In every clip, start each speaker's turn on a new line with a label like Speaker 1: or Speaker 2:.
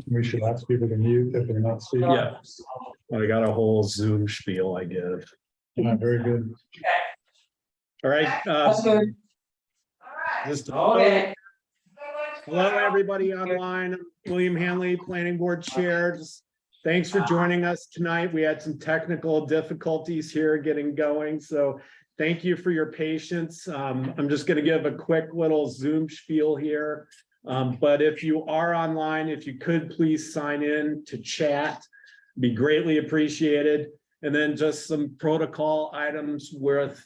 Speaker 1: We should ask people to mute if they're not speaking.
Speaker 2: Yeah. I got a whole Zoom spiel I give.
Speaker 1: Very good.
Speaker 2: All right. Just
Speaker 3: Okay.
Speaker 2: hello, everybody online. William Hanley, Planning Board Chair. Thanks for joining us tonight. We had some technical difficulties here getting going, so thank you for your patience. I'm just going to give a quick little Zoom spiel here. But if you are online, if you could please sign in to chat, be greatly appreciated. And then just some protocol items with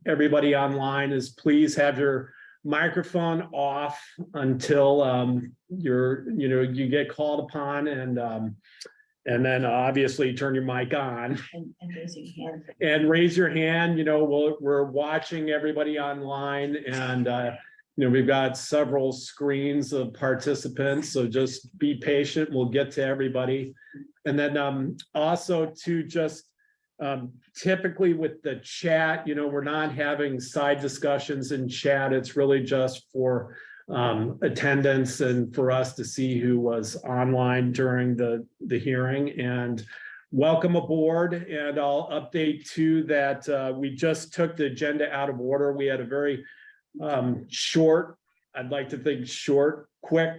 Speaker 2: everybody online is please have your microphone off until you get called upon, and then obviously turn your mic on
Speaker 4: And raising hand.
Speaker 2: and raise your hand. We're watching everybody online, and we've got several screens of participants, so just be patient. We'll get to everybody. And then also to just typically with the chat, we're not having side discussions in chat. It's really just for attendance and for us to see who was online during the hearing. And welcome aboard. And I'll update too that we just took the agenda out of order. We had a very short, I'd like to think short, quick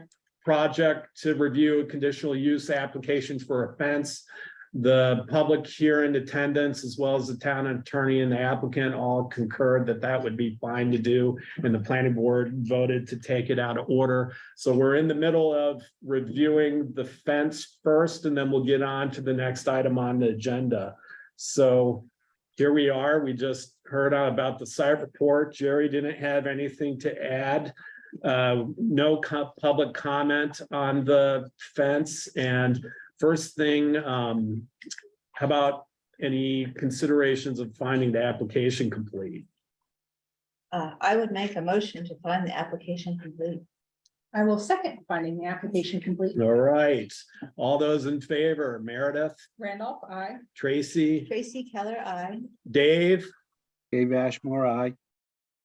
Speaker 2: project to review conditional use applications for a fence. The public here in attendance, as well as the town attorney and the applicant, all concurred that that would be fine to do. And the planning board voted to take it out of order. So we're in the middle of reviewing the fence first, and then we'll get on to the next item on the agenda. So here we are. We just heard about the site report. Jerry didn't have anything to add. No public comment on the fence. And first thing, how about any considerations of finding the application complete?
Speaker 4: I would make a motion to find the application complete.
Speaker 5: I will second finding the application complete.
Speaker 2: All right. All those in favor, Meredith,
Speaker 5: Randolph, I.
Speaker 2: Tracy,
Speaker 4: Tracy Keller, I.
Speaker 2: Dave,
Speaker 6: Dave Ashmore, aye.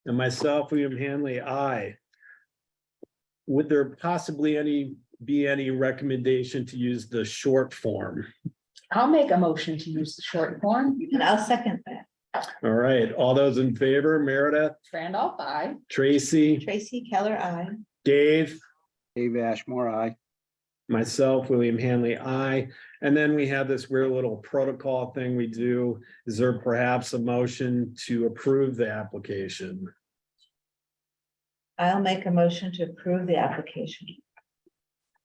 Speaker 2: and myself, William Hanley, aye. Would there possibly be any recommendation to use the short form?
Speaker 5: I'll make a motion to use the short form.
Speaker 4: And I'll second that.
Speaker 2: All right, all those in favor, Meredith,
Speaker 5: Randolph, I.
Speaker 2: Tracy,
Speaker 4: Tracy Keller, I.
Speaker 2: Dave,
Speaker 6: Dave Ashmore, aye.
Speaker 2: myself, William Hanley, aye. And then we have this weird little protocol thing we do. Is there perhaps a motion to approve the application?
Speaker 4: I'll make a motion to approve the application.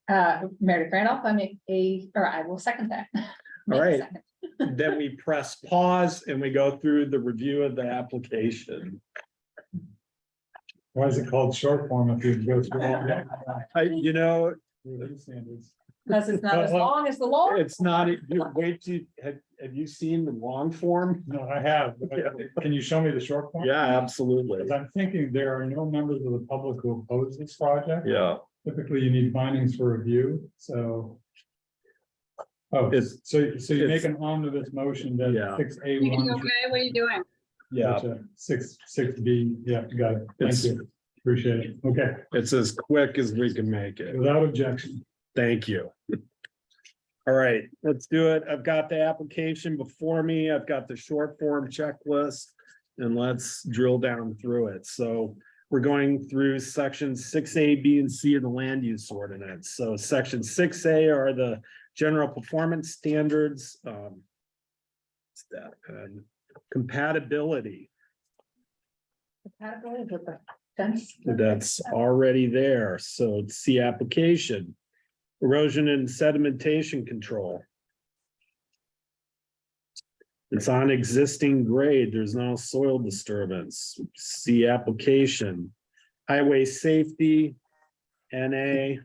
Speaker 5: Meredith Randolph, I will second that.
Speaker 2: All right.
Speaker 5: Second.
Speaker 2: Then we press pause and we go through the review of the application.
Speaker 1: Why is it called short form if you go through all that? Standards.
Speaker 5: Because it's not as long as the long.
Speaker 2: It's not, have you seen the long form?
Speaker 1: No, I have. Can you show me the short form?
Speaker 2: Yeah, absolutely.
Speaker 1: Because I'm thinking there are no members of the public who oppose this project.
Speaker 2: Yeah.
Speaker 1: Typically, you need findings for review, so. Oh,
Speaker 2: It's-
Speaker 1: so you make
Speaker 2: it's-
Speaker 1: an omnibus motion that
Speaker 2: Yeah.
Speaker 1: 6A1.
Speaker 5: What are you doing?
Speaker 2: Yeah,
Speaker 1: 6B, yeah, got it. Thank
Speaker 2: It's-
Speaker 1: you. Appreciate it. Okay,
Speaker 2: it's as quick as we can make it.
Speaker 1: without objection.
Speaker 2: Thank you. All right, let's do it. I've got the application before me. I've got the short form checklist, and let's drill down through it. So we're going through sections 6A, B, and C of the land use ordinance. So section 6A are the general performance standards. Compatibility,
Speaker 5: Compatibility with the fence.
Speaker 2: that's already there. So it's the application. Erosion and sedimentation control. It's on existing grade. There's no soil disturbance. See application. Highway safety, NA.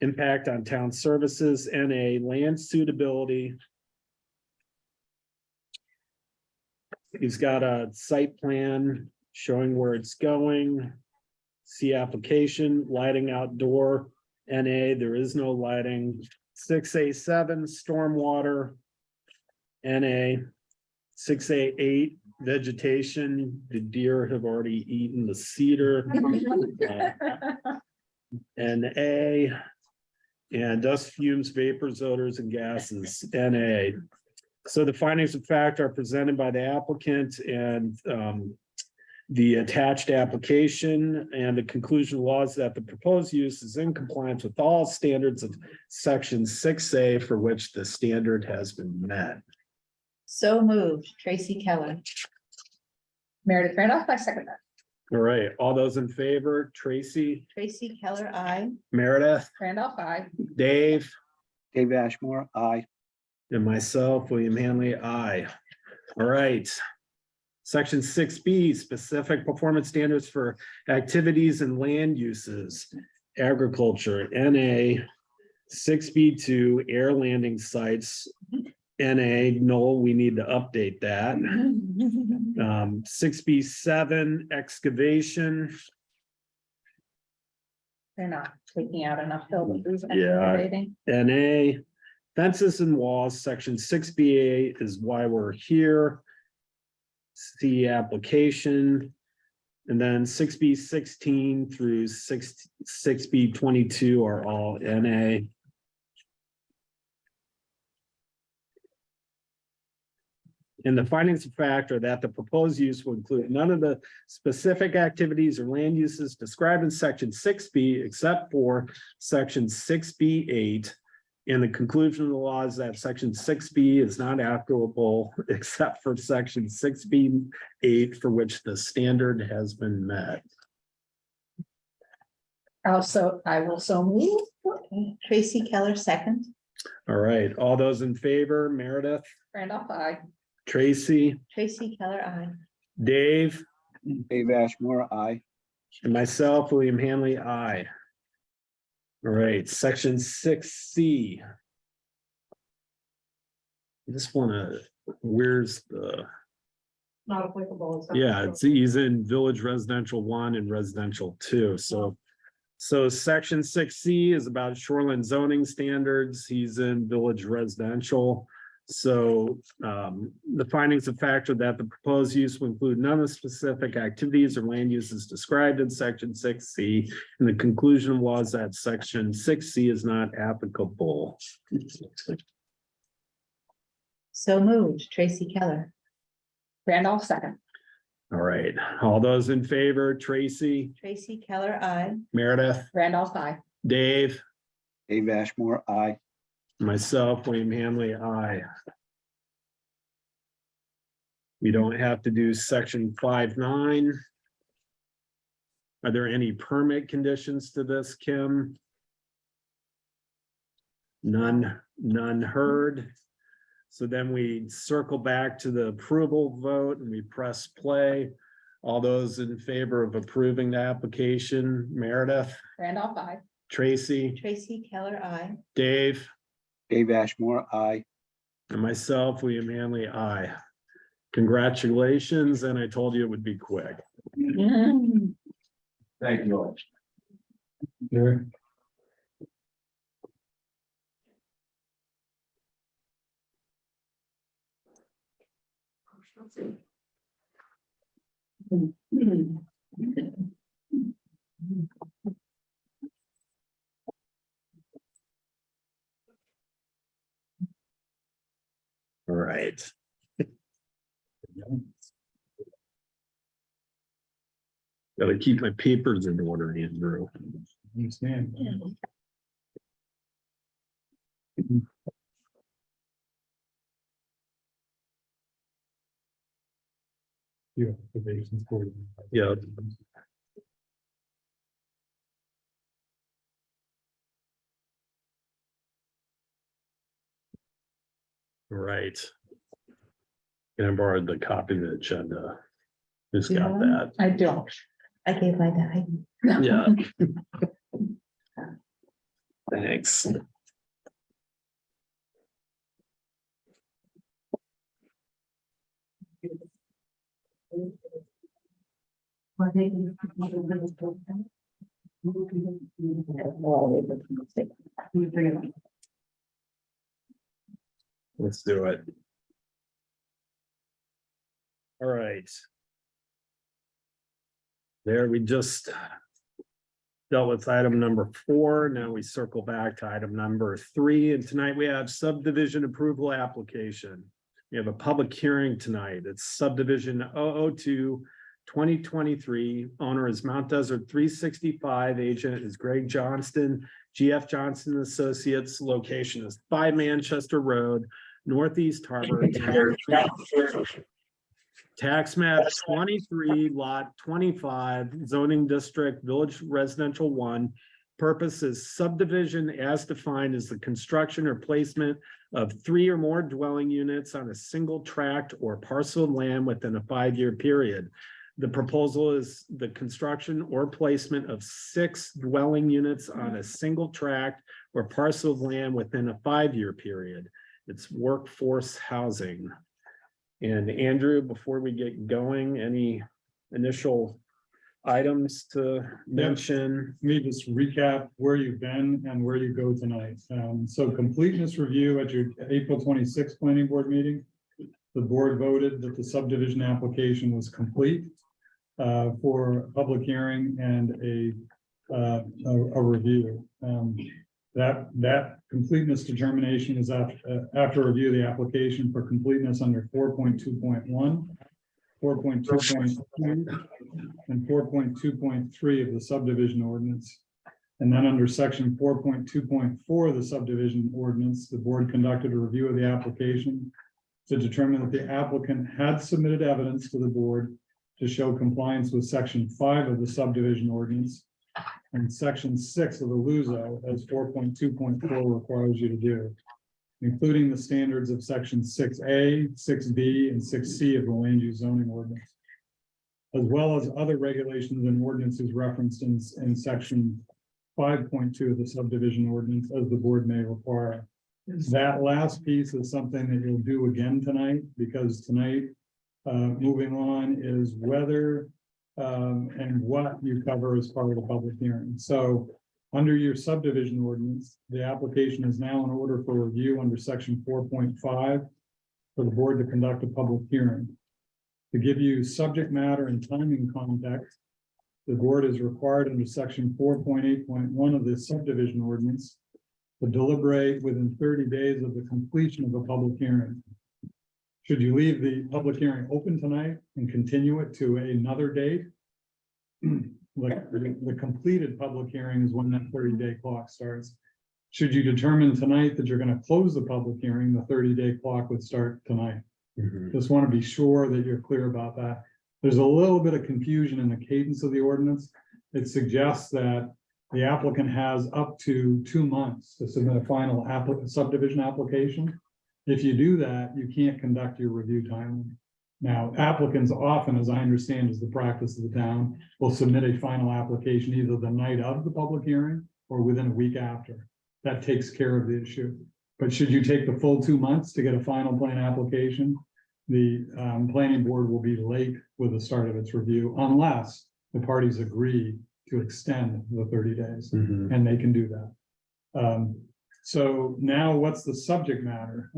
Speaker 2: Impact on town services, NA. Land suitability. He's got a site plan showing where it's going. See application, lighting outdoor, NA, there is no lighting. 6A7, stormwater, NA. 6A8, vegetation, the deer have already eaten the cedar. NA. And dust, fumes, vapors, odors, and gases, NA. So the findings of fact are presented by the applicant and the attached application, and the conclusion was that the proposed use is in compliance with all standards of section 6A for which the standard has been met.
Speaker 4: So moved, Tracy Keller.
Speaker 5: Meredith Randolph, I second that.
Speaker 2: All right, all those in favor, Tracy,
Speaker 4: Tracy Keller, I.
Speaker 2: Meredith,
Speaker 5: Randolph, I.
Speaker 2: Dave,
Speaker 6: Dave Ashmore, aye.
Speaker 2: and myself, William Hanley, aye. All right. Section 6B, specific performance standards for activities and land uses, agriculture, NA. 6B2, air landing sites, NA, no, we need to update that. 6B7, excavation,
Speaker 5: They're not taking out enough buildings. and
Speaker 2: Yeah.
Speaker 5: renovating.
Speaker 2: NA. Fences and walls, section 6B8 is why we're here. C application. And then 6B16 through 6B22 are all NA. And the findings of fact are that the proposed use will include none of the specific activities or land uses described in section 6B except for section 6B8. And the conclusion of the law is that section 6B is not applicable except for section 6B8 for which the standard has been met.
Speaker 5: Also, I will so move.
Speaker 4: Tracy Keller, second.
Speaker 2: All right, all those in favor, Meredith,
Speaker 5: Randolph, I.
Speaker 2: Tracy,
Speaker 4: Tracy Keller, I.
Speaker 2: Dave,
Speaker 6: Dave Ashmore, aye.
Speaker 2: and myself, William Hanley, aye. All right, section 6C. This one, where's the,
Speaker 5: Not applicable.
Speaker 2: yeah, he's in Village Residential 1 and Residential 2, so. So section 6C is about shoreline zoning standards. He's in Village Residential. So the findings of fact are that the proposed use will include none of the specific activities or land uses described in section 6C. And the conclusion was that section 6C is not applicable.
Speaker 4: So moved, Tracy Keller.
Speaker 5: Randolph, second.
Speaker 2: All right, all those in favor, Tracy,
Speaker 4: Tracy Keller, I.
Speaker 2: Meredith,
Speaker 5: Randolph, I.
Speaker 2: Dave,
Speaker 6: Dave Ashmore, aye.
Speaker 2: myself, William Hanley, aye. We don't have to do section 5.9. Are there any permit conditions to this, Kim? None heard. So then we circle back to the approval vote and we press play. All those in favor of approving the application, Meredith,
Speaker 5: Randolph, I.
Speaker 2: Tracy,
Speaker 4: Tracy Keller, I.
Speaker 2: Dave,
Speaker 6: Dave Ashmore, aye.
Speaker 2: and myself, William Hanley, aye. Congratulations, and I told you it would be quick.
Speaker 6: Thank you.
Speaker 1: Sure.
Speaker 2: All right. Gotta keep my papers in order, Andrew.
Speaker 1: Understand. Yeah, provisions for you.
Speaker 2: Yeah. All right. And I borrowed the copy of the agenda. Who's got
Speaker 4: Yeah.
Speaker 2: that?
Speaker 5: I don't.
Speaker 4: I gave my die.
Speaker 2: Yeah. Thanks. Let's do it. All right. There, we just dealt with item number 4. Now we circle back to item number 3. And tonight we have subdivision approval application. We have a public hearing tonight. It's subdivision 002-2023. Owner is Mount Desert 365. Agent is Greg Johnston, GF Johnson Associates. Location is 5 Manchester Road, Northeast Harbor. Tax map 23, lot 25, zoning district, village residential 1. Purpose is subdivision as defined as the construction or placement of 3 or more dwelling units on a single tract or parcel of land within a 5-year period. The proposal is the construction or placement of 6 dwelling units on a single tract or parcel of land within a 5-year period. It's workforce housing. And Andrew, before we get going, any initial items to mention?
Speaker 1: Let me just recap where you've been and where you go tonight. So completeness review at your April 26th planning board meeting. The board voted that the subdivision application was complete for a public hearing and a review. That completeness determination is after review of the application for completeness under 4.2.1, 4.2.2, and 4.2.3 of the subdivision ordinance. And then under section 4.2.4 of the subdivision ordinance, the board conducted a review of the application to determine that the applicant had submitted evidence to the board to show compliance with section 5 of the subdivision ordinance and section 6 of the LUZO, as 4.2.4 requires you to do, including the standards of section 6A, 6B, and 6C of the land use zoning ordinance, as well as other regulations and ordinances referenced in section 5.2 of the subdivision ordinance, as the board may require. That last piece is something that you'll do again tonight, because tonight, moving on, is whether and what you cover as part of the public hearing. So under your subdivision ordinance, the application is now in order for review under section 4.5 for the board to conduct a public hearing. To give you subject matter and timing context, the board is required under section 4.8.1 of the subdivision ordinance to deliberate within 30 days of the completion of a public hearing. Should you leave the public hearing open tonight and continue it to another date, like the completed public hearing is when that 30-day clock starts. Should you determine tonight that you're going to close the public hearing, the 30-day clock would start tonight. Just want to be sure that you're clear about that. There's a little bit of confusion in the cadence of the ordinance. It suggests that the applicant has up to 2 months to submit a final subdivision application. If you do that, you can't conduct your review timely. Now, applicants often, as I understand is the practice of the town, will submit a final application either the night of the public hearing or within a week after. That takes care of the issue. But should you take the full 2 months to get a final plan application, the planning board will be late with the start of its review unless the parties agree to extend the 30 days, and they can do that. So now what's the subject matter?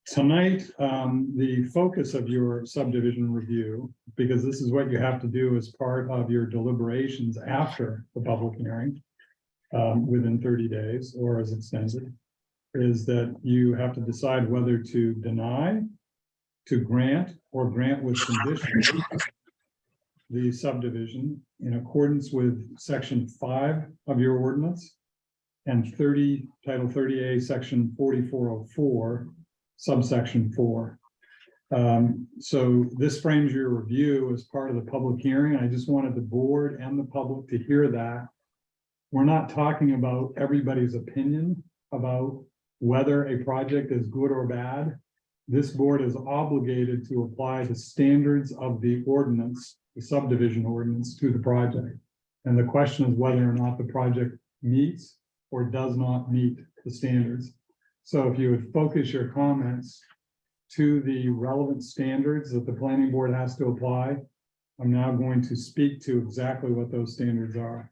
Speaker 1: Tonight, the focus of your subdivision review, because this is what you have to do as part of your deliberations after the public hearing, within 30 days or as extended, is that you have to decide whether to deny, to grant, or grant with conditions the subdivision in accordance with section 5 of your ordinance and Title 30A, section 4404, subsection 4. So this frames your review as part of the public hearing. I just wanted the board and the public to hear that. We're not talking about everybody's opinion about whether a project is good or bad. This board is obligated to apply the standards of the ordinance, the subdivision ordinance, to the project. And the question is whether or not the project meets or does not meet the standards. So if you would focus your comments to the relevant standards that the planning board has to apply, I'm now going to speak to exactly what those standards are.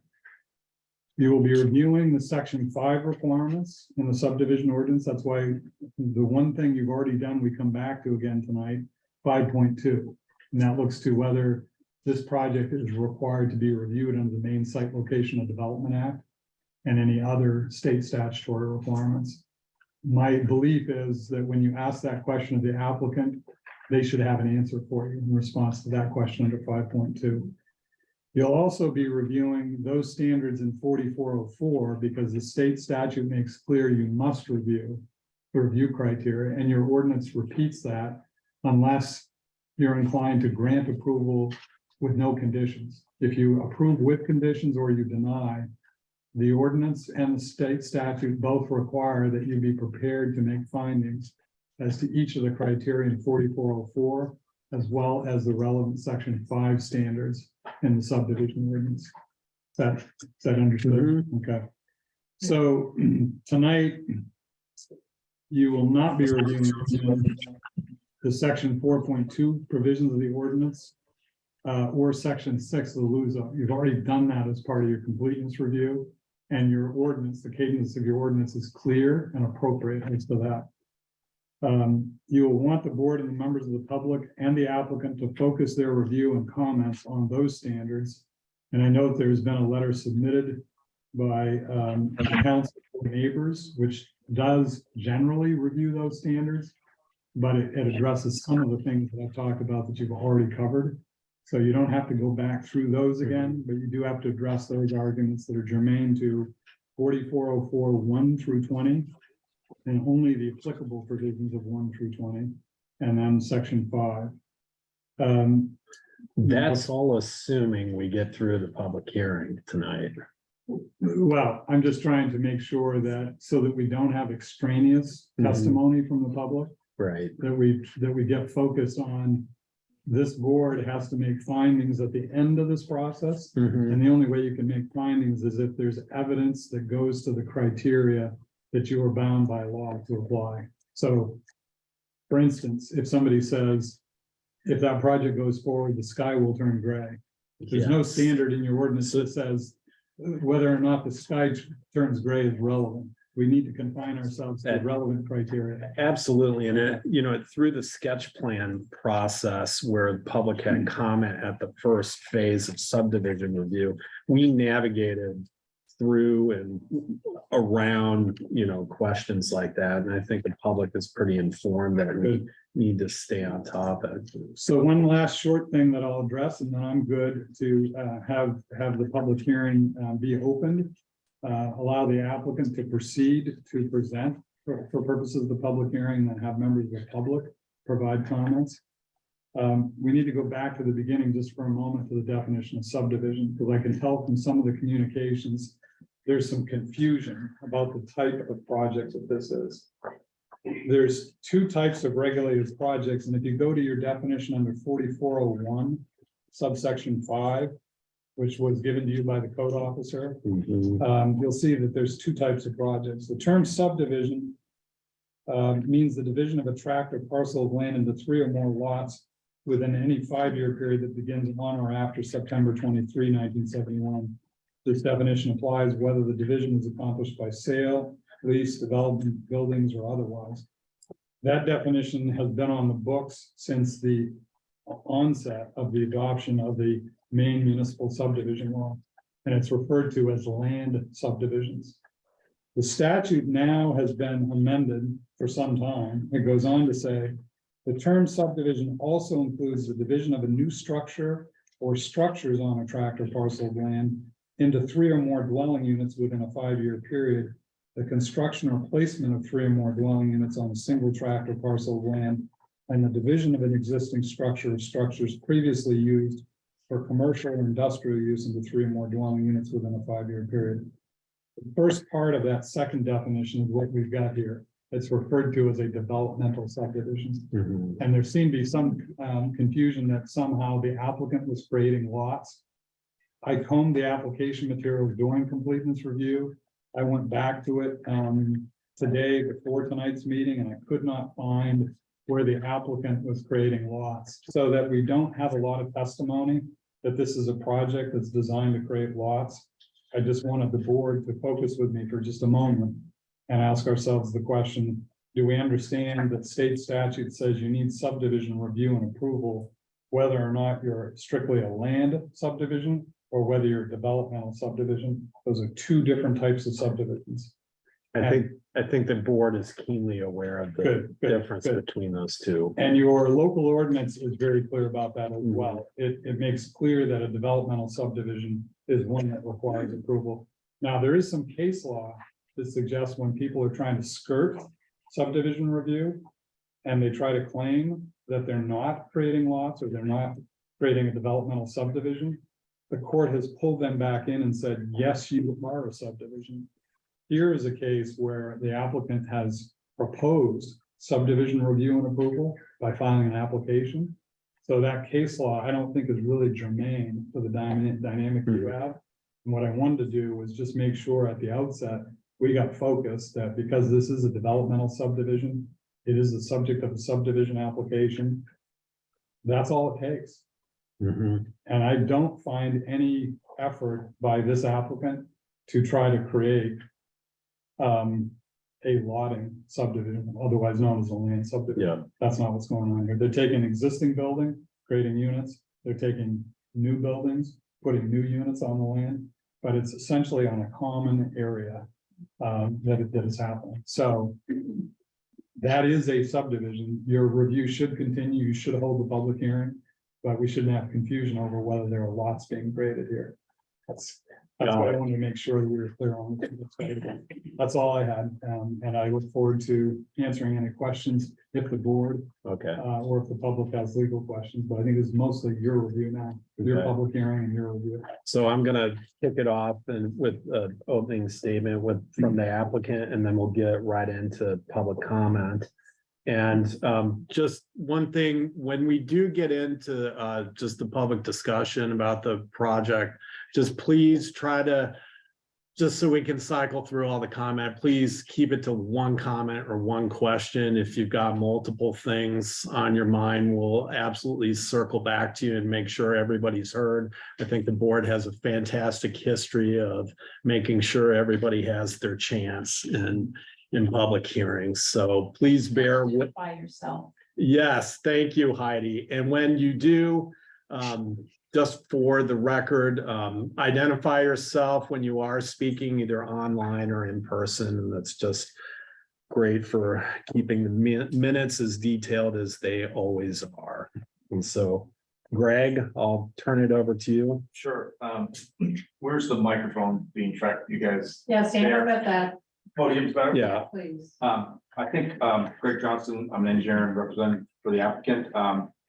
Speaker 1: You will be reviewing the section 5 requirements in the subdivision ordinance. That's why the one thing you've already done, we come back to again tonight, 5.2. And that looks to whether this project is required to be reviewed under the Maine Site Location and Development Act and any other state statutory requirements. My belief is that when you ask that question of the applicant, they should have an answer for you in response to that question under 5.2. You'll also be reviewing those standards in 4404 because the state statute makes clear you must review the review criteria, and your ordinance repeats that unless you're inclined to grant approval with no conditions. If you approve with conditions or you deny, the ordinance and the state statute both require that you be prepared to make findings as to each of the criteria in 4404, as well as the relevant section 5 standards in the subdivision ordinance. Is that understood? Okay. So tonight, you will not be reviewing the section 4.2 provisions of the ordinance or section 6 of the LUZA. You've already done that as part of your completeness review, and your ordinance, the cadence of your ordinance is clear and appropriate as to that. You will want the board and the members of the public and the applicant to focus their review and comments on those standards. And I know there's been a letter submitted by the Council of Neighbors, which does generally review those standards, but it addresses some of the things that I've talked about that you've already covered. So you don't have to go back through those again, but you do have to address those arguments that are germane to 4404 1 through 20, and only the applicable provisions of 1 through 20, and then section 5.
Speaker 2: That's all assuming we get through the public hearing tonight.
Speaker 1: Well, I'm just trying to make sure that so that we don't have extraneous testimony from the public,
Speaker 2: Right.
Speaker 1: that we get focused on this board has to make findings at the end of this process.
Speaker 2: Mhm.
Speaker 1: And the only way you can make findings is if there's evidence that goes to the criteria that you are bound by law to apply. So, for instance, if somebody says, if that project goes forward, the sky will turn gray. There's no
Speaker 2: Yes.
Speaker 1: standard in your ordinance that says whether or not the sky turns gray is relevant. We need to confine ourselves to relevant criteria.
Speaker 2: Absolutely. And through the sketch plan process where the public had comment at the first phase of subdivision review, we navigated through and around, questions like that. And I think the public is pretty informed that we need to stay on top of it.
Speaker 1: So one last short thing that I'll address, and then I'm good to have the public hearing be opened. Allow the applicant to proceed to present for purposes of the public hearing, and have members of the public provide comments. We need to go back to the beginning just for a moment to the definition of subdivision, because I can tell from some of the communications, there's some confusion about the type of project that this is. There's two types of regulated projects, and if you go to your definition under 4401, subsection 5, which was given to you by the code officer, you'll see that there's two types of projects. The term subdivision means the division of a tract or parcel of land into 3 or more lots within any 5-year period that begins on or after September 23, 1971. This definition applies whether the division is accomplished by sale, lease, development, buildings, or otherwise. That definition has been on the books since the onset of the adoption of the Maine municipal subdivision law, and it's referred to as land subdivisions. The statute now has been amended for some time. It goes on to say, the term subdivision also includes the division of a new structure or structures on a tract or parcel of land into 3 or more dwelling units within a 5-year period, the construction or placement of 3 or more dwelling units on a single tract or parcel of land, and the division of an existing structure or structures previously used for commercial or industrial use into 3 or more dwelling units within a 5-year period. The first part of that second definition is what we've got here. It's referred to as a developmental subdivision. And there seemed to be some confusion that somehow the applicant was creating lots. I combed the application materials during completeness review. I went back to it today before tonight's meeting, and I could not find where the applicant was creating lots, so that we don't have a lot of testimony that this is a project that's designed to create lots. I just wanted the board to focus with me for just a moment and ask ourselves the question, do we understand that state statute says you need subdivision review and approval, whether or not you're strictly a land subdivision or whether you're a developmental subdivision? Those are two different types of subdivisions.
Speaker 2: I think the board is keenly aware of the
Speaker 1: Good, good,
Speaker 2: difference
Speaker 1: good.
Speaker 2: between those two.
Speaker 1: And your local ordinance is very clear about that as well. It makes clear that a developmental subdivision is one that requires approval. Now, there is some case law that suggests when people are trying to skirt subdivision review and they try to claim that they're not creating lots or they're not creating a developmental subdivision, the court has pulled them back in and said, yes, you are a subdivision. Here is a case where the applicant has proposed subdivision review and approval by filing an application. So that case law, I don't think is really germane to the dynamic you have. And what I wanted to do was just make sure at the outset, we got focused that because this is a developmental subdivision, it is the subject of a subdivision application. That's all it takes.
Speaker 2: Mhm.
Speaker 1: And I don't find any effort by this applicant to try to create a lotting subdivision, otherwise known as a land subdivision.
Speaker 2: Yeah.
Speaker 1: That's not what's going on here. They're taking existing building, creating units. They're taking new buildings, putting new units on the land, but it's essentially on a common area that is happening. So that is a subdivision. Your review should continue. You should hold the public hearing, but we shouldn't have confusion over whether there are lots being created here. That's what I wanted to make sure that we were clear on. That's all I had. And I look forward to answering any questions if the board
Speaker 2: Okay.
Speaker 1: or if the public has legal questions, but I think it's mostly your review now, your
Speaker 2: Okay.
Speaker 1: public hearing and your review.
Speaker 2: So I'm gonna kick it off and with an opening statement from the applicant, and then we'll get right into public comment. And just one thing, when we do get into just the public discussion about the project, just please try to, just so we can cycle through all the comment, please keep it to one comment or one question. If you've got multiple things on your mind, we'll absolutely circle back to you and make sure everybody's heard. I think the board has a fantastic history of making sure everybody has their chance in public hearings. So please bear with.
Speaker 5: By yourself.
Speaker 2: Yes, thank you, Heidi. And when you do, just for the record, identify yourself when you are speaking, either online or in person. And that's just great for keeping the minutes as detailed as they always are. And so, Greg, I'll turn it over to you.
Speaker 3: Sure. Where's the microphone being tracked? You guys,
Speaker 5: Yeah, stand up at that,
Speaker 3: podium's better?
Speaker 2: Yeah.
Speaker 5: please.
Speaker 3: I think, Greg Johnson, I'm an engineer and representative for the applicant.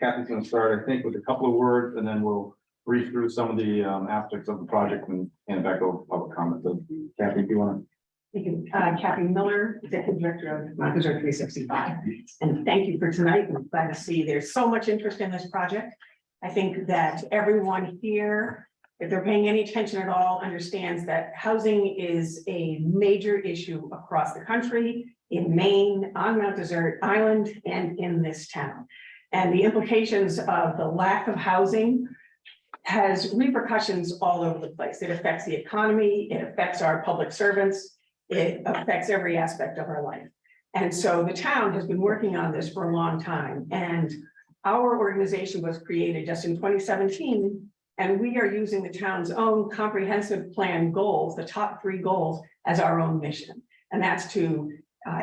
Speaker 3: Kathy's gonna start, I think, with a couple of words, and then we'll brief through some of the aspects of the project and hand it back over to public comment. So Kathy, do you want
Speaker 7: Thank you. Kathy Miller, Executive Director of Mount Desert 365. And thank you for tonight. I'm glad to see there's so much interest in this project. I think that everyone here, if they're paying any attention at all, understands that housing is a major issue across the country, in Maine, on Mount Desert Island, and in this town. And the implications of the lack of housing has repercussions all over the place. It affects the economy, it affects our public servants, it affects every aspect of our life. And so the town has been working on this for a long time. And our organization was created just in 2017. And we are using the town's own comprehensive plan goals, the top 3 goals, as our own mission. And that's to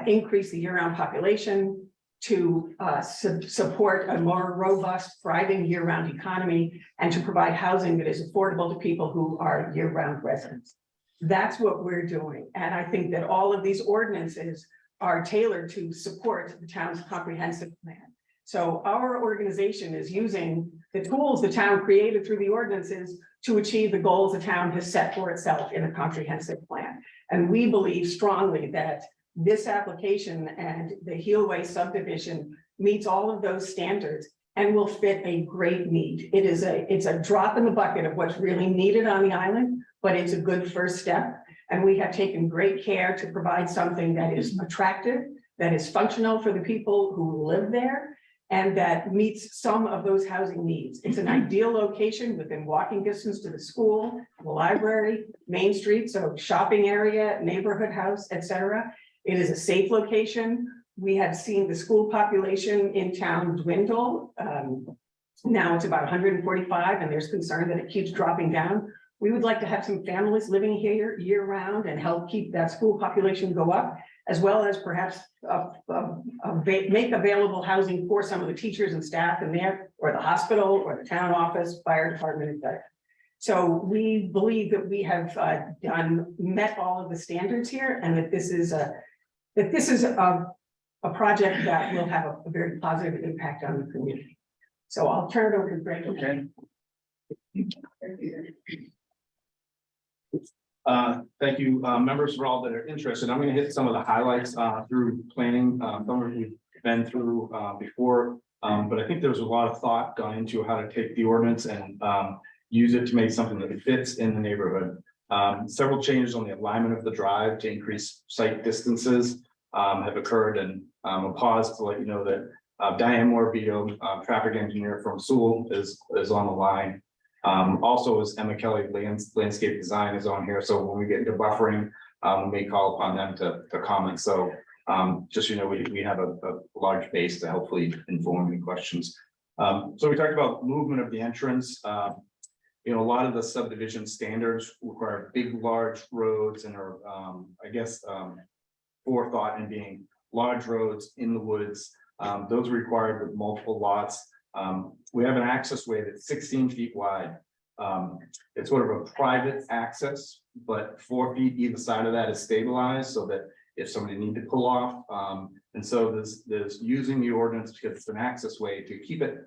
Speaker 7: increase the year-round population, to support a more robust, thriving year-round economy, and to provide housing that is affordable to people who are year-round residents. That's what we're doing. And I think that all of these ordinances are tailored to support the town's comprehensive plan. So our organization is using the tools the town created through the ordinances to achieve the goals the town has set for itself in a comprehensive plan. And we believe strongly that this application and the Heelway subdivision meets all of those standards and will fit a great need. It's a drop in the bucket of what's really needed on the island, but it's a good first step. And we have taken great care to provide something that is attractive, that is functional for the people who live there, and that meets some of those housing needs. It's an ideal location within walking distance to the school, the library, Main Street, so shopping area, neighborhood house, etc. It is a safe location We have seen the school population in town dwindle. Now it's about 145, and there's concern that it keeps dropping down. We would like to have some families living here year round and help keep that school population go up, as well as perhaps make available housing for some of the teachers and staff in there, or the hospital, or the town office, fire department, etc. So we believe that we have met all of the standards here, and that this is a project that will have a very positive impact on the community. So I'll turn it over to Greg.
Speaker 3: Okay. Thank you, members, for all that are interested. I'm going to hit some of the highlights through planning. Some of we've been through before, but I think there's a lot of thought gone into how to take the ordinance and use it to make something that fits in the neighborhood. Several changes on the alignment of the drive to increase site distances have occurred, and I'll pause to let you know that Diane Morbido, traffic engineer from Sewell, is on the line. Also, as Emma Kelly, landscape design, is on here. So when we get into buffering, we may call upon them to comment. So just, we have a large base to hopefully inform any questions. So we talked about movement of the entrance. A lot of the subdivision standards require big, large roads and are, forethought in being large roads in the woods. Those are required with multiple lots. We have an access way that's 16 feet wide. It's sort of a private access, but 4 feet either side of that is stabilized so that if somebody need to pull off. And so there's using the ordinance because it's an access way to keep it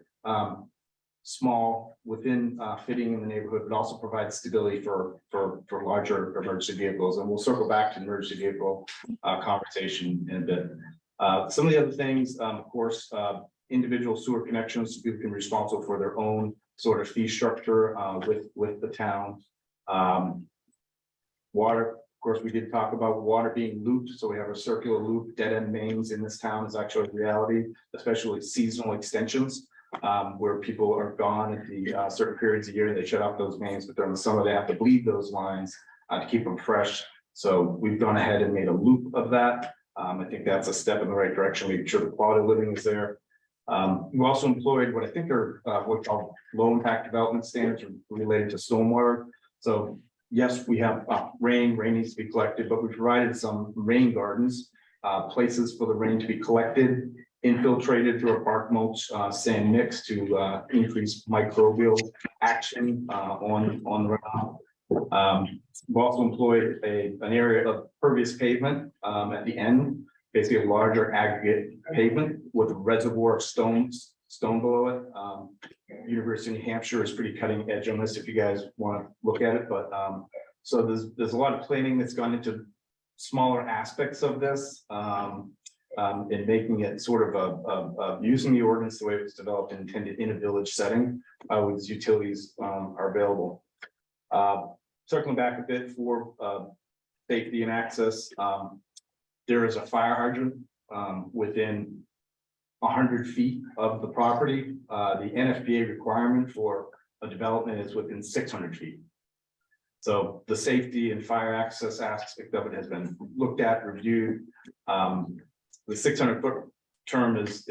Speaker 3: small within fitting in the neighborhood, but also provide stability for larger emergency vehicles. And we'll circle back to the emergency vehicle conversation in a bit. Some of the other things, of course, individual sewer connections, so people can be responsible for their own sort of fee structure with the town. Water, of course, we did talk about water being looped, so we have a circular loop. Dead end mains in this town is actually a reality, especially seasonal extensions, where people are gone at the certain periods of year. They shut off those mains, but during the summer they have to bleed those lines to keep them fresh. So we've gone ahead and made a loop of that. I think that's a step in the right direction, making sure the quality of living is there. We also employed what I think are what's called low impact development standards related to stormwater. So yes, we have rain needs to be collected, but we provided some rain gardens, places for the rain to be collected, infiltrated through a bark mulch sand mix to increase microbial action on the runoff. We've also employed an area of pervious pavement at the end, basically a larger aggregate pavement with a reservoir of stone below it. University of New Hampshire is pretty cutting edge on this if you guys want to look at it. But so there's a lot of planning that's gone into smaller aspects of this and making it sort of using the ordinance the way it was developed and intended in a village setting with utilities are available. Circling back a bit for safety and access, there is a fire hydrant within 100 feet of the property. The NFPA requirement for a development is within 600 feet. So the safety and fire access aspect of it has been looked at, reviewed. The 600-foot term is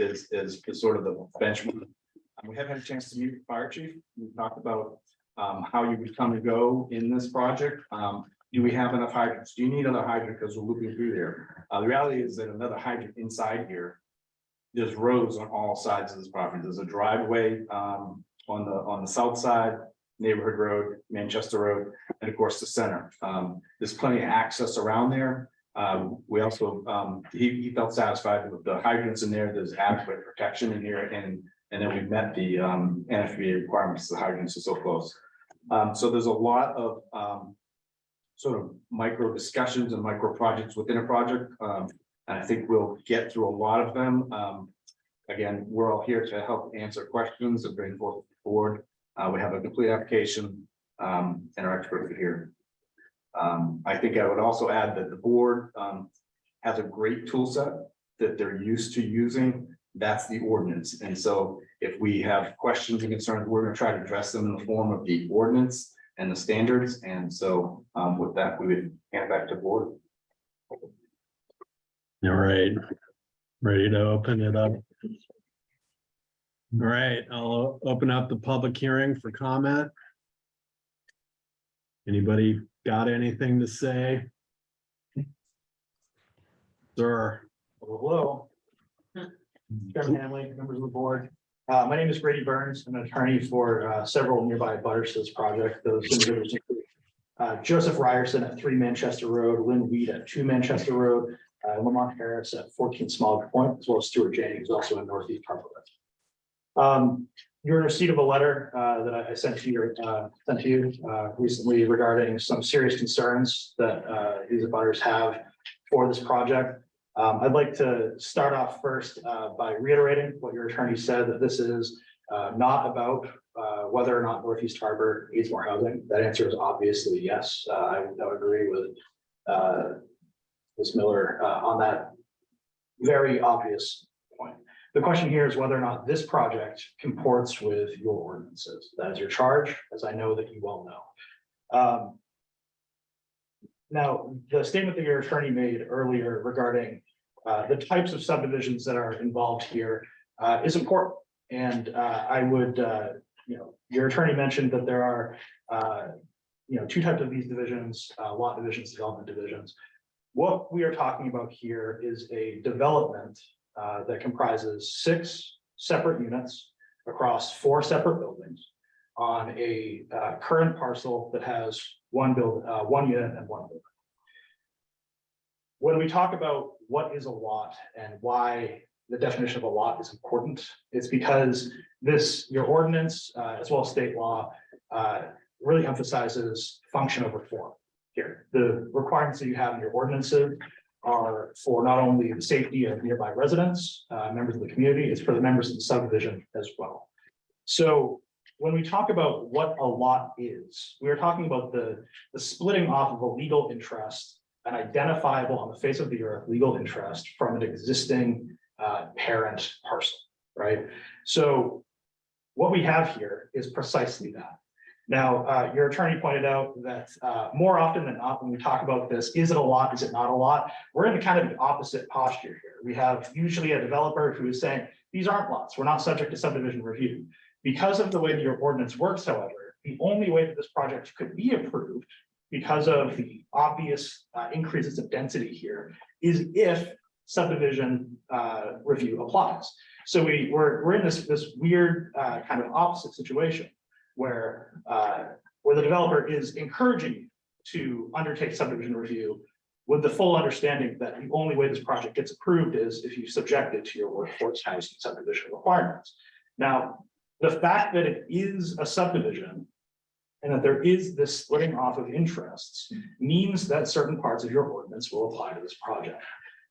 Speaker 3: sort of the benchmark. We have had a chance to meet with the fire chief. We talked about how you would come and go in this project. Do we have enough hydrants? Do you need another hydrant because we're looking through there? The reality is that another hydrant inside here, there's roads on all sides of this property. There's a driveway on the south side, Neighborhood Road, Manchester Road, and of course the center. There's plenty of access around there. We also he felt satisfied with the hydrants in there. There's adequate protection in here, and then we've met the NFPA requirements. The hydrants are so close. So there's a lot of sort of micro discussions and micro projects within a project. And I think we'll get through a lot of them. Again, we're all here to help answer questions and bring forth the board. We have a complete application and our experts are here. I think I would also add that the board has a great tool set that they're used to using. That's the ordinance. And so if we have questions and concerns, we're going to try to address them in the form of the ordinance and the standards. And so with that, we would hand it back to the board.
Speaker 2: All right. Ready to open it up? All right, I'll open up the public hearing for comment. Anybody got anything to say? Sir.
Speaker 8: Hello. Chairman Hanley, members of the board. My name is Grady Burns. I'm an attorney for several nearby butters to this project. Those individuals include Joseph Ryerson at 3 Manchester Road, Lynn Weed at 2 Manchester Road, Lamont Harris at 14 Small Point, as well as Stuart Jennings, who's also in Northeast Harborville. You're in receipt of a letter that I sent to you recently regarding some serious concerns that these abutters have for this project. I'd like to start off first by reiterating what your attorney said, that this is not about whether or not Northeast Harbor needs more housing. That answer is obviously yes. I would agree with Ms. Miller on that very obvious point. The question here is whether or not this project comports with your ordinances. That is your charge, as I know that you well know. Now, the statement that your attorney made earlier regarding the types of subdivisions that are involved here is important. And I would, your attorney mentioned that there are, 2 types of these divisions, lot divisions, development divisions. What we are talking about here is a development that comprises 6 separate units across 4 separate buildings on a current parcel that has one unit and 1 building. When we talk about what is a lot and why the definition of a lot is important, it's because your ordinance, as well as state law, really emphasizes function over form here. The requirements that you have in your ordinances are for not only the safety of nearby residents, members of the community, it's for the members of the subdivision as well. So when we talk about what a lot is, we are talking about the splitting off of a legal interest, an identifiable on the face of the earth legal interest from an existing parent parcel, right? So what we have here is precisely that. Now, your attorney pointed out that more often than not, when we talk about this, is it a lot, is it not a lot? We're in the kind of the opposite posture here. We have usually a developer who is saying, these aren't lots, we're not subject to subdivision review. Because of the way that your ordinance works, however, the only way that this project could be approved, because of the obvious increases of density here, is if subdivision review applies. So we're in this weird kind of opposite situation where the developer is encouraging you to undertake subdivision review with the full understanding that the only way this project gets approved is if you subject it to your workforce housing subdivision requirements. Now, the fact that it is a subdivision and that there is this splitting off of interests means that certain parts of your ordinance will apply to this project.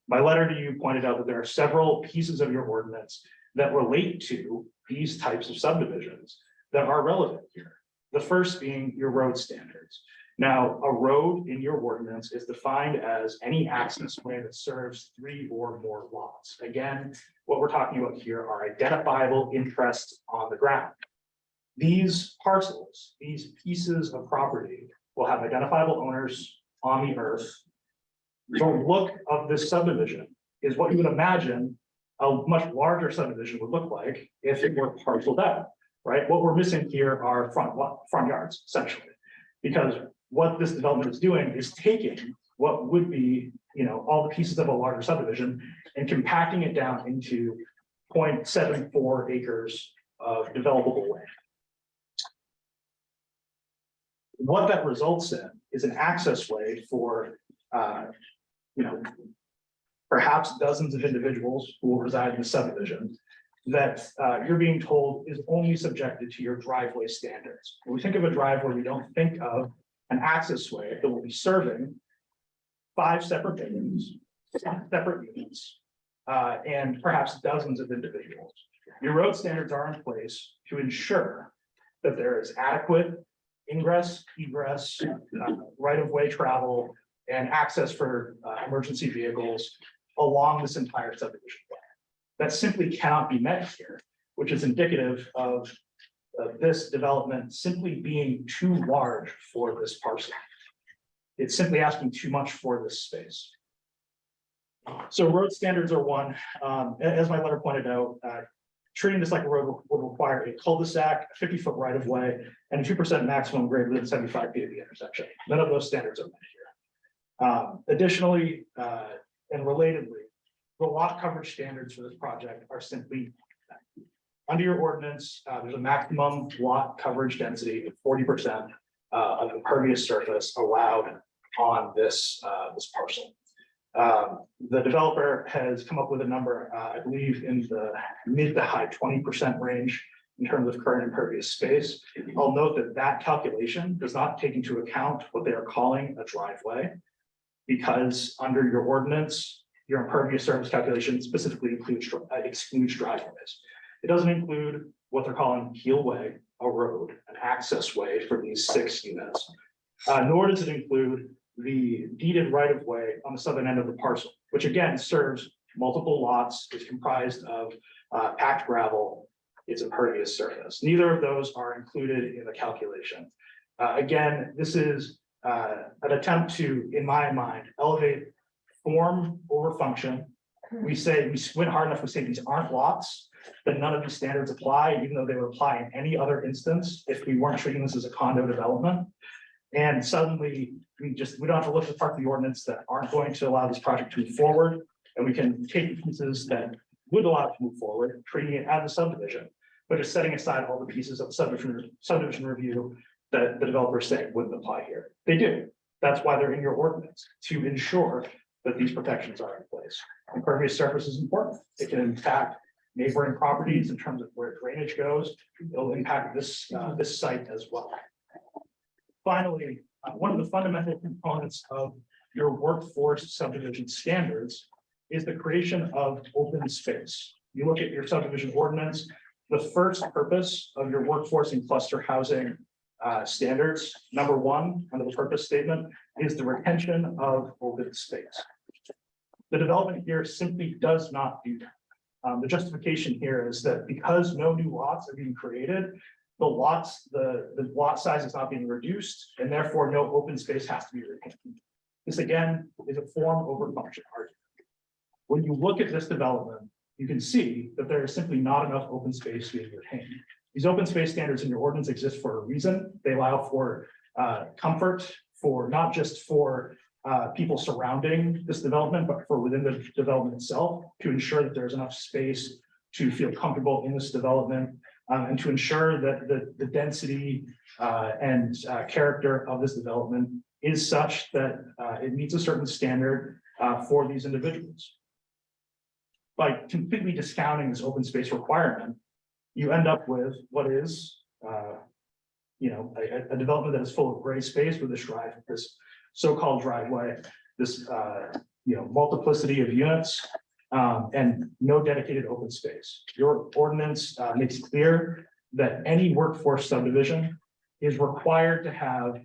Speaker 8: My letter to you pointed out that there are several pieces of your ordinance that relate to these types of subdivisions that are relevant here. The first being your road standards. Now, a road in your ordinance is defined as any access way that serves 3 or more lots. Again, what we're talking about here are identifiable interests on the ground. These parcels, these pieces of property will have identifiable owners on the earth. The look of this subdivision is what you would imagine a much larger subdivision would look like if it were parceled out, right? What we're missing here are front yards, essentially, because what this development is doing is taking what would be, all the pieces of a larger subdivision and compacting it down into 0.74 acres of developable land. What that results in is an access way for, perhaps dozens of individuals who will reside in the subdivision that you're being told is only subjected to your driveway standards. When we think of a driveway, we don't think of an access way that will be serving 5 separate buildings, separate units, and perhaps dozens of individuals. Your road standards are in place to ensure that there is adequate ingress, egress, right-of-way travel, and access for emergency vehicles along this entire subdivision plan. That simply cannot be met here, which is indicative of this development simply being too large for this parcel. It's simply asking too much for this space. So road standards are one, as my letter pointed out, treating this like a road would require a cul-de-sac, a 50-foot right of way, and a 2% maximum greater than 75 feet at the intersection. None of those standards are met here. Additionally, and relatedly, the lot coverage standards for this project are simply under your ordinance, there's a maximum lot coverage density of 40% of impervious surface allowed on this parcel. The developer has come up with a number, I believe, in the mid to high 20% range in terms of current impervious space. I'll note that that calculation does not take into account what they are calling a driveway, because under your ordinance, your impervious surface calculation specifically excludes driveways. It doesn't include what they're calling keelway, a road, an access way for these 6 units, nor does it include the deeded right of way on the southern end of the parcel, which again serves multiple lots, is comprised of packed gravel, it's impervious surface. Neither of those are included in the calculation. Again, this is an attempt to, in my mind, elevate form over function. We squint hard enough, we say these aren't lots, but none of these standards apply, even though they would apply in any other instance if we weren't treating this as a condo development. And suddenly we don't have to look at the part of the ordinance that aren't going to allow this project to move forward. And we can take the pieces that would allow it to move forward, treating it as a subdivision, but just setting aside all the pieces of subdivision review that the developers say wouldn't apply here. They do. That's why they're in your ordinance, to ensure that these protections are in place. Impervious surface is important. It can impact neighboring properties in terms of where drainage goes. It'll impact this site as well. Finally, one of the fundamental components of your workforce subdivision standards is the creation of open space. You look at your subdivision ordinance, the first purpose of your workforce and cluster housing standards, number 1 under the purpose statement, is the retention of open space. The development here simply does not do that. The justification here is that because no new lots are being created, the lot size is not being reduced, and therefore no open space has to be retained. This again is a form over function argument. When you look at this development, you can see that there is simply not enough open space being retained. These open space standards in your ordinance exist for a reason. They allow for comfort, for not just for people surrounding this development, but for within the development itself, to ensure that there's enough space to feel comfortable in this development, and to ensure that the density and character of this development is such that it meets a certain standard for these individuals. By completely discounting this open space requirement, you end up with what is a development that is full of gray space with this so-called driveway, this multiplicity of units, and no dedicated open space. Your ordinance makes clear that any workforce subdivision is required to have,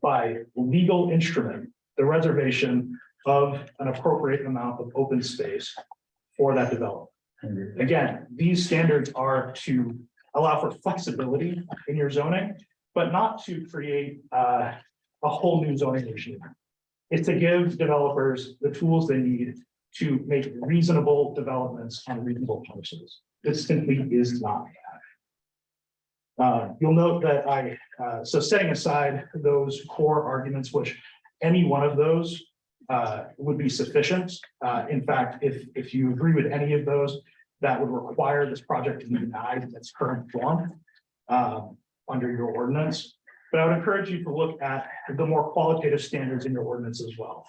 Speaker 8: by legal instrument, the reservation of an appropriate amount of open space for that development. Again, these standards are to allow for flexibility in your zoning, but not to create a whole new zoning regime. It's to give developers the tools they need to make reasonable developments on reasonable parcels. This simply is not that. You'll note that so setting aside those core arguments, which any one of those would be sufficient. In fact, if you agree with any of those, that would require this project to be denied in its current form under your ordinance. But I would encourage you to look at the more qualitative standards in your ordinance as well.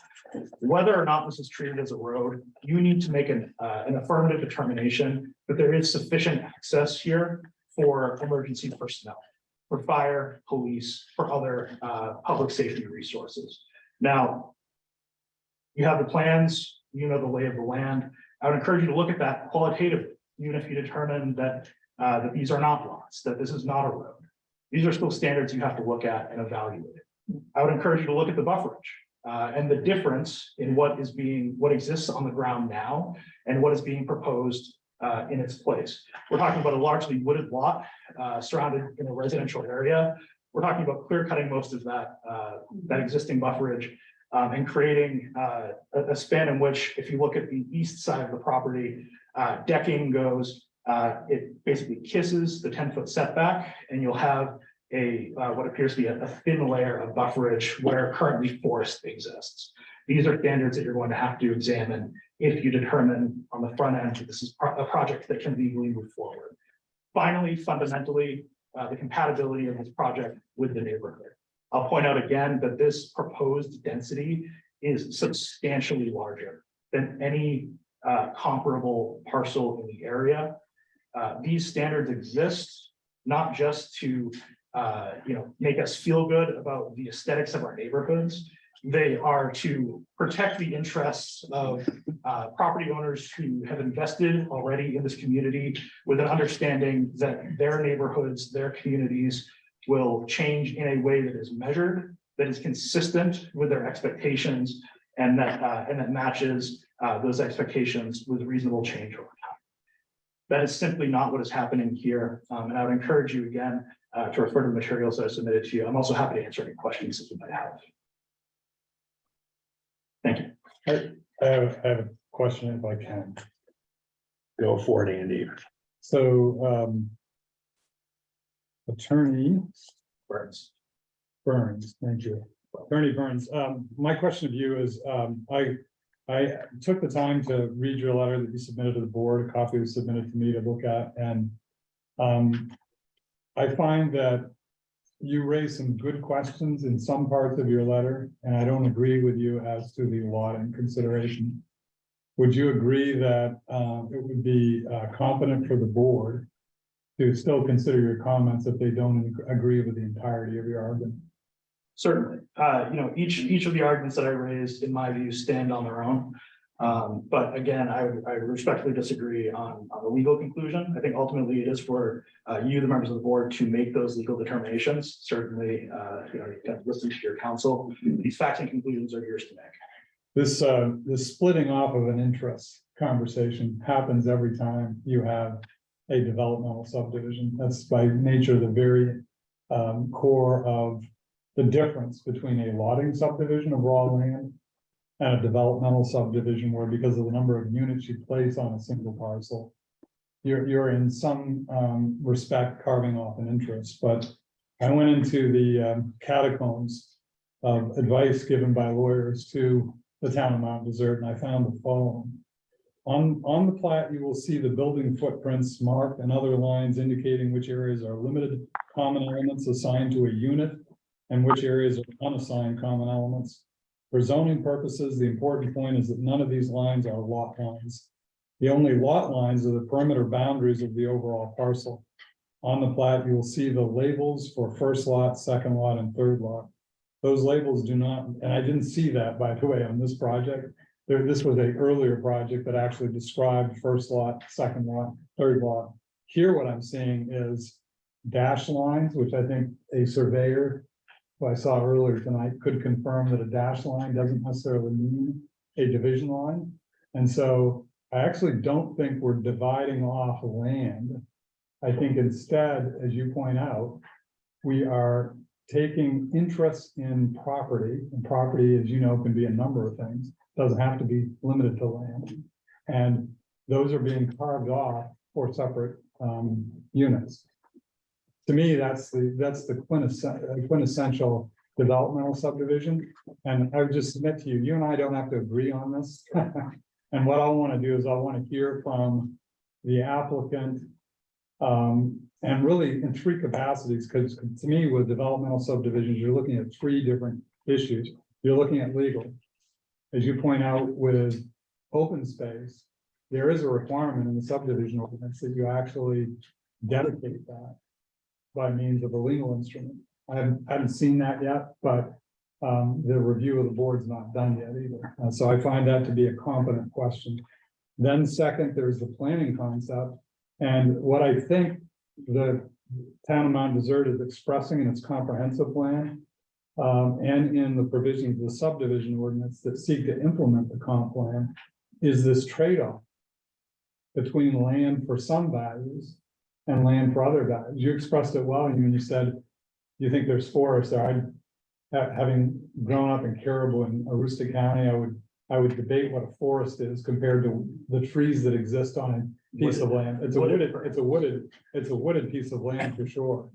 Speaker 8: Whether or not this is treated as a road, you need to make an affirmative determination that there is sufficient access here for emergency personnel, for fire, police, for other public safety resources. Now, you have the plans, you know the lay of the land. I would encourage you to look at that qualitatively, even if you determine that these are not lots, that this is not a road. These are still standards you have to look at and evaluate. I would encourage you to look at the bufferage and the difference in what exists on the ground now and what is being proposed in its place. We're talking about a largely wooded lot surrounded in a residential area. We're talking about clear cutting most of that existing bufferage and creating a span in which, if you look at the east side of the property, decking goes, it basically kisses the 10-foot setback, and you'll have what appears to be a thin layer of bufferage where currently forest exists. These are standards that you're going to have to examine if you determine on the front end that this is a project that can legally move forward. Finally, fundamentally, the compatibility of this project with the neighborhood. I'll point out again that this proposed density is substantially larger than any comparable parcel in the area. These standards exist not just to make us feel good about the aesthetics of our neighborhoods. They are to protect the interests of property owners who have invested already in this community with an understanding that their neighborhoods, their communities will change in a way that is measured, that is consistent with their expectations, and that matches those expectations with reasonable change over time. That is simply not what is happening here. And I would encourage you again to refer to the materials that I submitted to you. I'm also happy to answer any questions that you might have. Thank you.
Speaker 1: I have a question if I can.
Speaker 2: Go for it, Andy.
Speaker 1: So, Attorney
Speaker 8: Burns.
Speaker 1: Burns, thank you. Attorney Burns, my question of you is, I took the time to read your letter that you submitted to the board. A copy was submitted to me to look at, and I find that you raised some good questions in some parts of your letter, and I don't agree with you as to the allotting consideration. Would you agree that it would be competent for the board to still consider your comments if they don't agree with the entirety of your argument?
Speaker 8: Certainly, each of the arguments that I raised, in my view, stand on their own. But again, I respectfully disagree on the legal conclusion. I think ultimately it is for you, the members of the board, to make those legal determinations. Certainly, you can listen to your counsel. These facts and conclusions are yours to make.
Speaker 1: This splitting off of an interest conversation happens every time you have a developmental subdivision. That's by nature the very core of the difference between a lotting subdivision of raw land and a developmental subdivision, where because of the number of units you place on a single parcel, you're in some respect carving off an interest. But I went into the catacombs of advice given by lawyers to the town of Mount Desert, and I found the following. On the plat, you will see the building footprints marked and other lines indicating which areas are limited common elements assigned to a unit and which areas are unassigned common elements. For zoning purposes, the important point is that none of these lines are lot lines. The only lot lines are the perimeter boundaries of the overall parcel. On the plat, you will see the labels for first lot, second lot, and third lot. Those labels do not, and I didn't see that, by the way, on this project. This was an earlier project that actually described first lot, second lot, third lot. Here, what I'm seeing is dash lines, which I think a surveyor who I saw earlier tonight could confirm that a dash line doesn't necessarily mean a division line. And so I actually don't think we're dividing off land. I think instead, as you point out, we are taking interest in property, and property, as you know, can be a number of things. Doesn't have to be limited to land. And those are being carved off for separate units. To me, that's the quintessential developmental subdivision. And I would just submit to you, you and I don't have to agree on this. And what I want to do is I want to hear from the applicant, and really in three capacities, because to me, with developmental subdivisions, you're looking at three different issues. You're looking at legal. As you point out with open space, there is a requirement in the subdivision ordinance that you actually dedicate that by means of a legal instrument. I haven't seen that yet, but the review of the board's not done yet either. So I find that to be a competent question. Then second, there's the planning concept. And what I think the town of Mount Desert is expressing in its comprehensive plan, and in the provisions of the subdivision ordinance that seek to implement the comp plan, is this trade-off between land for some values and land for other values. You expressed it well when you said you think there's forest there. having grown up in Caribou and Aroostook County, I would debate what a forest is compared to the trees that exist on a piece of land. It's a wooded piece of land for sure.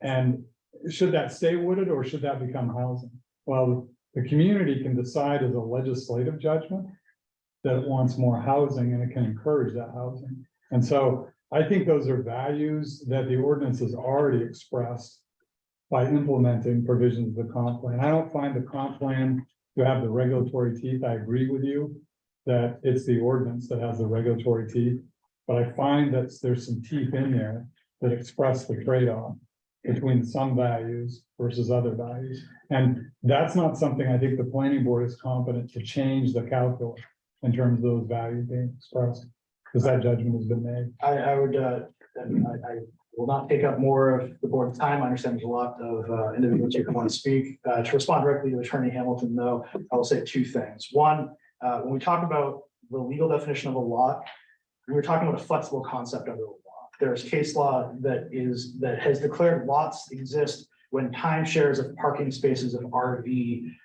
Speaker 1: And should that stay wooded or should that become housing? Well, the community can decide as a legislative judgment that it wants more housing and it can encourage that housing. And so I think those are values that the ordinance has already expressed by implementing provisions of the comp plan. I don't find the comp plan to have the regulatory teeth. I agree with you that it's the ordinance that has the regulatory teeth. But I find that there's some teeth in there that express the trade-off between some values versus other values. And that's not something I think the planning board is competent to change the calculus in terms of those values being expressed, because that judgment has been made.
Speaker 8: I would, I will not take up more of the board's time. I understand there's a lot of individuals who want to speak. To respond directly to Attorney Hamilton, though, I will say two things. One, when we talk about the legal definition of a lot, we were talking about a flexible concept under the law. There's case law that has declared lots exist when timeshares of parking spaces of RV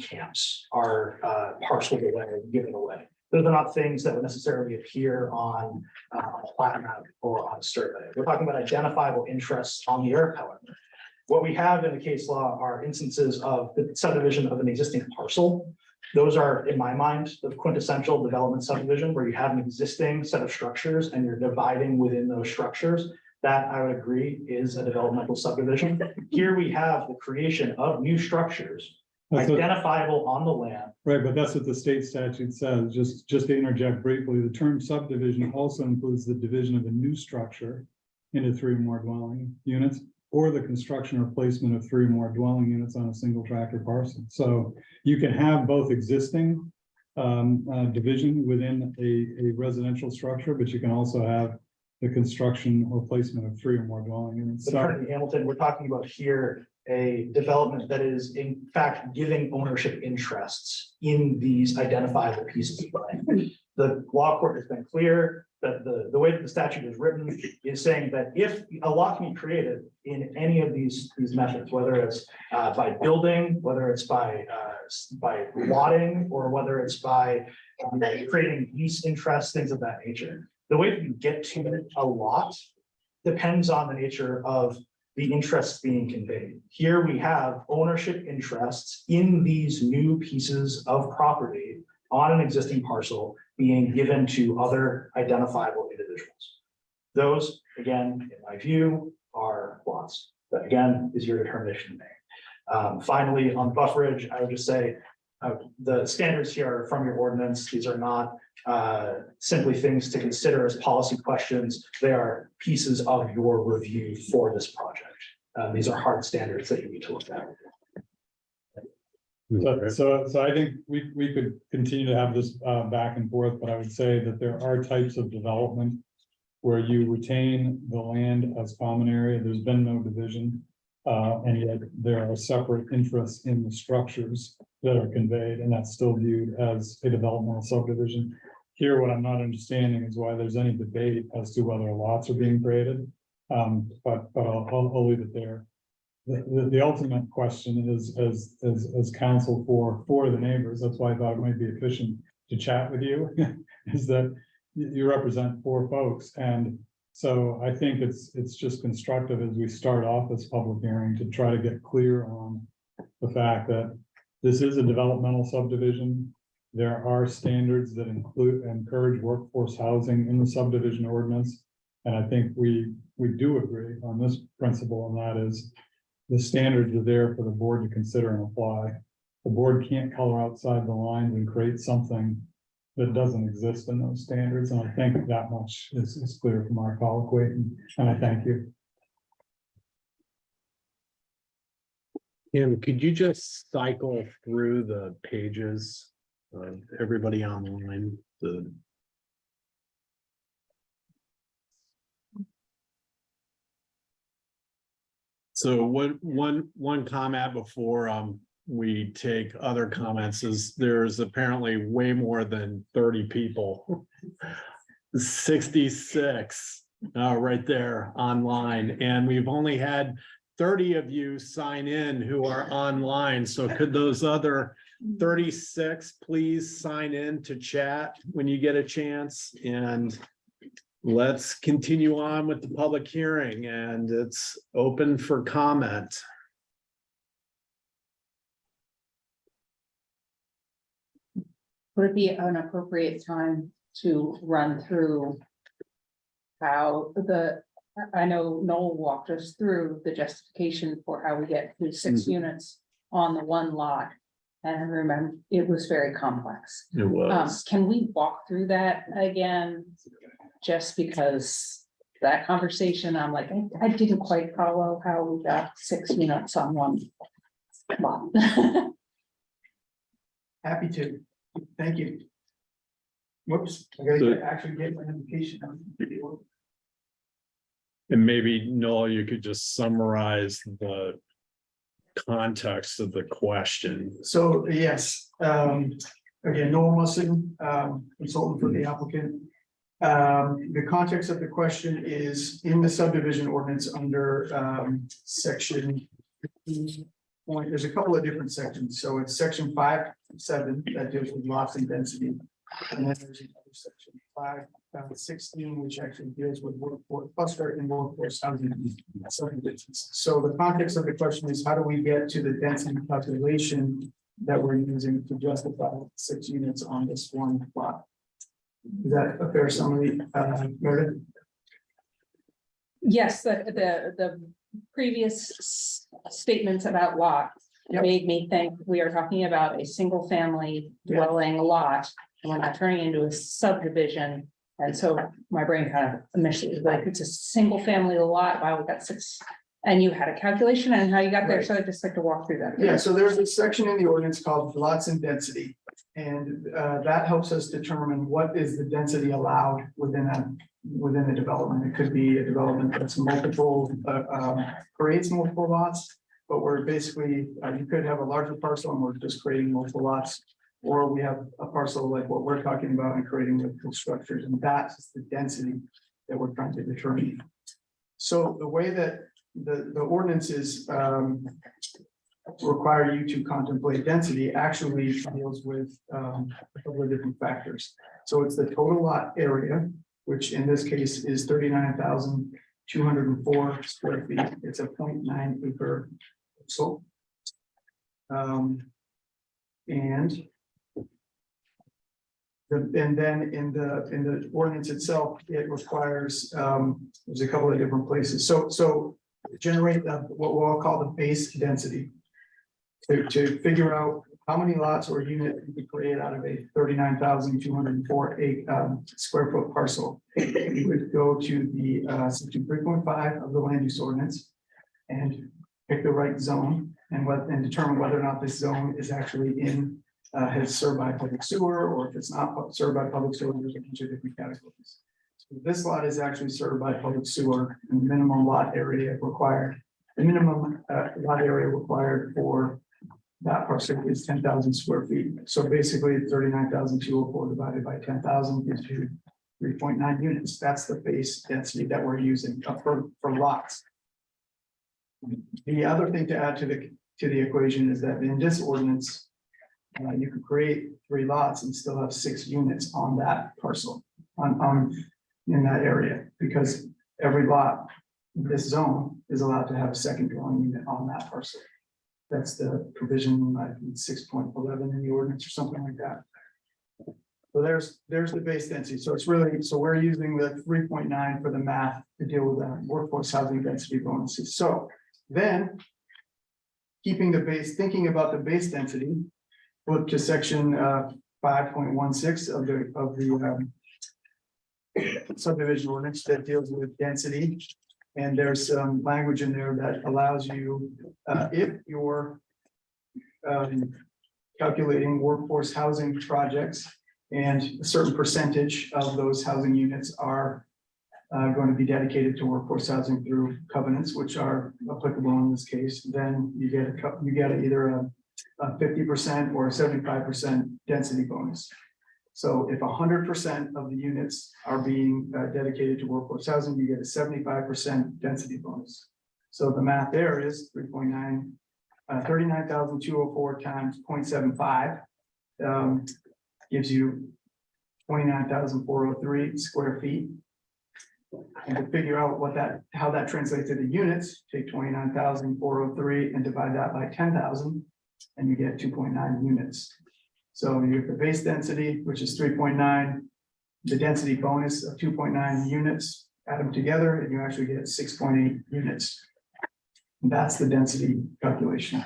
Speaker 8: camps are parceled away or given away. Those are not things that would necessarily appear on a plat map or on a survey. We're talking about identifiable interests on the earth, however. What we have in the case law are instances of the subdivision of an existing parcel. Those are, in my mind, the quintessential development subdivision where you have an existing set of structures and you're dividing within those structures. That, I would agree, is a developmental subdivision. Here we have the creation of new structures identifiable on the land.
Speaker 1: Right, but that's what the state statute says. Just to interject briefly, the term subdivision also includes the division of a new structure into 3 or more dwelling units, or the construction or placement of 3 or more dwelling units on a single tract or parcel. So you can have both existing division within a residential structure, but you can also have the construction or placement of 3 or more dwelling units. So,
Speaker 8: Attorney Hamilton, we're talking about here a development that is in fact giving ownership interests in these identifiable pieces of land. The law court has been clear that the way that the statute is written is saying that if a lot can be created in any of these methods, whether it's by building, whether it's by lotting, or whether it's by creating lease interests, things of that nature. The way that you get to a lot depends on the nature of the interests being conveyed. Here we have ownership interests in these new pieces of property on an existing parcel being given to other identifiable individuals. Those, again, in my view, are lots. That again is your determination to make. Finally, on bufferage, I would just say the standards here are from your ordinance. These are not simply things to consider as policy questions. They are pieces of your review for this project. These are hard standards that you need to look at.
Speaker 1: So I think we could continue to have this back and forth, but I would say that there are types of development where you retain the land as common area. There's been no division. And yet there are separate interests in the structures that are conveyed, and that's still viewed as a developmental subdivision. Here, what I'm not understanding is why there's any debate as to whether lots are being created. But I'll leave it there. The ultimate question is as counsel for the neighbors. That's why I thought it might be efficient to chat with you, is that you represent 4 folks. And so I think it's just constructive as we start off this public hearing to try to get clear on the fact that this is a developmental subdivision. There are standards that encourage workforce housing in the subdivision ordinance. And I think we do agree on this principle, and that is the standards are there for the board to consider and apply. The board can't color outside the lines and create something that doesn't exist in those standards. And I think that much is clear from our colloquy, and I thank you.
Speaker 2: Kim, could you just cycle through the pages of everybody online? So one comment before we take other comments is there's apparently way more than 30 people. 66 right there online, and we've only had 30 of you sign in who are online. So could those other 36 please sign in to chat when you get a chance? And let's continue on with the public hearing, and it's open for comment.
Speaker 5: Would it be an appropriate time to run through how I know Noel walked us through the justification for how we get to 6 units on the one lot. And I remember it was very complex.
Speaker 2: It was.
Speaker 5: Can we walk through that again? Just because that conversation, I'm like, I didn't quite follow how we got 6 units on one lot.
Speaker 9: Happy to, thank you. Whoops, I gotta actually get my application.
Speaker 2: And maybe Noel, you could just summarize the context of the question.
Speaker 9: So, yes, again, Noel Musson, consultant for the applicant. The context of the question is in the subdivision ordinance under section. There's a couple of different sections, so it's section 5.7 that deals with lots and density. And then there's another section 5.16, which actually deals with workforce cluster and workforce housing subdivisions. So the context of the question is, how do we get to the density calculation that we're using to justify 6 units on this one lot? Is that a fair summary, Meredith?
Speaker 5: Yes, the previous statements about lot
Speaker 9: Yep.
Speaker 5: made me think we are talking about a single family
Speaker 9: Yeah.
Speaker 5: dwelling lot. And we're not turning into a subdivision. And so my brain kind of initially was like, it's a single family lot, wow, we got 6. And you had a calculation and how you got there,
Speaker 9: Right.
Speaker 5: so I'd just like to walk through that.
Speaker 9: Yeah, so there's a section in the ordinance called lots and density. And that helps us determine what is the density allowed within a development. It could be a development that's multiple, creates multiple lots. But we're basically, you could have a larger parcel and we're just creating multiple lots. Or we have a parcel like what we're talking about and creating multiple structures, and that's the density that we're trying to determine. So the way that the ordinances require you to contemplate density actually deals with a couple of different factors. So it's the total lot area, which in this case is 39,204 square feet. It's a 0.9 acre. So. And then in the ordinance itself, it requires, there's a couple of different places. So generate what we'll call the base density. To figure out how many lots or units you could create out of a 39,204 square foot parcel. You would go to the section 3.5 of the land use ordinance and pick the right zone and determine whether or not this zone is actually in has served by public sewer, or if it's not served by public sewer, there's a bunch of different categories. So this lot is actually served by public sewer, and the minimum lot area required. The minimum lot area required for that parcel is 10,000 square feet. So basically 39,204 divided by 10,000 gives you 3.9 units. That's the base density that we're using for lots. The other thing to add to the equation is that in this ordinance, you can create 3 lots and still have 6 units on that parcel in that area, because every lot in this zone is allowed to have a second dwelling unit on that parcel. That's the provision, I think 6.11 in the ordinance or something like that. So there's the base density. So it's really, so we're using the 3.9 for the math to deal with that workforce housing density bonuses. So then thinking about the base density, flip to section 5.16 of the subdivision ordinance that deals with density. And there's some language in there that allows you, if you're calculating workforce housing projects and a certain percentage of those housing units are going to be dedicated to workforce housing through covenants, which are applicable in this case, then you get either a 50% or a 75% density bonus. So if 100% of the units are being dedicated to workforce housing, you get a 75% density bonus. So the math there is 39,204 times 0.75 gives you 29,403 square feet. And to figure out how that translates into units, take 29,403 and divide that by 10,000, and you get 2.9 units. So you have the base density, which is 3.9, the density bonus of 2.9 units, add them together, and you actually get 6.8 units. And that's the density calculation.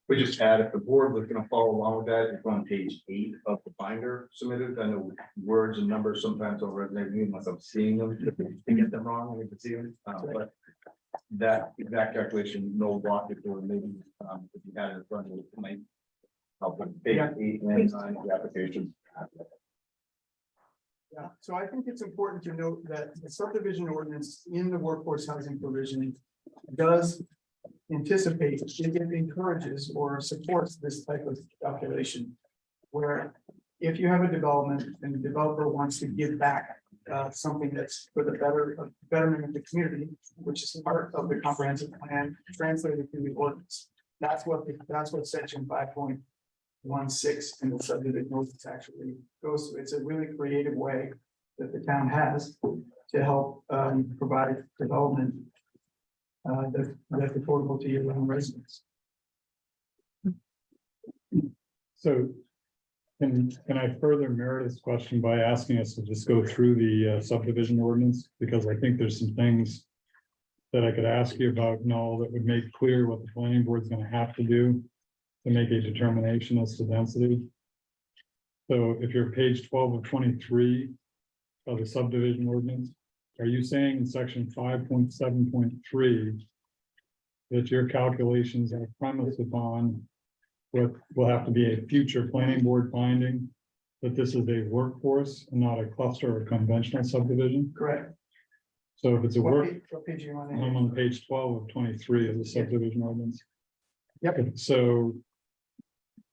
Speaker 3: We just add, if the board was gonna follow along with that, it's on page 8 of the binder submitted. I know words and numbers sometimes don't resonate with me unless I'm seeing them. If I get them wrong, I need to see them. But that exact calculation, no walk it through, maybe if you had it in front of you, it might help with page 8 and 9 of the application.
Speaker 9: Yeah, so I think it's important to note that the subdivision ordinance in the workforce housing provision does anticipate, it encourages or supports this type of calculation. Where if you have a development and the developer wants to give back something that's for the betterment of the community, which is part of the comprehensive plan translated through the ordinance. That's what section 5.16 in the subdivision ordinance actually goes to. It's a really creative way that the town has to help provide development that's affordable to your own residents.
Speaker 1: So can I further merit this question by asking us to just go through the subdivision ordinance? Because I think there's some things that I could ask you about, Noel, that would make clear what the planning board is going to have to do to make a determination as to density. So if you're page 12 of 23 of the subdivision ordinance, are you saying in section 5.7.3 that your calculations are premised upon what will have to be a future planning board finding, that this is a workforce and not a cluster or conventional subdivision?
Speaker 9: Correct.
Speaker 1: So if it's a work,
Speaker 9: What page are you on?
Speaker 1: I'm on page 12 of 23 of the subdivision ordinance.
Speaker 9: Yep.
Speaker 1: So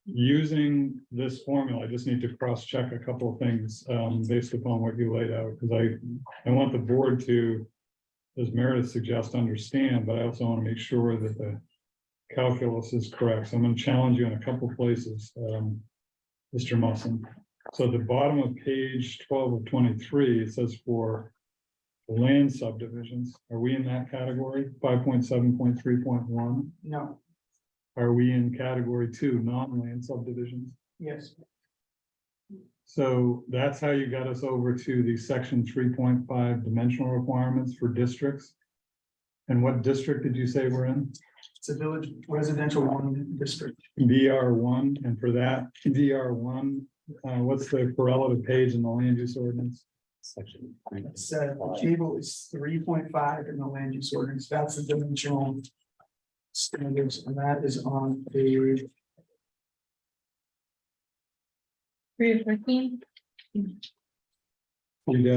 Speaker 1: using this formula, I just need to cross-check a couple of things based upon what you laid out, because I want the board to, as Meredith suggests, understand, but I also want to make sure that the calculus is correct. So I'm going to challenge you in a couple of places, Mr. Musson. So at the bottom of page 12 of 23, it says for land subdivisions. Are we in that category? 5.7.3.1.
Speaker 9: No,
Speaker 1: Are we in category 2, non-land subdivisions?
Speaker 9: yes,
Speaker 1: So that's how you got us over to the section 3.5 dimensional requirements for districts. And what district did you say we're in?
Speaker 9: it's a village residential one district.
Speaker 1: VR1, and for that VR1, what's the correlative page in the land use ordinance? Section.
Speaker 9: It's the table is 3.5 in the land use ordinance. That's the dimensional standards, and that is on page
Speaker 5: 313,
Speaker 1: 3-15,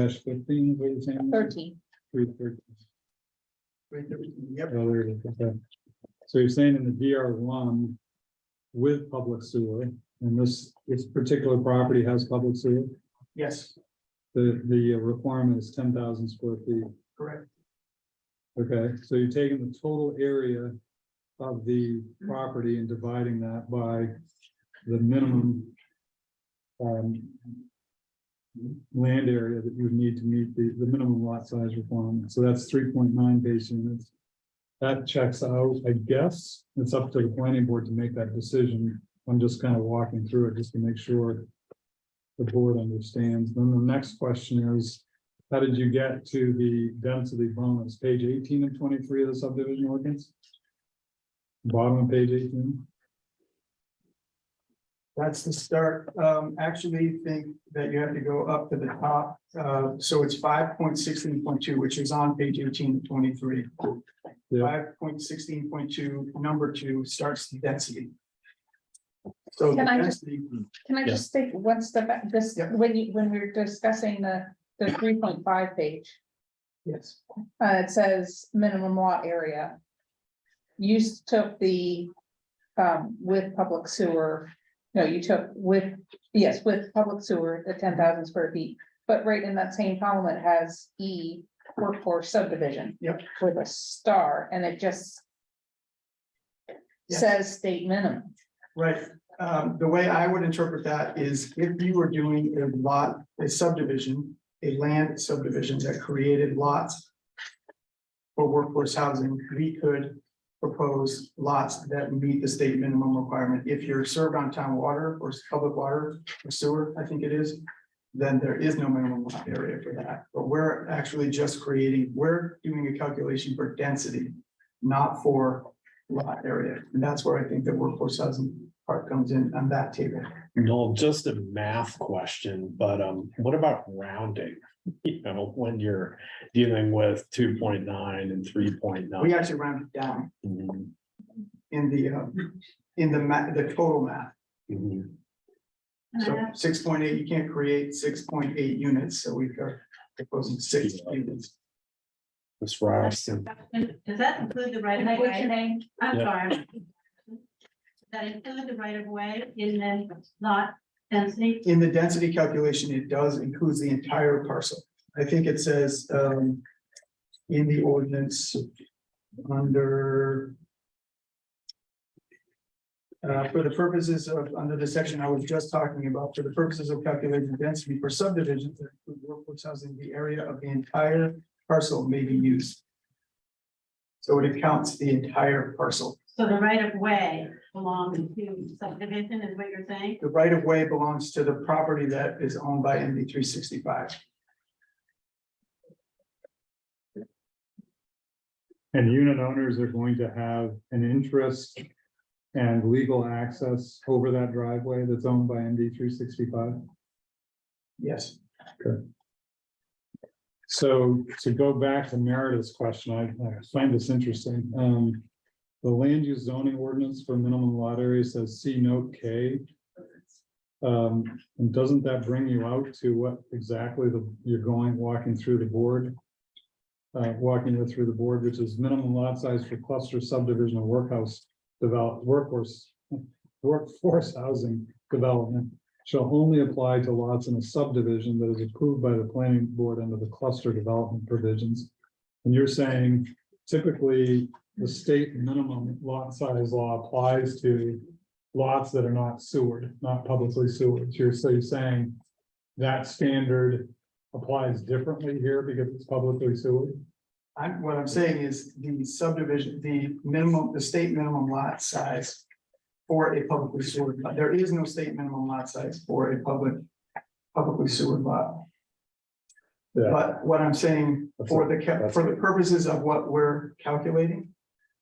Speaker 1: what are you saying?
Speaker 5: 13.
Speaker 1: 313.
Speaker 9: 313. Yep,
Speaker 1: Oh, there it is. Okay. So you're saying in the DR1 with public sewer, and this particular property has public sewer,
Speaker 9: yes,
Speaker 1: the requirement is 10,000 square feet.
Speaker 9: correct.
Speaker 1: Okay, so you're taking the total area of the property and dividing that by the minimum land area that you would need to meet the minimum lot size requirement. So that's 3.9 base units. That checks out, I guess. It's up to the planning board to make that decision. I'm just kind of walking through it just to make sure the board understands. Then the next question is, how did you get to the density bonus? Page 18 and 23 of the subdivision ordinance? Bottom of page 18.
Speaker 9: That's the start. Actually think that you have to go up to the top. So it's 5.16.2, which is on page 18 to 23.
Speaker 1: Yeah.
Speaker 9: 5.16.2, number 2 starts the density. So the
Speaker 5: Can I just-
Speaker 9: density,
Speaker 5: Can I just take one step back, this,
Speaker 9: Yep.
Speaker 5: when we're discussing the 3.5 page,
Speaker 9: yes,
Speaker 5: it says minimum lot area. You took the, with public sewer, no, you took with public sewer, the 10,000 square feet. But right in that same column, it has E workforce subdivision.
Speaker 9: Yep.
Speaker 5: With a star, and it just
Speaker 9: Yes.
Speaker 5: says state minimum.
Speaker 9: Right, the way I would interpret that is if you were doing a subdivision, a land subdivision that created lots. For workforce housing, we could propose lots that meet the state minimum requirement. If you're served on town water or public water or sewer, I think it is. Then there is no minimum lot area for that, but we're actually just we're doing a calculation for density, not for lot area, and that's where I think the workforce housing part comes in on that table.
Speaker 2: No, just a math question, but what about rounding? You know, when you're dealing with 2.9 and 3.9.
Speaker 9: We actually round it down
Speaker 2: Mhm,
Speaker 9: in the total math.
Speaker 2: mhm.
Speaker 9: So 6.8, you can't create 6.8 units, so we've got proposing 6 units.
Speaker 2: That's right.
Speaker 10: Does that include the right of
Speaker 5: What's your
Speaker 10: way?
Speaker 5: name?
Speaker 10: I'm
Speaker 2: Yeah.
Speaker 10: sorry. Does that include the right of way in the lot density?
Speaker 9: In the density calculation, it does includes the entire parcel. I think it says in the ordinance under for the purposes of, under the section I was just talking about, for the purposes of calculating density for subdivisions that include workforce housing, the area of the entire parcel may be used. So it counts the entire parcel.
Speaker 10: So the right of way belongs to subdivision is what you're saying?
Speaker 9: The right of way belongs to the property that is owned by MD 365.
Speaker 1: And unit owners are going to have an interest and legal access over that driveway that's owned by MD 365.
Speaker 9: Yes.
Speaker 1: So to go back to Meredith's question, I find this interesting. The land use zoning ordinance for minimum lot area says see note K. And doesn't that bring you out to what exactly you're walking through the board? Walking it through the board, which is minimum lot size for cluster subdivision of workforce housing development shall only apply to lots in a subdivision that is approved by the planning board under the cluster development provisions. And you're saying typically the state minimum lot size law applies to lots that are not sewered, not publicly sewered. So you're saying that standard applies differently here because it's publicly sewered?
Speaker 9: What I'm saying is the subdivision, the state minimum lot size for a publicly sewered lot. There is no state minimum lot size for a publicly sewered lot.
Speaker 1: Yeah.
Speaker 9: But what I'm saying for the purposes of what we're calculating,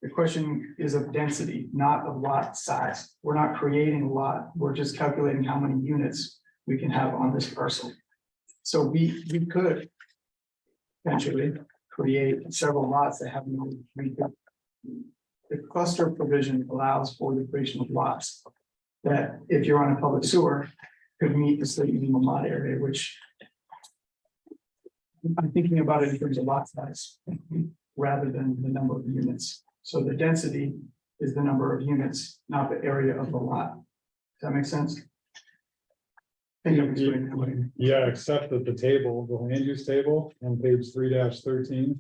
Speaker 9: the question is of density, not of lot size. We're not creating a lot. We're just calculating how many units we can have on this parcel. So we could potentially create several lots that have no, the cluster provision allows for the creation of lots that if you're on a public sewer could meet the state minimum lot area, which I'm thinking about it in terms of lot size rather than the number of units. So the density is the number of units, not the area of the lot. Does that make sense? I think I'm explaining that way.
Speaker 1: Yeah, except that the table, the land use table on page 3-13.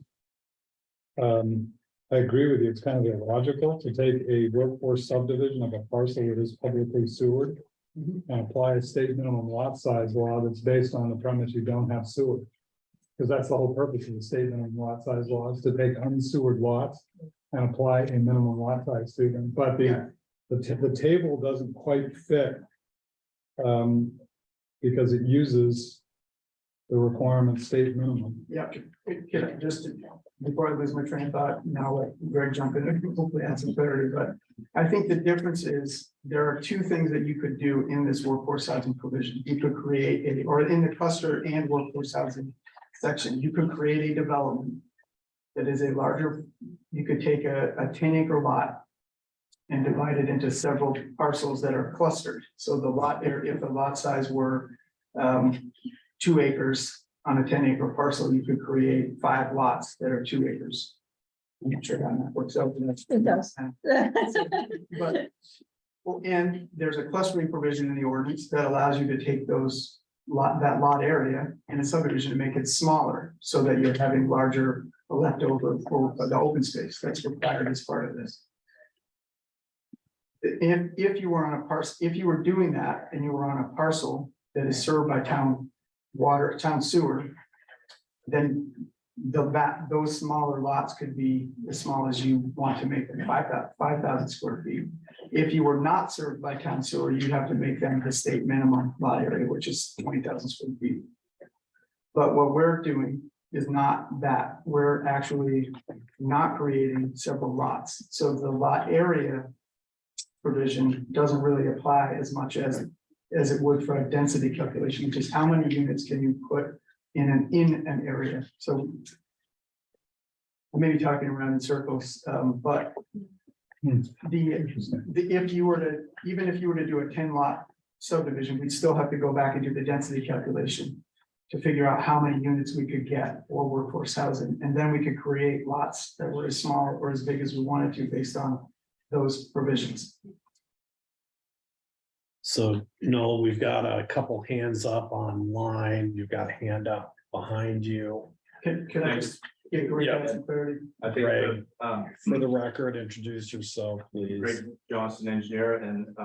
Speaker 1: I agree with you. It's kind of illogical to take a workforce subdivision of a parcel that is publicly sewered and apply a state minimum lot size law that's based on the premise you don't have sewer. Because that's the whole purpose of the state minimum lot size law is to take unsewered lots and apply a minimum lot size to them. But the table doesn't quite fit. Because it uses the requirement state minimum.
Speaker 9: Yeah, can I just, before I lose my train of thought, now let Greg jump in and hopefully add some clarity, but I think the difference is there are two things that you could do in this workforce housing provision. You could create or in the cluster and workforce housing section, you could create a development that is a larger, you could take a 10-acre lot and divide it into several parcels that are clustered. So the lot area, if the lot size were 2 acres on a 10-acre parcel, you could create 5 lots that are 2 acres. I'm not sure how that works out. But that's-
Speaker 5: It does.
Speaker 9: But, well, and there's a clustering provision in the ordinance that allows you to take those that lot area in a subdivision to make it smaller, so that you're having larger leftover for the open space that's required as part of this. If you were on a parcel, if you were doing that and you were on a parcel that is served by town water, town sewer, then those smaller lots could be as small as you want to make them, 5,000 square feet. If you were not served by town sewer, you have to make them the state minimum lot area, which is 20,000 square feet. But what we're doing is not that. We're actually not creating several lots. So the lot area provision doesn't really apply as much as it would for a density calculation, which is how many units can you put in an area. So I may be talking around in circles, but if you were to, even if you were to do a 10 lot subdivision, we'd still have to go back and do the density calculation to figure out how many units we could get for workforce housing. And then we could create lots that were as small or as big as we wanted to based on those provisions.
Speaker 2: So, Noel, we've got a couple hands up online. You've got a hand up behind you.
Speaker 9: Can I just get some clarity?
Speaker 3: I think,
Speaker 2: Greg.
Speaker 3: that,
Speaker 2: For the record, introduce yourself, please.
Speaker 3: Greg Johnson, engineer and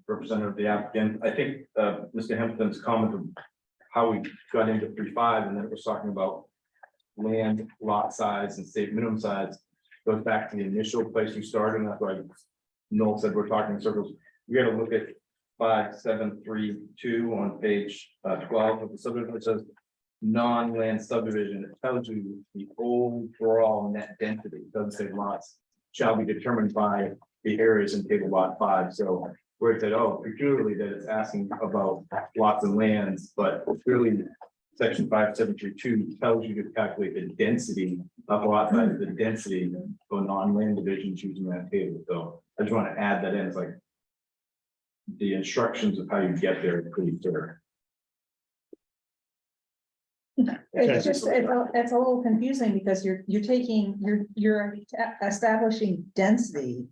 Speaker 3: representative of the applicant. I think Mr. Hampton's comment of how we got into 3.5 and then it was talking about land, lot size and state minimum size goes back to the initial place we started. And that's why Noel said we're talking in circles. We got to look at 5732 on page 12 of the subdivision, which says non-land subdivision. It tells you the overall net density. It doesn't say lots shall be determined by the areas in table lot 5. So where it said, oh, peculiarly that it's asking about lots and lands, but clearly section 5732 tells you to calculate the density of lot size, the density for non-land divisions using that table. So I just want to add that in. It's like the instructions of how you get there are pretty clear.
Speaker 4: It's just, it's a little confusing because you're establishing density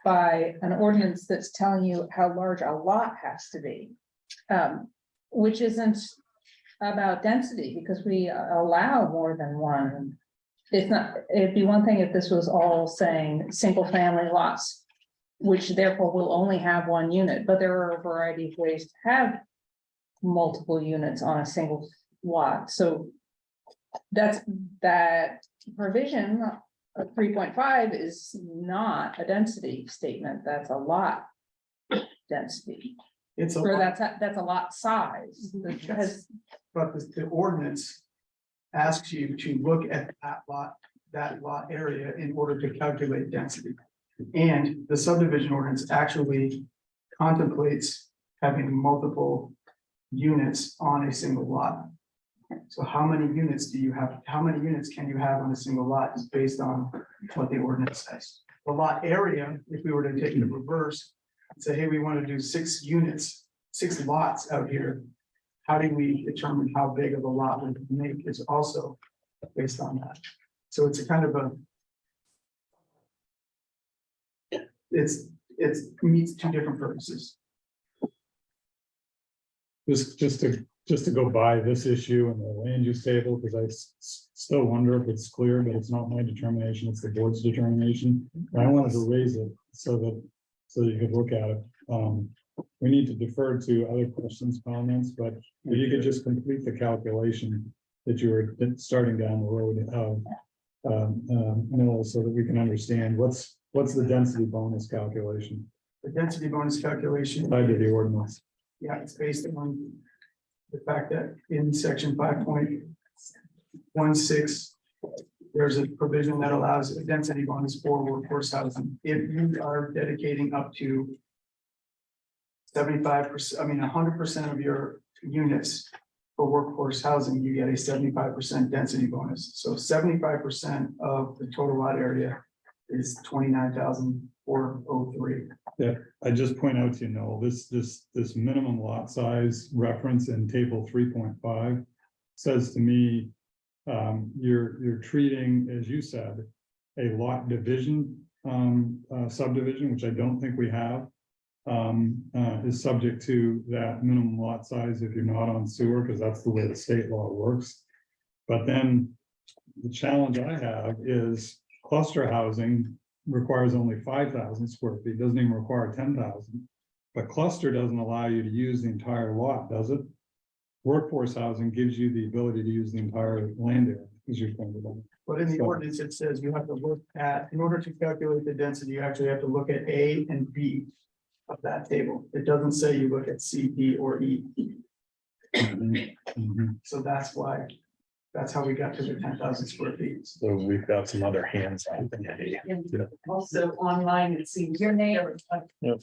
Speaker 4: by an ordinance that's telling you how large a lot has to be. Which isn't about density because we allow more than one. It's not, it'd be one thing if this was all saying single family lots, which therefore will only have one unit, but there are a variety of ways to have multiple units on a single lot. So that provision of 3.5 is not a density statement. That's a lot density.
Speaker 9: It's a
Speaker 4: Or
Speaker 9: lot,
Speaker 4: that's a lot size. Because
Speaker 9: but the ordinance asks you to look at that lot area in order to calculate density. And the subdivision ordinance actually contemplates having multiple units on a single lot. So how many units do you have? How many units can you have on a single lot is based on what the ordinance says. The lot area, if we were to take the reverse and say, hey, we want to do 6 units, 6 lots out here. How do we determine how big of a lot we can make is also based on that. So it's a kind of a it's meets 2 different purposes.
Speaker 1: Just to go by this issue and the land use table, because I still wonder if it's clear, but it's not my determination, it's the board's determination. And I wanted to raise it so that you could look at it. We need to defer to other questions, comments, but if you could just complete the calculation that you were starting down the road of, Noel, so that we can understand what's the density bonus calculation
Speaker 9: The density bonus calculation.
Speaker 1: tied to the ordinance.
Speaker 9: Yeah, it's based on the fact that in section 5.16, there's a provision that allows a density bonus for workforce housing. If you are dedicating up to 75%, 100% of your units for workforce housing, you get a 75% density bonus. So 75% of the total lot area is 29,403.
Speaker 1: Yeah, I just point out to you, Noel, this minimum lot size reference in table 3.5 says to me, you're treating, as you said, a lot division subdivision, which I don't think we have. is subject to that minimum lot size if you're not on sewer, because that's the way the state law works. But then the challenge I have is cluster housing requires only 5,000 square feet, doesn't even require 10,000. But cluster doesn't allow you to use the entire lot, does it? Workforce housing gives you the ability to use the entire land area, as you pointed out.
Speaker 9: But in the
Speaker 1: So-
Speaker 9: ordinance, it says you have to look at, in order to calculate the density, you actually have to look at A and B of that table. It doesn't say you look at C, D, or E. So that's why, that's how we got to the 10,000 square feet.
Speaker 2: So we've got some other hands. on it.
Speaker 11: Also online, it seems.
Speaker 4: Your name.
Speaker 2: Yep.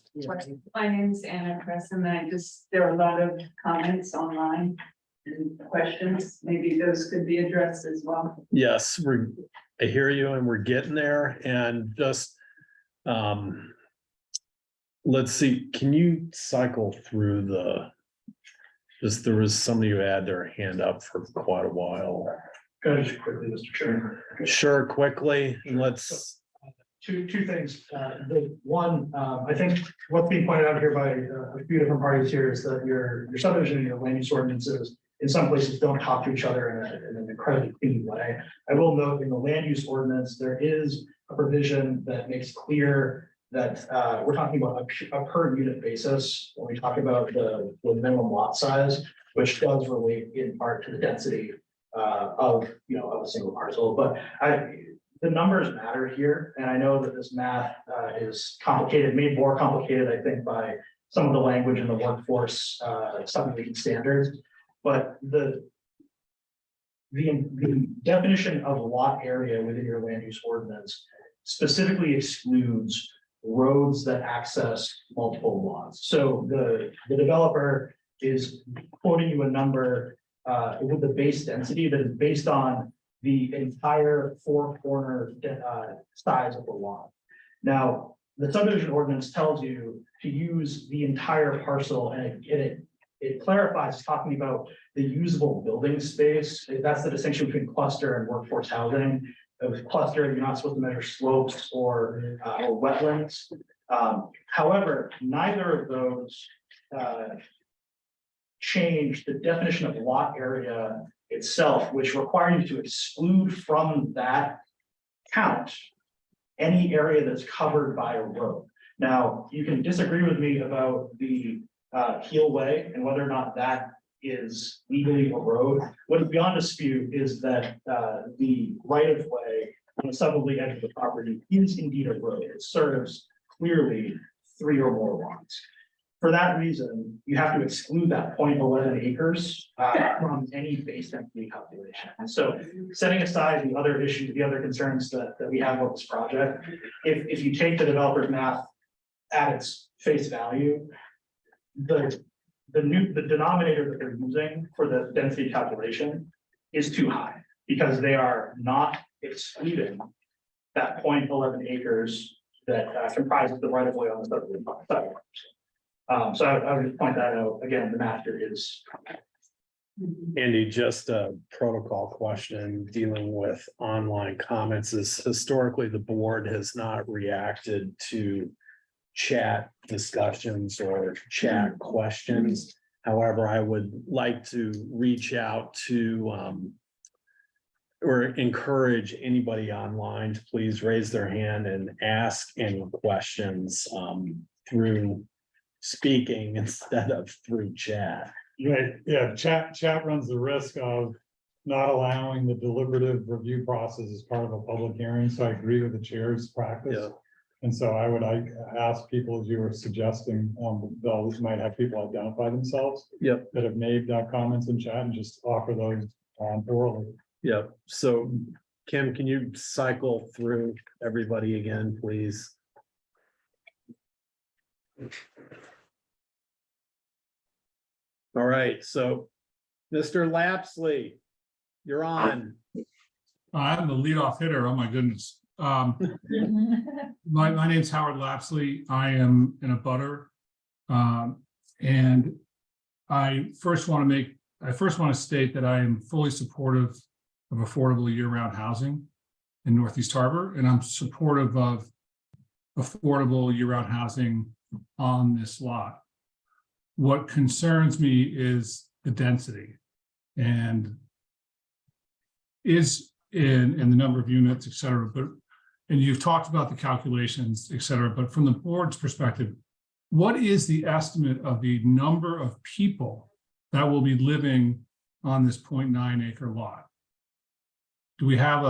Speaker 11: My name's Anna Kress, and there are a lot of comments online and questions. Maybe those could be addressed as well.
Speaker 2: Yes, I hear you, and we're getting there, and just, let's see, can you cycle through there was somebody who had their hand up for quite a while.
Speaker 8: Go ahead quickly, Mr. Chairman.
Speaker 2: Sure, quickly, and let's,
Speaker 8: Two things. The one, I think what's being pointed out here by a few different parties here is that your subdivision and your land use ordinances in some places don't talk to each other in an incredibly clean way. I will note in the land use ordinance, there is a provision that makes clear that we're talking about a per unit basis when we talk about the minimum lot size, which does relate in part to the density of a single parcel. But the numbers matter here, and I know that this math is complicated, made more complicated, I think, by some of the language in the workforce subdivision standards. But the definition of lot area within your land use ordinance specifically excludes roads that access multiple lots. So the developer is quoting you a number with the base density that is based on the entire four corner size of the lot. Now, the subdivision ordinance tells you to use the entire parcel, and it clarifies, talking about the usable building space. That's the distinction between cluster and workforce housing. With cluster, you're not supposed to measure slopes or wetlands. However, neither of those change the definition of lot area itself, which requires you to exclude from that count any area that's covered by a road. Now, you can disagree with me about the Heelway and whether or not that is legally a road. What is beyond dispute is that the right of way on the southerly edge of the property is indeed a road. It serves clearly 3 or more lots. For that reason, you have to exclude that 0.11 acres from any base density calculation. And so, setting aside the other issues, the other concerns that we have with this project, if you take the developer's math at its face value, the denominator that they're using for the density calculation is too high, because they are not excluding that 0.11 acres that comprises the right of way on the side. So I would just point that out again. The master is.
Speaker 2: Andy, just a protocol question dealing with online comments is historically the board has not reacted to chat discussions or chat questions. However, I would like to reach out to or encourage anybody online to please raise their hand and ask any questions through speaking instead of through chat.
Speaker 1: Right, yeah, chat runs the risk of not allowing the deliberative review process as part of a public hearing, so I agree with the chair's practice.
Speaker 2: Yeah.
Speaker 1: And so I would ask people, as you were suggesting, those might have people identify themselves.
Speaker 2: Yep.
Speaker 1: That have made comments in chat and just offer those orally.
Speaker 2: Yep. So Kim, can you cycle through everybody again, please? All right, so Mr. Lapsley, you're on.
Speaker 12: I'm the leadoff hitter. Oh, my goodness. My name's Howard Lapsley. I am in a butter. And I first want to state that I am fully supportive of affordable year-round housing in Northeast Harbor, and I'm supportive of affordable year-round housing on this lot. What concerns me is the density and in the number of units, et cetera, but, and you've talked about the calculations, et cetera, but from the board's perspective, what is the estimate of the number of people that will be living on this 0.9 acre lot? Do we have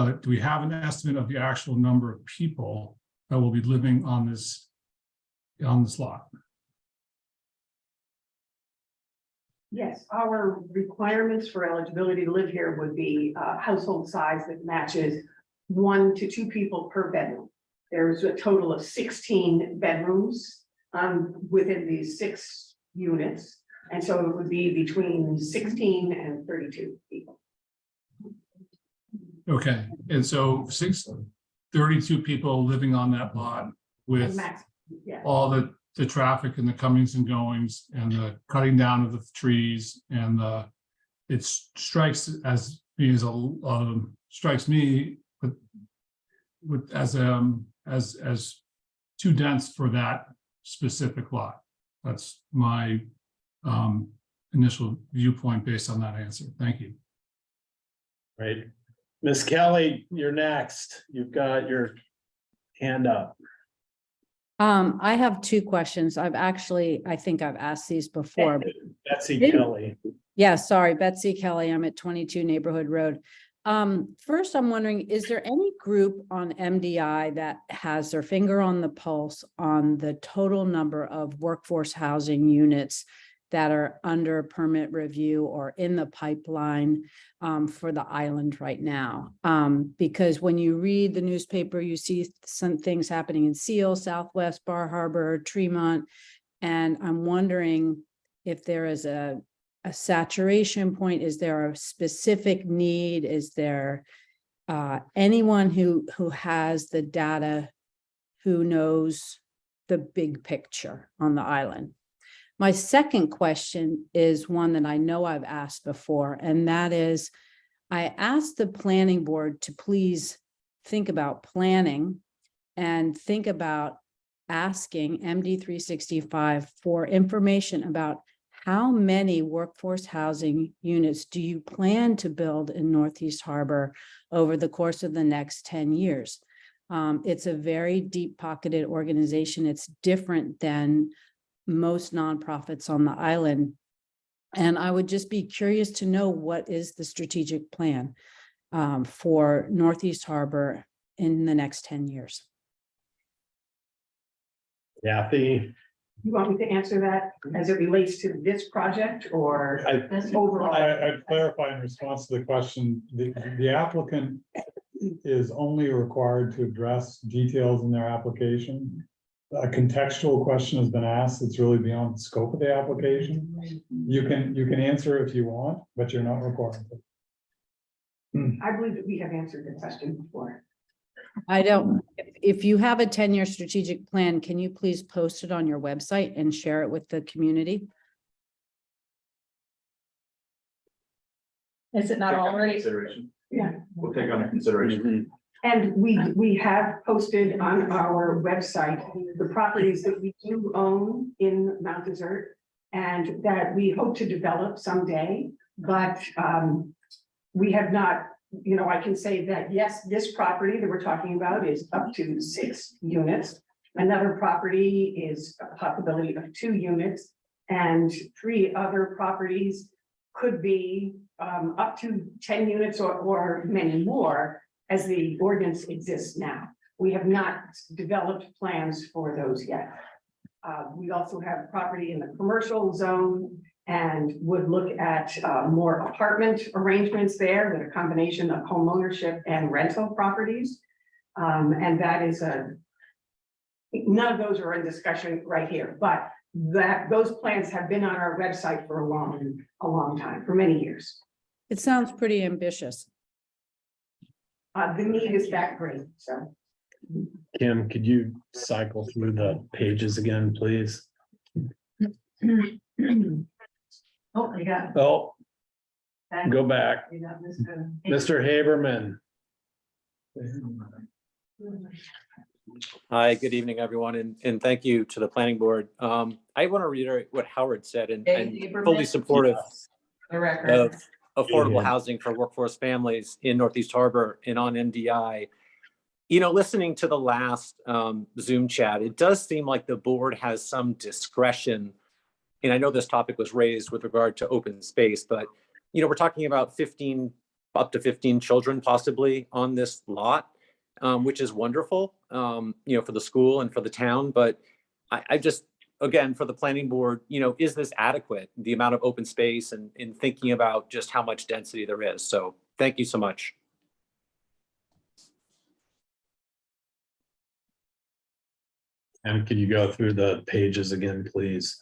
Speaker 12: an estimate of the actual number of people that will be living on this lot?
Speaker 7: Yes, our requirements for eligibility to live here would be household size that matches 1 to 2 people per bedroom. There's a total of 16 bedrooms within these 6 units. And so it would be between 16 and 32 people.
Speaker 12: Okay, and so 32 people living on that lot with
Speaker 7: Max, yeah.
Speaker 12: all the traffic and the comings and goings and the cutting down of the trees and it strikes as me as strikes me as too dense for that specific lot. That's my initial viewpoint based on that answer. Thank you.
Speaker 2: Right. Miss Kelly, you're next. You've got your hand up.
Speaker 13: I have 2 questions. I think I've asked these before.
Speaker 2: Betsy Kelly.
Speaker 13: Yeah, sorry, Betsy Kelly. I'm at 22 Neighborhood Road. First, I'm wondering, is there any group on MDI that has their finger on the pulse on the total number of workforce housing units that are under permit review or in the pipeline for the island right now? Because when you read the newspaper, you see some things happening in Seal, Southwest, Bar Harbor, Tremont, and I'm wondering if there is a saturation point. Is there a specific need? Is there anyone who has the data, who knows the big picture on the island? My second question is one that I know I've asked before, and that is, I asked the planning board to please think about planning and think about asking MD 365 for information about how many workforce housing units do you plan to build in Northeast Harbor over the course of the next 10 years? It's a very deep-pocketed organization. It's different than most nonprofits on the island. And I would just be curious to know, what is the strategic plan for Northeast Harbor in the next 10 years?
Speaker 2: Kathy.
Speaker 7: You want me to answer that as it relates to this project or overall?
Speaker 1: I'd clarify in response to the question, the applicant is only required to address details in their application. A contextual question has been asked. It's really beyond the scope of the application. You can answer if you want, but you're not required to.
Speaker 7: I believe that we have answered the question before.
Speaker 13: I don't, if you have a 10-year strategic plan, can you please post it on your website and share it with the community?
Speaker 4: Is it not already?
Speaker 3: Consideration.
Speaker 7: Yeah.
Speaker 3: We'll take on consideration.
Speaker 7: And we have posted on our website the properties that we do own in Mount Desert and that we hope to develop someday, but we have not, you know, I can say that, yes, this property that we're talking about is up to 6 units. Another property is a possibility of 2 units, and 3 other properties could be up to 10 units or many more as the ordinance exists now. We have not developed plans for those yet. We also have property in the commercial zone and would look at more apartment arrangements there with a combination of home ownership and rental properties. And that is none of those are in discussion right here, but those plans have been on our website for a long time, for many years.
Speaker 13: It sounds pretty ambitious.
Speaker 7: The need is that great, so.
Speaker 2: Kim, could you cycle through the pages again, please?
Speaker 11: Oh, you got.
Speaker 2: Oh,
Speaker 11: that.
Speaker 2: go back.
Speaker 11: You got
Speaker 2: Mr. Haberman.
Speaker 14: Hi, good evening, everyone, and thank you to the planning board. I want to reiterate what Howard said and fully supportive
Speaker 5: The record.
Speaker 14: of affordable housing for workforce families in Northeast Harbor and on MDI. You know, listening to the last Zoom chat, it does seem like the board has some discretion. And I know this topic was raised with regard to open space, but, you know, we're talking about 15, up to 15 children possibly on this lot, which is wonderful, you know, for the school and for the town. But I just, again, for the planning board, you know, is this adequate? The amount of open space and in thinking about just how much density there is. So thank you so much.
Speaker 2: And could you go through the pages again, please?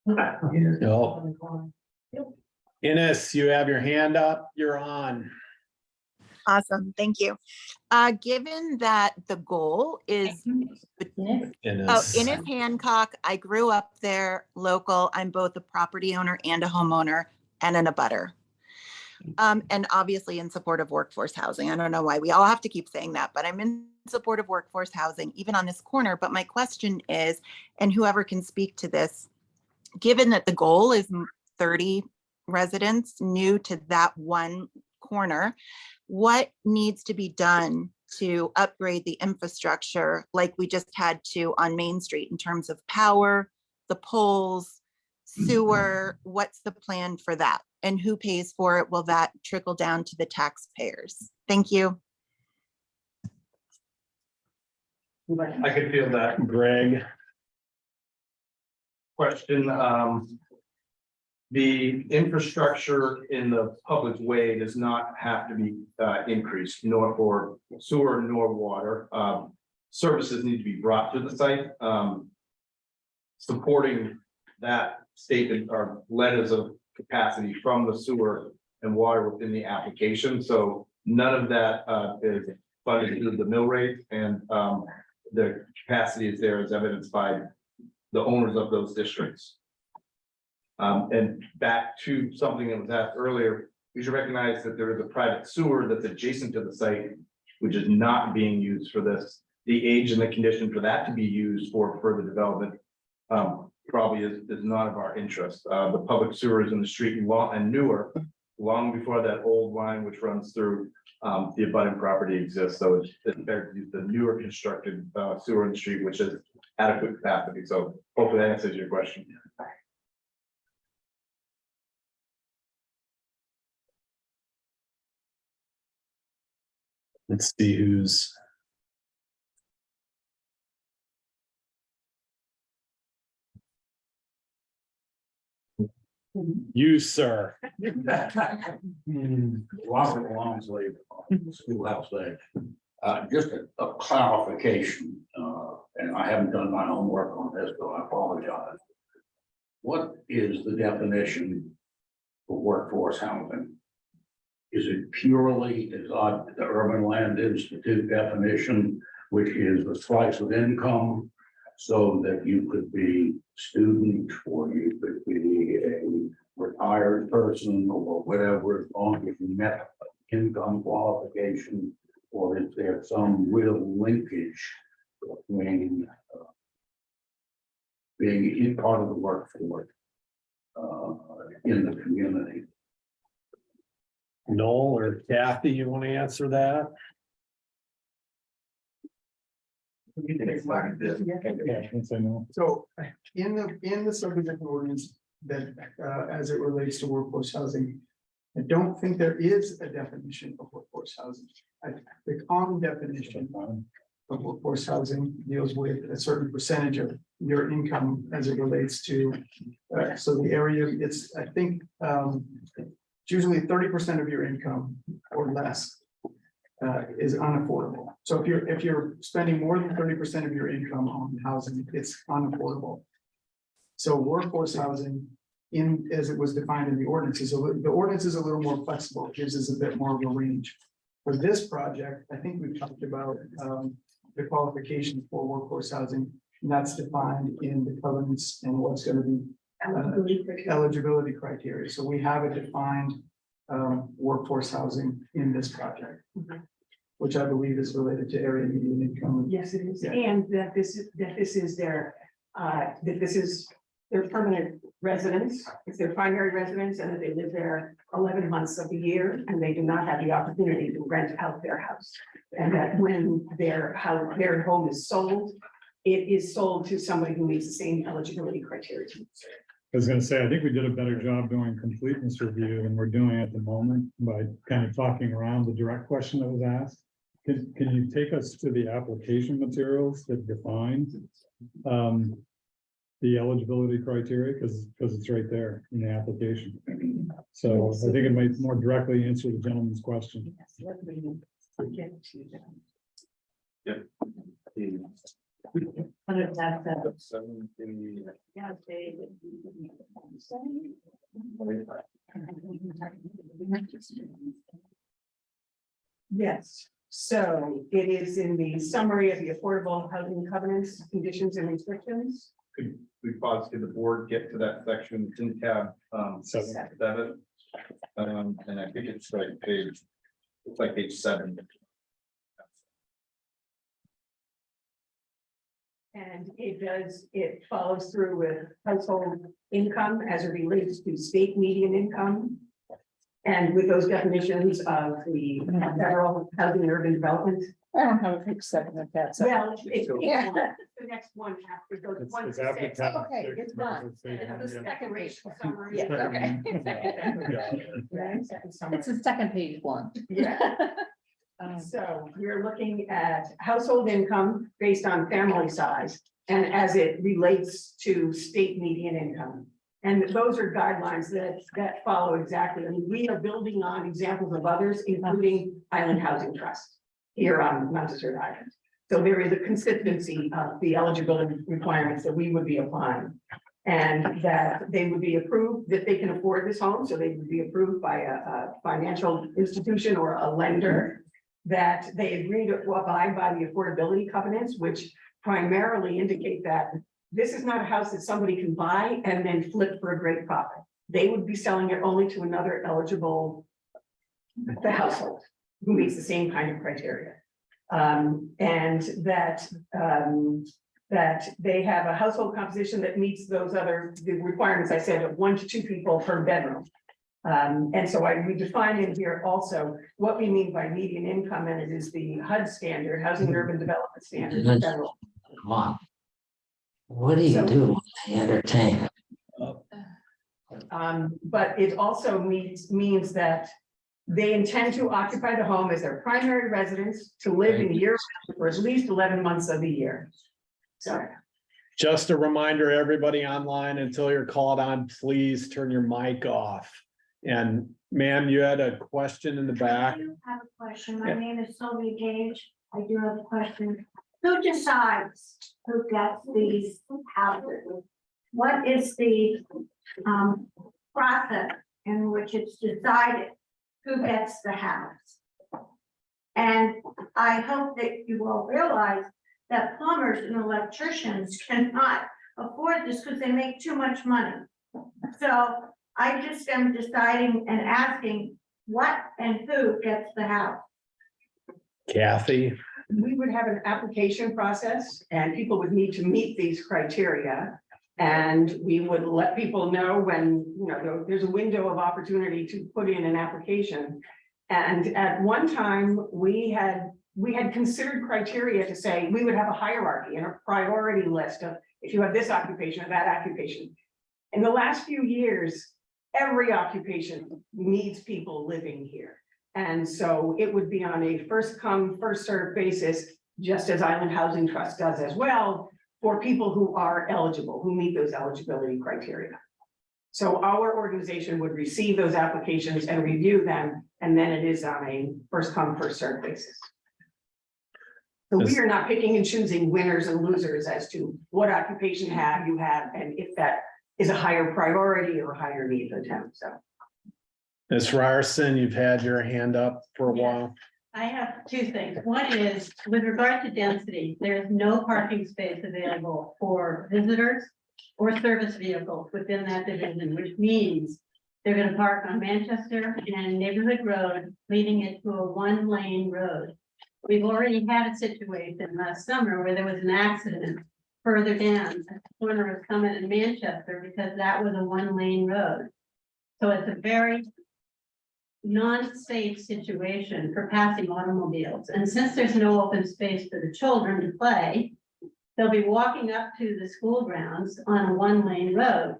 Speaker 2: No. Ines, you have your hand up. You're on.
Speaker 15: Awesome, thank you. Given that the goal is,
Speaker 2: Ines.
Speaker 15: Ines Hancock, I grew up there, local. I'm both a property owner and a homeowner and an abutter. And obviously in support of workforce housing. I don't know why we all have to keep saying that, but I'm in support of workforce housing, even on this corner. But my question is, and whoever can speak to this, given that the goal is 30 residents new to that one corner, what needs to be done to upgrade the infrastructure like we just had to on Main Street in terms of power, the poles, sewer? What's the plan for that? And who pays for it? Will that trickle down to the taxpayers? Thank you.
Speaker 3: I could feel that
Speaker 2: Greg.
Speaker 3: question. The infrastructure in the public way does not have to be increased, nor for sewer nor water. Services need to be brought to the site. Supporting that statement are letters of capacity from the sewer and water within the application. So none of that is funded through the mill rate, and the capacity is there as evidenced by the owners of those districts. And back to something that was asked earlier, you should recognize that there is a private sewer that's adjacent to the site, which is not being used for this. The age and the condition for that to be used for further development probably is not of our interest. The public sewer is in the street and newer, long before that old line which runs through the abutting property exists. So it's better to use the newer constructed sewer in the street, which is adequate capacity. So hopefully that answers your question.
Speaker 2: Let's see who's. You, sir.
Speaker 16: Robert Longsley, Schoolhouse Day. Just a clarification, and I haven't done my homework on this, so I apologize. What is the definition for workforce housing? Is it purely, is the Urban Land Institute definition, which is a slice of income, so that you could be student or you could be a retired person or whatever, as long as you met income qualification, or is there some real linkage between being in part of the workforce in the community?
Speaker 2: Noel or Kathy, you want to answer that?
Speaker 9: So in the subdivision ordinance that as it relates to workforce housing, I don't think there is a definition of workforce housing. The common definition of workforce housing deals with a certain percentage of your income as it relates to, so the area, it's, I think, it's usually 30% of your income or less is unaffordable. So if you're spending more than 30% of your income on housing, it's unaffordable. So workforce housing, as it was defined in the ordinances, the ordinance is a little more flexible, it gives us a bit more of a range. For this project, I think we've talked about the qualifications for workforce housing, and that's defined in the covenants and what's going to be eligibility criteria. So we have a defined workforce housing in this project.
Speaker 7: Mhm.
Speaker 9: Which I believe is related to area median income.
Speaker 7: Yes, it is.
Speaker 9: Yeah.
Speaker 7: And that this is their, that this is their permanent residence, it's their primary residence, and that they live there 11 months of the year, and they do not have the opportunity to rent out their house. And that when their home is sold, it is sold to somebody who meets the same eligibility criteria.
Speaker 1: I was gonna say, I think we did a better job doing completeness review than we're doing at the moment by kind of talking around the direct question that was asked. Can you take us to the application materials that define the eligibility criteria? Because it's right there in the application. So I think it might more directly answer the gentleman's question.
Speaker 3: Yep.
Speaker 7: Yes, so it is in the summary of the affordable housing covenants, conditions and restrictions.
Speaker 3: Could we pause, did the board get to that section? It's in tab seven. And I think it's like page, it's like page 7.
Speaker 7: And it follows through with household income as it relates to state median income. And with those definitions of the federal housing and urban development.
Speaker 4: I don't have a big second of that. so-
Speaker 7: Well, it's
Speaker 4: Yeah.
Speaker 7: the next one after goes
Speaker 1: It's-
Speaker 7: one
Speaker 1: it's
Speaker 7: to
Speaker 1: after
Speaker 7: six.
Speaker 1: tab
Speaker 4: Okay,
Speaker 1: six,
Speaker 4: it's done.
Speaker 1: it's page
Speaker 7: And
Speaker 1: one,
Speaker 7: the
Speaker 1: yeah.
Speaker 7: second page summary.
Speaker 4: Yeah, okay.
Speaker 7: Right, second summary.
Speaker 4: It's the second page one.
Speaker 7: Yeah. So we're looking at household income based on family size and as it relates to state median income. And those are guidelines that follow exactly. I mean, we are building on examples of others, including Island Housing Trust here on Mount Desert Island. So there is a consistency of the eligibility requirements that we would be applying. And that they would be approved, that they can afford this home, so they would be approved by a financial institution or a lender. That they agree to abide by the affordability covenants, which primarily indicate that this is not a house that somebody can buy and then flip for a great profit. They would be selling it only to another eligible household who meets the same kind of criteria. And that they have a household composition that meets those the requirements I said of 1 to 2 people per bedroom. And so we define in here also what we mean by median income, and it is the HUD standard, Housing and Urban Development Standard, federal.
Speaker 17: Come on. What do you
Speaker 7: So-
Speaker 17: do when they entertain?
Speaker 7: But it also means that they intend to occupy the home as their primary residence to live in year for at least 11 months of the year. So.
Speaker 2: Just a reminder, everybody online, until you're called on, please turn your mic off. And ma'am, you had a question in the back.
Speaker 10: I do have a question. My
Speaker 2: Yeah.
Speaker 10: name is Sylvia Gage. I do have a question. Who decides who gets these houses? What is the process in which it's decided who gets the house? And I hope that you will realize that plumbers and electricians cannot afford this because they make too much money. So I just am deciding and asking what and who gets the house.
Speaker 2: Kathy,
Speaker 7: We would have an application process and people would need to meet these criteria. And we would let people know when, there's a window of opportunity to put in an application. And at one time, we had considered criteria to say, we would have a hierarchy and a priority list of if you have this occupation or that occupation. In the last few years, every occupation needs people living here. And so it would be on a first come, first served basis, just as Island Housing Trust does as well, for people who are eligible, who meet those eligibility criteria. So our organization would receive those applications and review them, and then it is on a first come, first served basis. So we are not picking and choosing winners and losers as to what occupation you have, and if that is a higher priority or higher need for the town, so.
Speaker 2: Ms. Ryerson, you've had your hand up for a while.
Speaker 10: I have two things. One is, with regard to density, there is no parking space available for visitors or service vehicles within that division, which means They're gonna park on Manchester and Neighborhood Road, leading it to a one-lane road. We've already had a situation last summer where there was an accident further down at the corner of Summit and Manchester because that was a one-lane road. So it's a very non-safe situation for passing automobiles. And since there's no open space for the children to play, they'll be walking up to the school grounds on a one-lane road.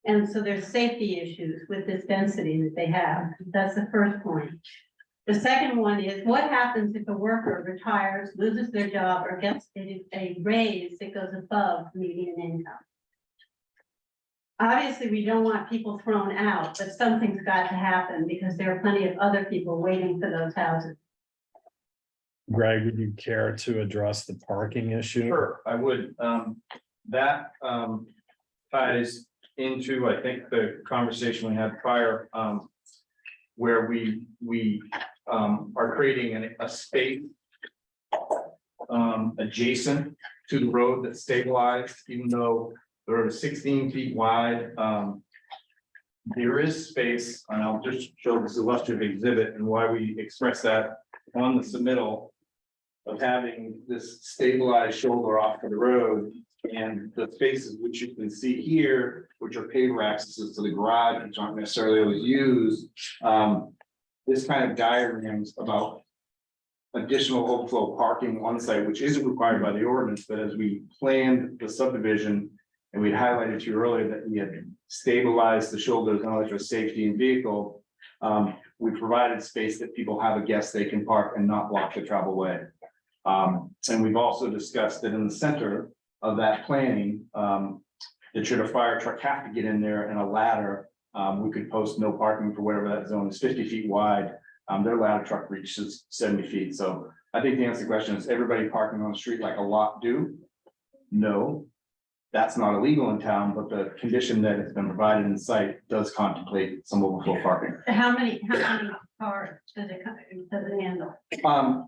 Speaker 10: And so there's safety issues with this density that they have. That's the first point. The second one is what happens if a worker retires, loses their job, or gets a raise that goes above median income? Obviously, we don't want people thrown out, but something's got to happen because there are plenty of other people waiting for those houses.
Speaker 2: Greg, would you care to address the parking issue?
Speaker 3: Sure, I would. That ties into, I think, the conversation we had prior, where we are creating a space adjacent to the road that's stabilized, even though the road is 16 feet wide. There is space, and I'll just show this illustrative exhibit and why we express that on the submittal of having this stabilized shoulder off to the road, and the spaces which you can see here, which are paver accesses to the garage, which aren't necessarily always used. This kind of diagrams about additional overflow parking on site, which isn't required by the ordinance, but as we planned the subdivision, and we highlighted to you earlier that we had stabilized the shoulders, not only for safety and vehicle, we provided space that people have a guest they can park and not block the travel way. And we've also discussed that in the center of that planning, that should a fire truck have to get in there and a ladder, we could post no parking for whatever that zone is, 50 feet wide. Their ladder truck reaches 70 feet. So I think the answer to the question is everybody parking on the street like a lot do? No, that's not illegal in town, but the condition that has been provided in site does contemplate some overflow parking.
Speaker 10: How many cars does it handle?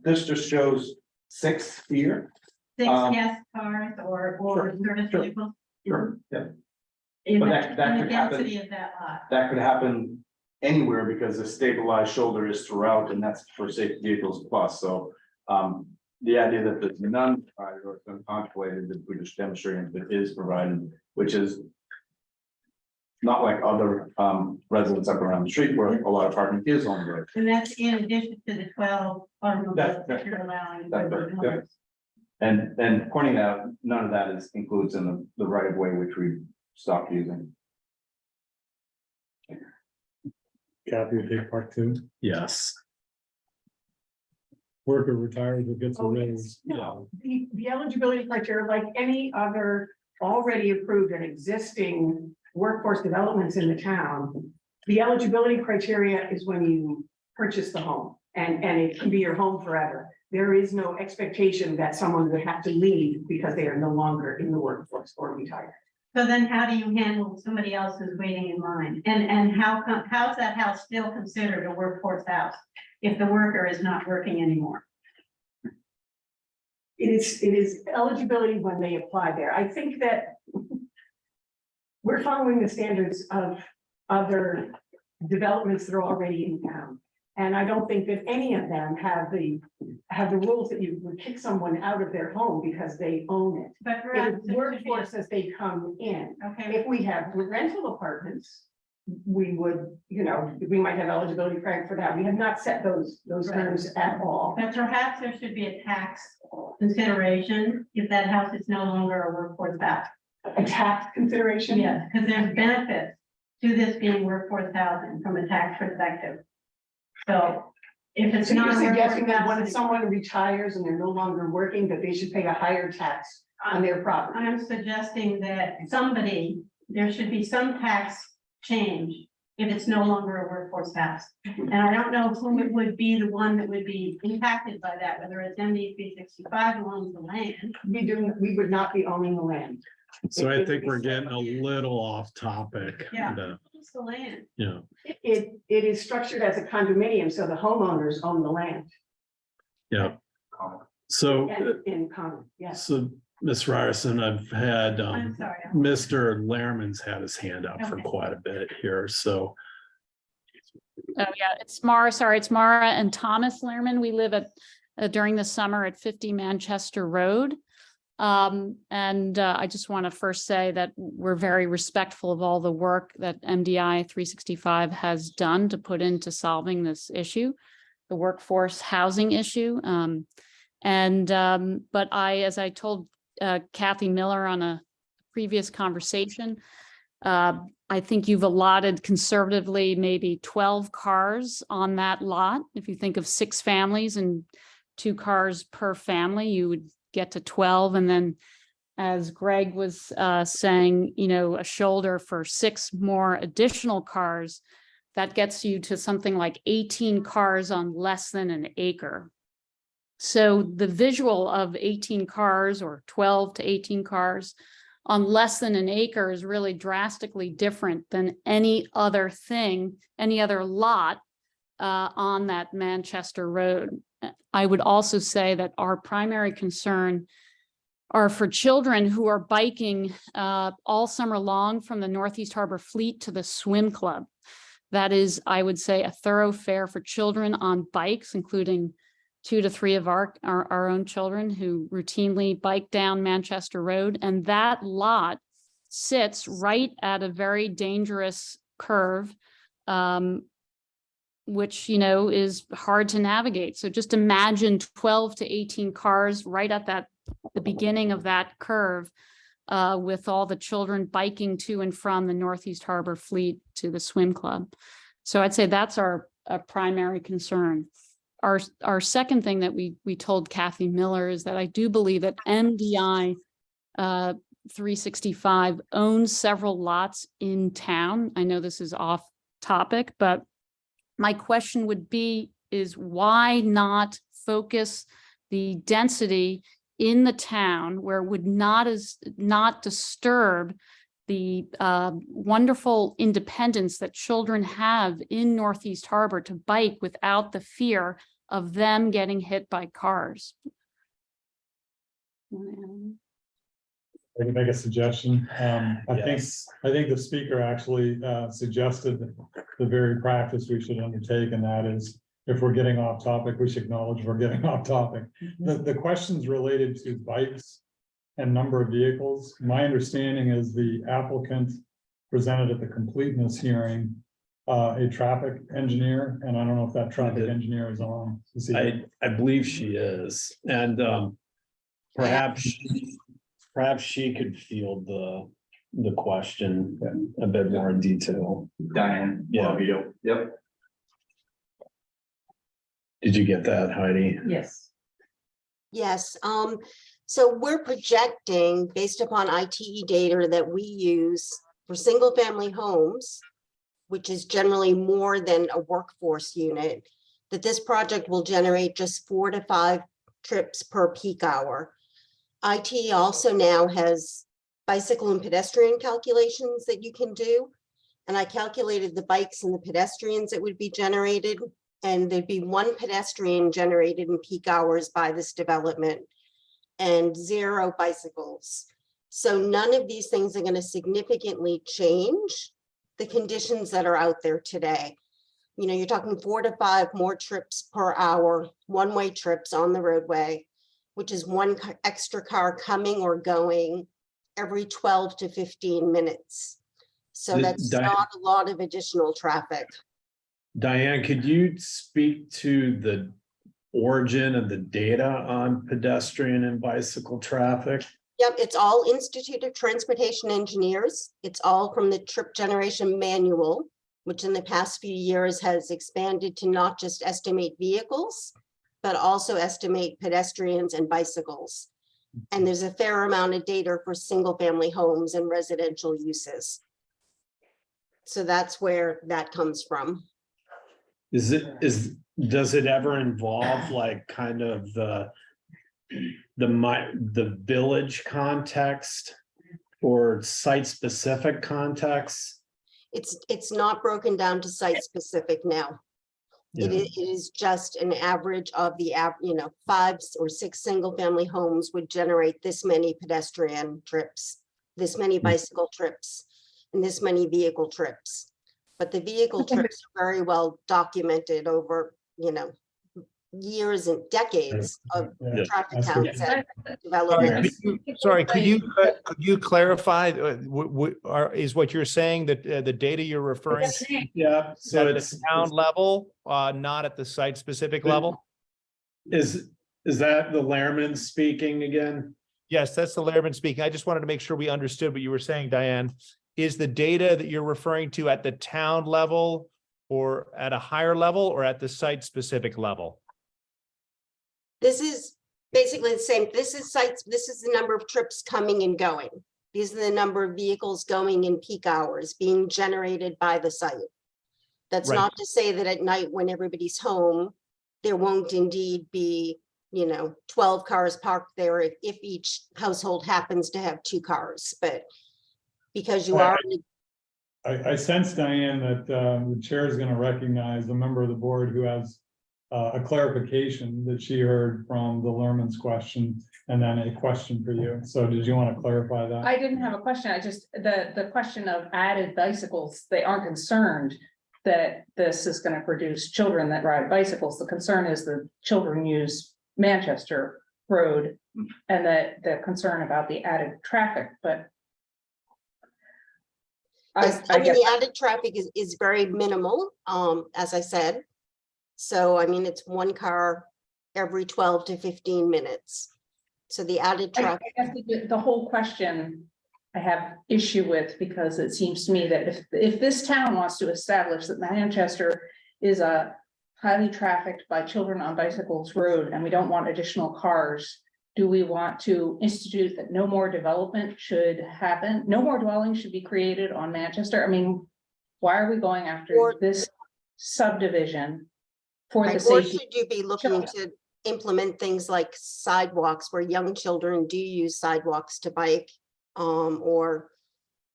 Speaker 3: This just shows 6 here.
Speaker 10: 6 guest cars or service vehicles?
Speaker 3: Sure, yeah.
Speaker 10: In
Speaker 3: But
Speaker 10: the
Speaker 3: that could
Speaker 10: density
Speaker 3: happen.
Speaker 10: of that lot.
Speaker 3: That could happen anywhere because the stabilized shoulder is throughout, and that's for safety vehicles plus. So the idea that there's none provided or it's been contemplated, that we're just demonstrating that it is provided, which is not like other residents up around the street where a lot of parking is on the road.
Speaker 10: And that's in addition to the 12 automobiles that you're allowing.
Speaker 3: That's right, yeah. And pointing out, none of that is includes in the right of way, which we stopped using.
Speaker 1: Kathy, would take part 2.
Speaker 2: Yes.
Speaker 1: Worker retires or gets a raise.
Speaker 7: No, the eligibility criteria, like any other already approved and existing workforce developments in the town, the eligibility criteria is when you purchase the home, and it can be your home forever. There is no expectation that someone would have to leave because they are no longer in the workforce or retired.
Speaker 10: So then how do you handle somebody else who's waiting in line? And how's that house still considered a workforce house if the worker is not working anymore?
Speaker 7: It is eligibility when they apply there. I think that we're following the standards of other developments that are already in town. And I don't think that any of them have the rules that you would kick someone out of their home because they own it.
Speaker 10: But
Speaker 7: It's workforce as they come in.
Speaker 10: Okay,
Speaker 7: If we have rental apartments, we would, we might have eligibility for that. We have not set those terms at all.
Speaker 10: but perhaps there should be a tax consideration if that house is no longer a workforce house.
Speaker 7: A tax consideration?
Speaker 10: Yes, because there's benefits to this being workforce housing from a tax perspective. So if it's
Speaker 7: So you're
Speaker 10: not. a
Speaker 7: suggesting that
Speaker 10: workforce
Speaker 7: when
Speaker 10: housing-
Speaker 7: someone retires and they're no longer working, that they should pay a higher tax on their property?
Speaker 10: I'm suggesting that there should be some tax change if it's no longer a workforce house. And I don't know who it would be, the one that would be impacted by that, whether it's MD 365 who owns the land.
Speaker 7: We would not be owning the land.
Speaker 2: So I think we're getting a little off topic.
Speaker 10: Yeah.
Speaker 2: but,
Speaker 10: It's the land.
Speaker 2: Yeah.
Speaker 7: It is structured as a condominium, so the homeowners own the land.
Speaker 2: Yeah. So,
Speaker 7: And in common, yes.
Speaker 2: so Ms. Ryerson, I've had,
Speaker 10: I'm sorry.
Speaker 2: Mr. Lehrman's had his hand up for
Speaker 10: Okay.
Speaker 2: quite a bit here, so
Speaker 18: Oh, yeah, it's Mara, sorry, it's Mara and Thomas Lehrman. We live at, during the summer at 50 Manchester Road. I just want to first say that we're very respectful of all the work that MDI 365 has done to put into solving this issue, the workforce housing issue. But as I told Kathy Miller on a previous conversation, I think you've allotted conservatively maybe 12 cars on that lot. If you think of 6 families and 2 cars per family, you would get to 12. And then as Greg was saying, you know, a shoulder for 6 more additional cars, that gets you to something like 18 cars on less than an acre. So the visual of 18 cars or 12 to 18 cars on less than an acre is really drastically different than any other thing, any other lot on that Manchester Road. I would also say that our primary concern are for children who are biking all summer long from the Northeast Harbor Fleet to the swim club. That is, I would say, a thoroughfare for children on bikes, including 2 to 3 of our own children who routinely bike down Manchester Road. And that lot sits right at a very dangerous curve, which, you know, is hard to navigate. So just imagine 12 to 18 cars right at the beginning of that curve, with all the children biking to and from the Northeast Harbor Fleet to the swim club. So I'd say that's our primary concern. Our second thing that we told Kathy Miller is that I do believe that MDI 365 owns several lots in town. I know this is off topic, but my question would be is why not focus the density in the town where it would not disturb the wonderful independence that children have in Northeast Harbor to bike without the fear of them getting hit by cars.
Speaker 1: I can make a suggestion. I think the speaker actually suggested the very practice we should undertake, and that is, if we're getting off topic, we should acknowledge we're getting off topic. The questions related to bikes and number of vehicles, my understanding is the applicant presented at the completeness hearing a traffic engineer, and I don't know if that traffic engineer is on.
Speaker 2: I believe she is, and perhaps she could field the question a bit more in detail.
Speaker 3: Diane.
Speaker 2: Yeah.
Speaker 3: Yep.
Speaker 2: Did you get that, Heidi?
Speaker 11: Yes.
Speaker 19: Yes, so we're projecting based upon ITE data that we use for single family homes, which is generally more than a workforce unit, that this project will generate just 4 to 5 trips per peak hour. ITE also now has bicycle and pedestrian calculations that you can do. And I calculated the bikes and the pedestrians that would be generated, and there'd be 1 pedestrian generated in peak hours by this development and 0 bicycles. So none of these things are going to significantly change the conditions that are out there today. You know, you're talking 4 to 5 more trips per hour, one-way trips on the roadway, which is 1 extra car coming or going every 12 to 15 minutes. So that's not a lot of additional traffic.
Speaker 2: Diane, could you speak to the origin of the data on pedestrian and bicycle traffic?
Speaker 19: Yep, it's all Institute of Transportation Engineers. It's all from the trip generation manual, which in the past few years has expanded to not just estimate vehicles, but also estimate pedestrians and bicycles. And there's a fair amount of data for single family homes and residential uses. So that's where that comes from.
Speaker 2: Does it ever involve like kind of the village context or site specific context?
Speaker 19: It's not broken down to site specific now.
Speaker 2: Yeah.
Speaker 19: It is just an average of the 5 or 6 single family homes would generate this many pedestrian trips, this many bicycle trips, and this many vehicle trips. But the vehicle trips are very well documented over, years and decades of
Speaker 1: Yeah.
Speaker 19: traffic
Speaker 1: That's what-
Speaker 19: counts and
Speaker 20: Sorry,
Speaker 19: development.
Speaker 20: could you clarify, is what you're saying that the data you're referring to
Speaker 2: Yeah, so
Speaker 20: at
Speaker 2: it's,
Speaker 20: the town level, not at the site specific level?
Speaker 2: is that the Lehrman speaking again?
Speaker 20: Yes, that's the Lehrman speaking. I just wanted to make sure we understood what you were saying, Diane. Is the data that you're referring to at the town level or at a higher level or at the site specific level?
Speaker 19: This is basically the same. This is the number of trips coming and going. These are the number of vehicles going in peak hours being generated by the site. That's
Speaker 20: Right.
Speaker 19: not to say that at night when everybody's home, there won't indeed be, 12 cars parked there if each household happens to have 2 cars, but because you
Speaker 1: Right.
Speaker 19: already,
Speaker 1: I sense, Diane, that the chair is going to recognize the member of the board who has a clarification that she heard from the Lerman's question, and then a question for you. So did you want to clarify that?
Speaker 4: I didn't have a question. I just, the question of added bicycles, they aren't concerned that this is going to produce children that ride bicycles. The concern is the children use Manchester Road and the concern about the added traffic, but
Speaker 19: yes,
Speaker 4: I
Speaker 19: the
Speaker 4: guess,
Speaker 19: added traffic is very minimal, as I said. So, it's 1 car every 12 to 15 minutes. So the added
Speaker 4: I
Speaker 19: traffic,
Speaker 4: guess the whole question I have issue with, because it seems to me that if this town wants to establish that Manchester is a highly trafficked by children on bicycles road, and we don't want additional cars, do we want to institute that no more development should happen? No more dwellings should be created on Manchester? Why are we going after this subdivision for the
Speaker 19: or
Speaker 4: safety?
Speaker 19: should you be looking to implement things like sidewalks where young children do use sidewalks to bike, or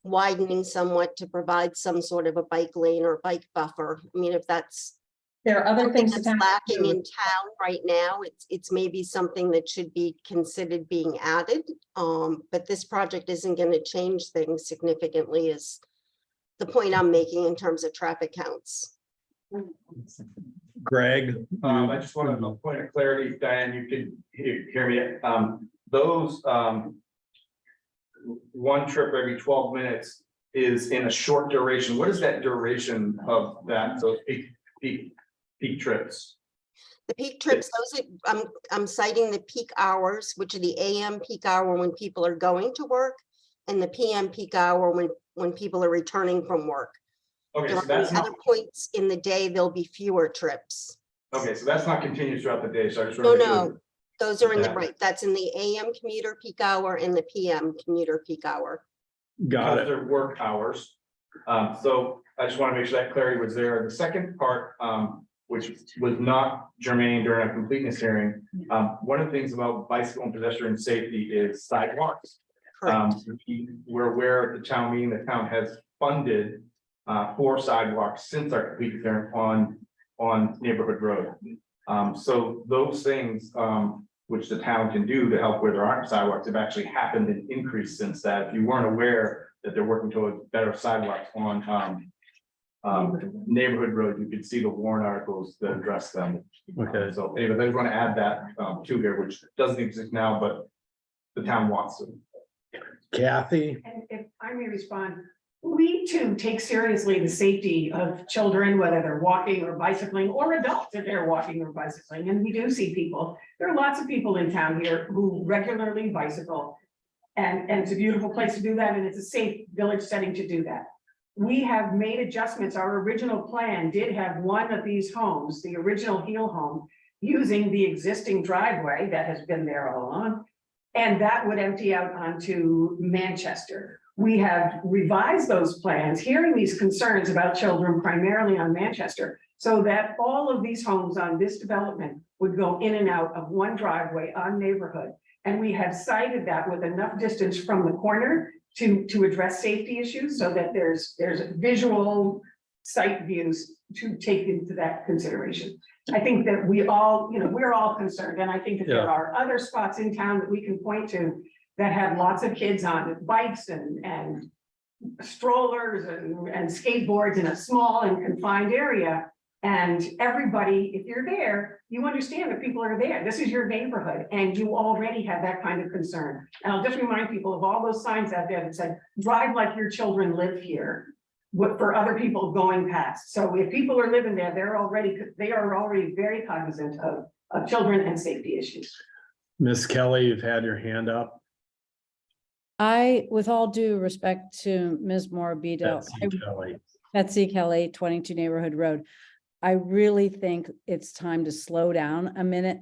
Speaker 19: widening somewhat to provide some sort of a bike lane or bike buffer? If that's
Speaker 4: There are other
Speaker 19: something
Speaker 4: things
Speaker 19: that's
Speaker 4: the town can
Speaker 19: lacking
Speaker 4: do.
Speaker 19: in town right now, it's maybe something that should be considered being added. But this project isn't going to change things significantly, is the point I'm making in terms of traffic counts.
Speaker 2: Greg?
Speaker 3: I just wanted a point of clarity, Diane, you could hear me. Those, 1 trip every 12 minutes is in a short duration. What is that duration of that? So peak trips?
Speaker 19: The peak trips, I'm citing the peak hours, which are the AM peak hour when people are going to work, and the PM peak hour when people are returning from work.
Speaker 3: Okay, so
Speaker 19: During
Speaker 3: that's not,
Speaker 19: other points in the day, there'll be fewer trips.
Speaker 3: okay, so that's not continuous throughout the day, so I just
Speaker 19: No,
Speaker 3: want to make sure.
Speaker 19: no, those are in the
Speaker 3: that-
Speaker 19: right. That's in the AM commuter peak hour and the PM commuter peak hour.
Speaker 2: Got
Speaker 3: Because
Speaker 2: it.
Speaker 3: they're work hours. So I just want to make sure that clarity was there. The second part, which was not germane during a completeness hearing, one of the things about bicycle and pedestrian safety is sidewalks. We're aware at the town meeting, the town has funded 4 sidewalks since our completeness hearing on neighborhood road. So those things, which the town can do to help where there aren't sidewalks, have actually happened and increased since that. If you weren't aware that they're working towards better sidewalks on neighborhood road, you could see the warrant articles that address them.
Speaker 2: Okay.
Speaker 3: So anyway, I just want to add that to here, which doesn't exist now, but the town wants to.
Speaker 2: Kathy?
Speaker 7: And if I may respond, we too take seriously the safety of children, whether they're walking or bicycling, or adults if they're walking or bicycling. And we do see people, there are lots of people in town here who regularly bicycle. And it's a beautiful place to do that, and it's a safe village setting to do that. We have made adjustments. Our original plan did have one of these homes, the original Heel home, using the existing driveway that has been there all along. And that would empty out onto Manchester. We have revised those plans, hearing these concerns about children primarily on Manchester, so that all of these homes on this development would go in and out of one driveway on neighborhood. And we have cited that with enough distance from the corner to address safety issues, so that there's visual site views to take into that consideration. I think that we all, we're all concerned, and I think that there are other spots in town that we can point to that have lots of kids on bikes and strollers and skateboards in a small and confined area. And everybody, if you're there, you understand that people are there. This is your neighborhood and you already have that kind of concern. And I'll just remind people of all those signs out there that said, drive like your children live here. What for other people going past. So if people are living there, they are already very cognizant of children and safety issues.
Speaker 2: Miss Kelly, you've had your hand up.
Speaker 13: With all due respect to Ms. Morabito, Betsy Kelly, 22 Neighborhood Road. I really think it's time to slow down a minute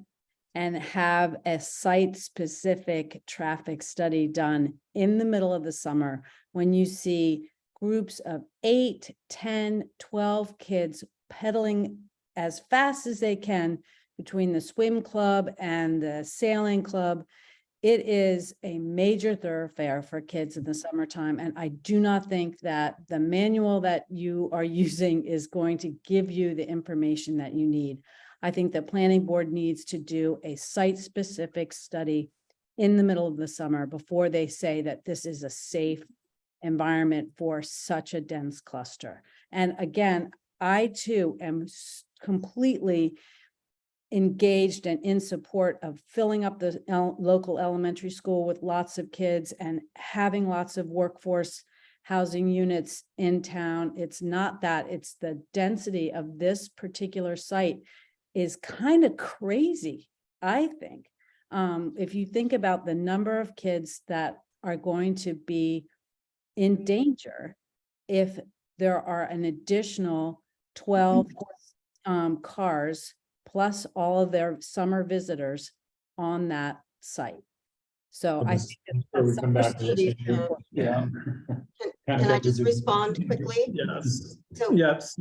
Speaker 13: and have a site-specific traffic study done in the middle of the summer when you see groups of 8, 10, 12 kids pedaling as fast as they can between the swim club and the sailing club. It is a major thoroughfare for kids in the summertime, and I do not think that the manual that you are using is going to give you the information that you need. I think the planning board needs to do a site-specific study in the middle of the summer before they say that this is a safe environment for such a dense cluster. And again, I too am completely engaged and in support of filling up the local elementary school with lots of kids and having lots of workforce housing units in town. It's not that, it's the density of this particular site is kind of crazy, I think. If you think about the number of kids that are going to be in danger if there are an additional 12 cars plus all of their summer visitors on that site. So I think that's something.
Speaker 2: Yeah.
Speaker 19: Can I just respond quickly?
Speaker 2: Yes.
Speaker 19: So
Speaker 2: Yes.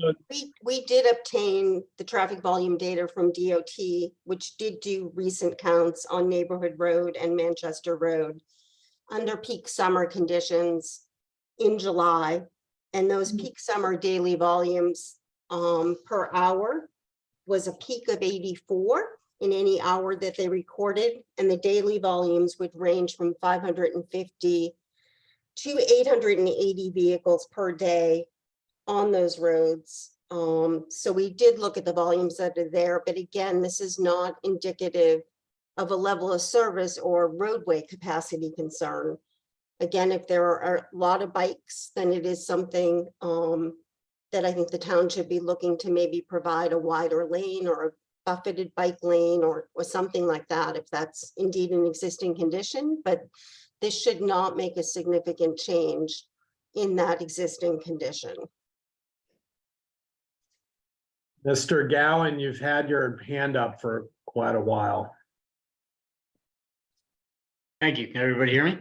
Speaker 19: we did obtain the traffic volume data from DOT, which did do recent counts on Neighborhood Road and Manchester Road under peak summer conditions in July. And those peak summer daily volumes per hour was a peak of 84 in any hour that they recorded. And the daily volumes would range from 550 to 880 vehicles per day on those roads. So we did look at the volumes that are there, but again, this is not indicative of a level of service or roadway capacity concern. Again, if there are a lot of bikes, then it is something that I think the town should be looking to maybe provide a wider lane or a buffeted bike lane or something like that, if that's indeed an existing condition. But this should not make a significant change in that existing condition.
Speaker 2: Mr. Gowan, you've had your hand up for quite a while.
Speaker 21: Thank you. Can everybody hear me?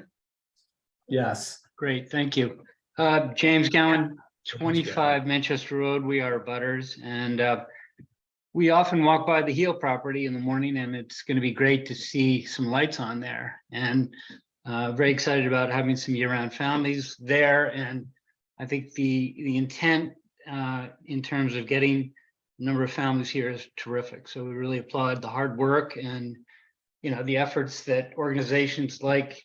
Speaker 2: Yes.
Speaker 21: Great, thank you. James Gowan, 25 Manchester Road. We are butters, and we often walk by the Heel property in the morning, and it's going to be great to see some lights on there. And very excited about having some year-round families there. And I think the intent in terms of getting the number of families here is terrific. So we really applaud the hard work and the efforts that organizations like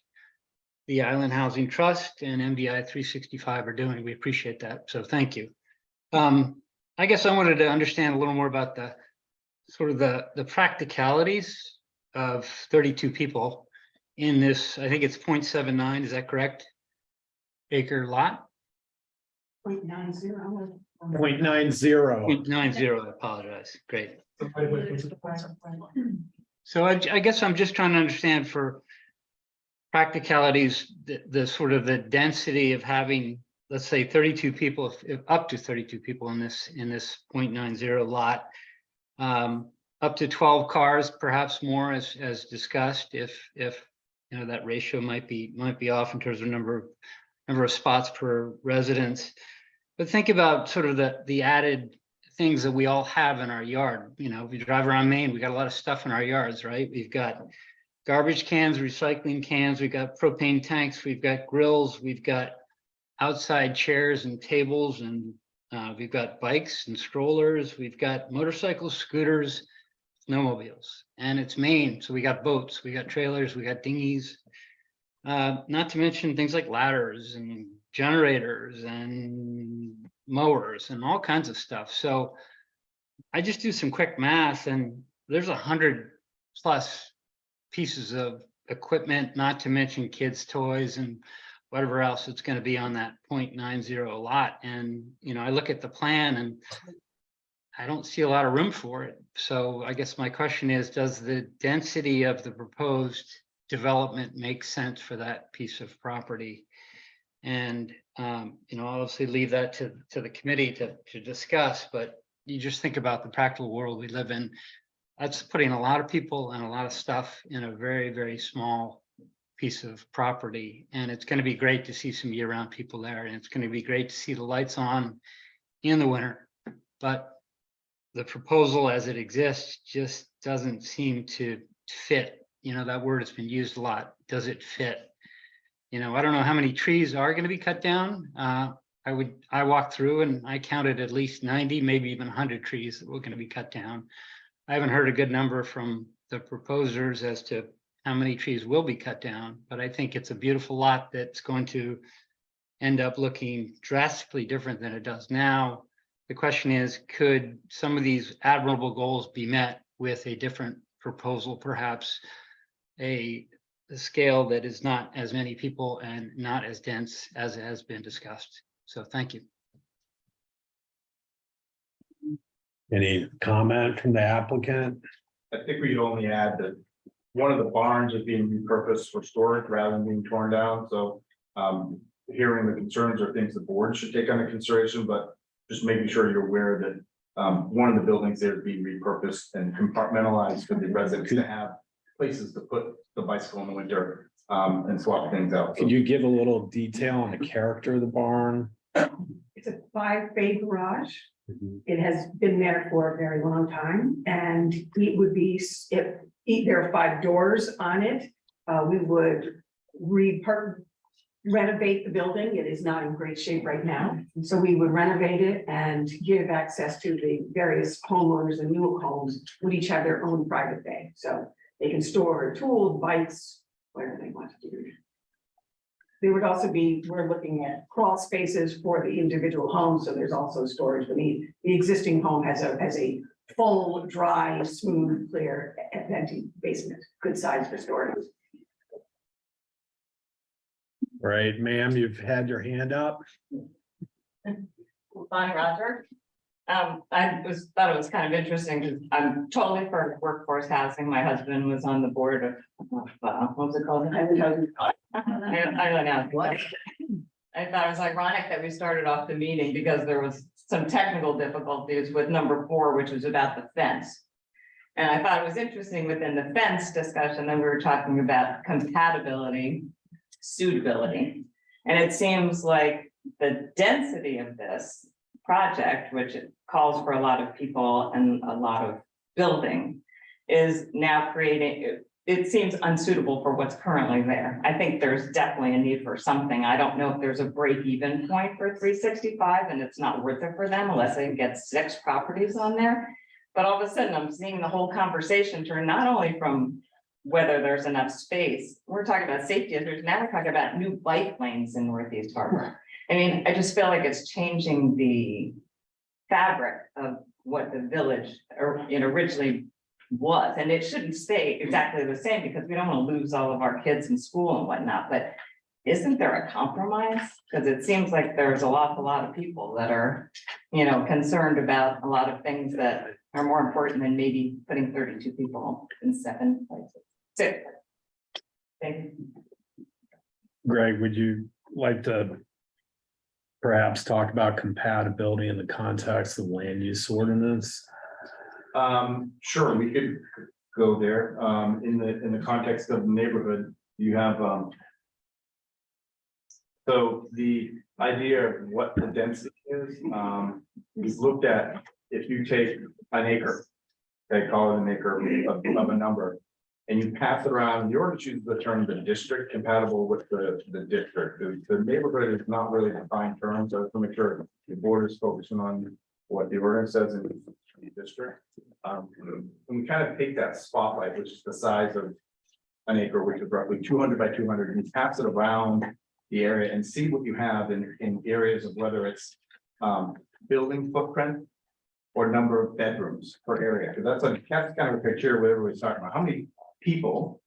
Speaker 21: the Island Housing Trust and MDI 365 are doing. We appreciate that. So thank you. I guess I wanted to understand a little more about the sort of the practicalities of 32 people in this. I think it's 0.79. Is that correct? Acre lot?
Speaker 7: 0.90.
Speaker 2: 0.90.
Speaker 21: 0.90. I apologize. Great. So I guess I'm just trying to understand for practicalities, the sort of the density of having, let's say 32 people, if up to 32 people in this 0.90 lot, up to 12 cars, perhaps more as discussed, if that ratio might be off in terms of number of spots per residence. But think about sort of the added things that we all have in our yard. If you drive around Maine, we got a lot of stuff in our yards, right? We've got garbage cans, recycling cans, we've got propane tanks, we've got grills, we've got outside chairs and tables, and we've got bikes and strollers, we've got motorcycles, scooters, snowmobiles, and it's Maine, so we got boats, we got trailers, we got dinghies, not to mention things like ladders and generators and mowers and all kinds of stuff. So I just do some quick math and there's 100+ pieces of equipment, not to mention kids' toys and whatever else it's going to be on that 0.90 lot. And, you know, I look at the plan and I don't see a lot of room for it. So I guess my question is, does the density of the proposed development make sense for that piece of property? And, you know, obviously leave that to the committee to discuss, but you just think about the practical world we live in. That's putting a lot of people and a lot of stuff in a very, very small piece of property. And it's going to be great to see some year-round people there. And it's going to be great to see the lights on in the winter. But the proposal as it exists just doesn't seem to fit. You know, that word has been used a lot. Does it fit? You know, I don't know how many trees are going to be cut down. I walked through and I counted at least 90, maybe even 100 trees that were going to be cut down. I haven't heard a good number from the proposers as to how many trees will be cut down, but I think it's a beautiful lot that's going to end up looking drastically different than it does now. The question is, could some of these admirable goals be met with a different proposal, perhaps a scale that is not as many people and not as dense as it has been discussed? So thank you.
Speaker 2: Any comment from the applicant?
Speaker 3: I think we'd only add that one of the barns is being repurposed for storage rather than being torn down. So hearing the concerns are things the board should take under consideration, but just making sure you're aware that one of the buildings there is being repurposed and compartmentalized for the residents to have places to put the bicycle in the winter and swap things out.
Speaker 2: Could you give a little detail on the character of the barn?
Speaker 7: It's a 5-bay garage. It has been there for a very long time, and it would be, if there are 5 doors on it, we would renovate the building. It is not in great shape right now. So we would renovate it and give access to the various homeowners and new homes would each have their own private bay. So they can store tools, bikes, whatever they want to do. There would also be, we're looking at crawl spaces for the individual homes. So there's also storage beneath. The existing home has a full, dry, smooth, clear, empty basement, good size for storage.
Speaker 2: Right, ma'am, you've had your hand up.
Speaker 6: Bonnie Roger. Thought it was kind of interesting because I'm totally for workforce housing. My husband was on the board of what was it called? Island Housing. What? I thought it was ironic that we started off the meeting because there was some technical difficulties with number 4, which was about the fence. And I thought it was interesting within the fence discussion that we were talking about compatibility, suitability. And it seems like the density of this project, which it calls for a lot of people and a lot of building, is now creating, it seems unsuitable for what's currently there. I think there's definitely a need for something. I don't know if there's a break-even point for 365 and it's not worth it for them unless they get 6 properties on there. But all of a sudden I'm seeing the whole conversation turn not only from whether there's enough space. We're talking about safety issues. Now we're talking about new bike lanes in Northeast Harbor. I mean, I just feel like it's changing the fabric of what the village originally was. And it shouldn't stay exactly the same because we don't want to lose all of our kids in school and whatnot. But isn't there a compromise? Because it seems like there's a lot of people that are, concerned about a lot of things that are more important than maybe putting 32 people in 7 places. 6. Thank you.
Speaker 2: Greg, would you like to perhaps talk about compatibility in the context of land use ordinance?
Speaker 3: Sure, we could go there. In the context of the neighborhood, you have so the idea of what the density is, we've looked at if you take an acre, they call it an acre of a number, and you pass it around, the ordinance uses the term the district compatible with the district. The neighborhood is not really a defined term, so to make sure the board is focusing on what the ordinance says in the district. And we kind of take that spotlight, which is the size of an acre, which is roughly 200 by 200, and you pass it around the area and see what you have in areas of whether it's building footprint or number of bedrooms per area, because that's kind of a criteria where everybody's talking about. How many people,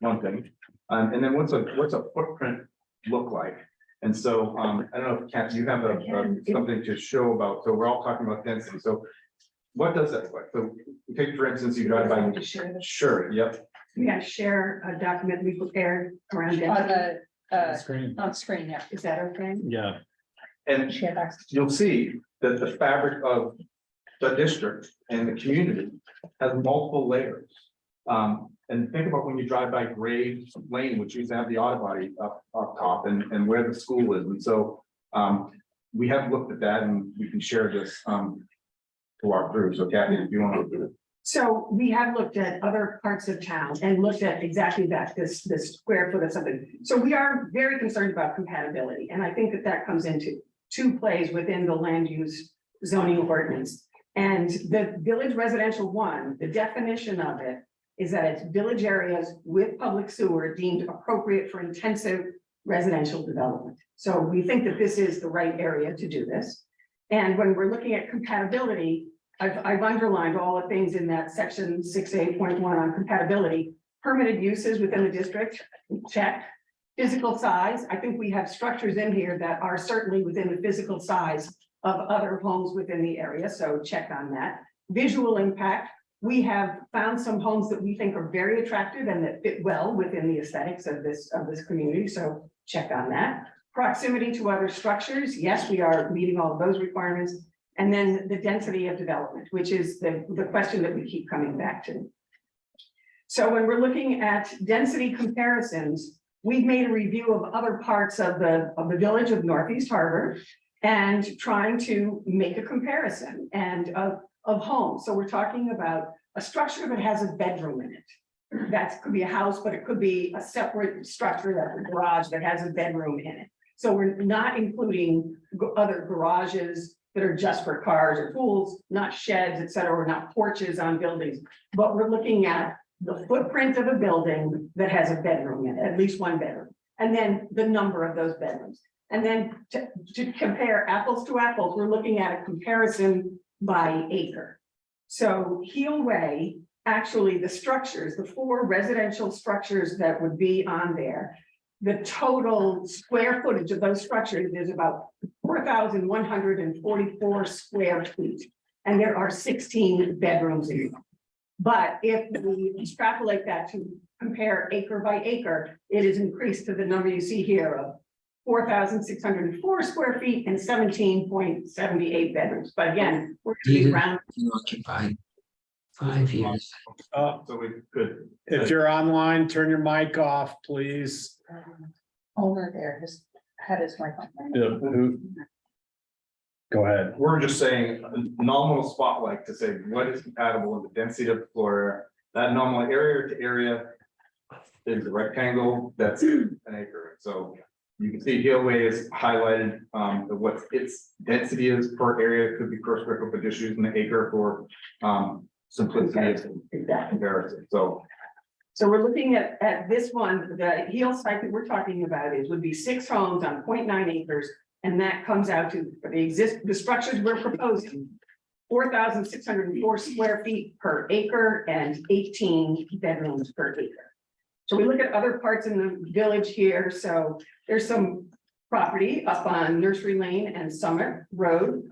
Speaker 3: one thing, and then what's a footprint look like? And so, I don't know if Kathy, you have something to show about, so we're all talking about density, so what does that look like? So take, for instance, you drive by.
Speaker 7: To share this.
Speaker 3: Sure, yep.
Speaker 7: We gotta share a document we prepared around
Speaker 4: On
Speaker 7: density.
Speaker 4: the,
Speaker 2: Screen.
Speaker 4: on screen, yeah.
Speaker 7: Is that okay?
Speaker 2: Yeah.
Speaker 3: And
Speaker 4: Share that.
Speaker 3: you'll see that the fabric of the district and the community has multiple layers. And think about when you drive by Graves Lane, which used to have the auto body up top and where the school is. And so we have looked at that and we can share this to walk through. So Kathy, if you want to do it.
Speaker 7: So we have looked at other parts of town and looked at exactly that, this square foot of something. So we are very concerned about compatibility. And I think that comes into two plays within the land use zoning ordinance. And the village residential one, the definition of it is that it's village areas with public sewer deemed appropriate for intensive residential development. So we think that this is the right area to do this. And when we're looking at compatibility, I've underlined all the things in that section 6A.1 on compatibility. Permitted uses within the district, check. Physical size, I think we have structures in here that are certainly within the physical size of other homes within the area, so check on that. Visual impact, we have found some homes that we think are very attractive and that fit well within the aesthetics of this community, so check on that. Proximity to other structures, yes, we are meeting all of those requirements. And then the density of development, which is the question that we keep coming back to. So when we're looking at density comparisons, we've made a review of other parts of the village of Northeast Harbor and trying to make a comparison and of homes. So we're talking about a structure that has a bedroom in it. That could be a house, but it could be a separate structure, that's a garage that has a bedroom in it. So we're not including other garages that are just for cars or pools, not sheds, et cetera, or not porches on buildings. But we're looking at the footprint of a building that has a bedroom in it, at least one bedroom, and then the number of those bedrooms. And then to compare apples to apples, we're looking at a comparison by acre. So Heel Way, actually the structures, the 4 residential structures that would be on there, the total square footage of those structures is about 4,144 square feet. And there are 16 bedrooms in them. But if we extrapolate that to compare acre by acre, it is increased to the number you see here of 4,604 square feet and 17.78 bedrooms. But again, we're going to be round.
Speaker 17: Occupied 5 years.
Speaker 3: So we could.
Speaker 2: If you're online, turn your mic off, please.
Speaker 4: Owner there has had his mic on.
Speaker 2: Yeah, go ahead.
Speaker 3: We're just saying a nominal spotlight to say what is compatible with the density of the floor area. That normal area to area is a rectangle that's an acre. So you can see Heel Way is highlighted, what its density is per area. It could be per square foot, but just using the acre for simplicity of comparison.
Speaker 7: So we're looking at this one, the Heel site that we're talking about would be 6 homes on 0.9 acres. And that comes out to the structures we're proposing, 4,604 square feet per acre and 18 bedrooms per acre. So we look at other parts in the village here. So there's some property up on Nursery Lane and Summit Road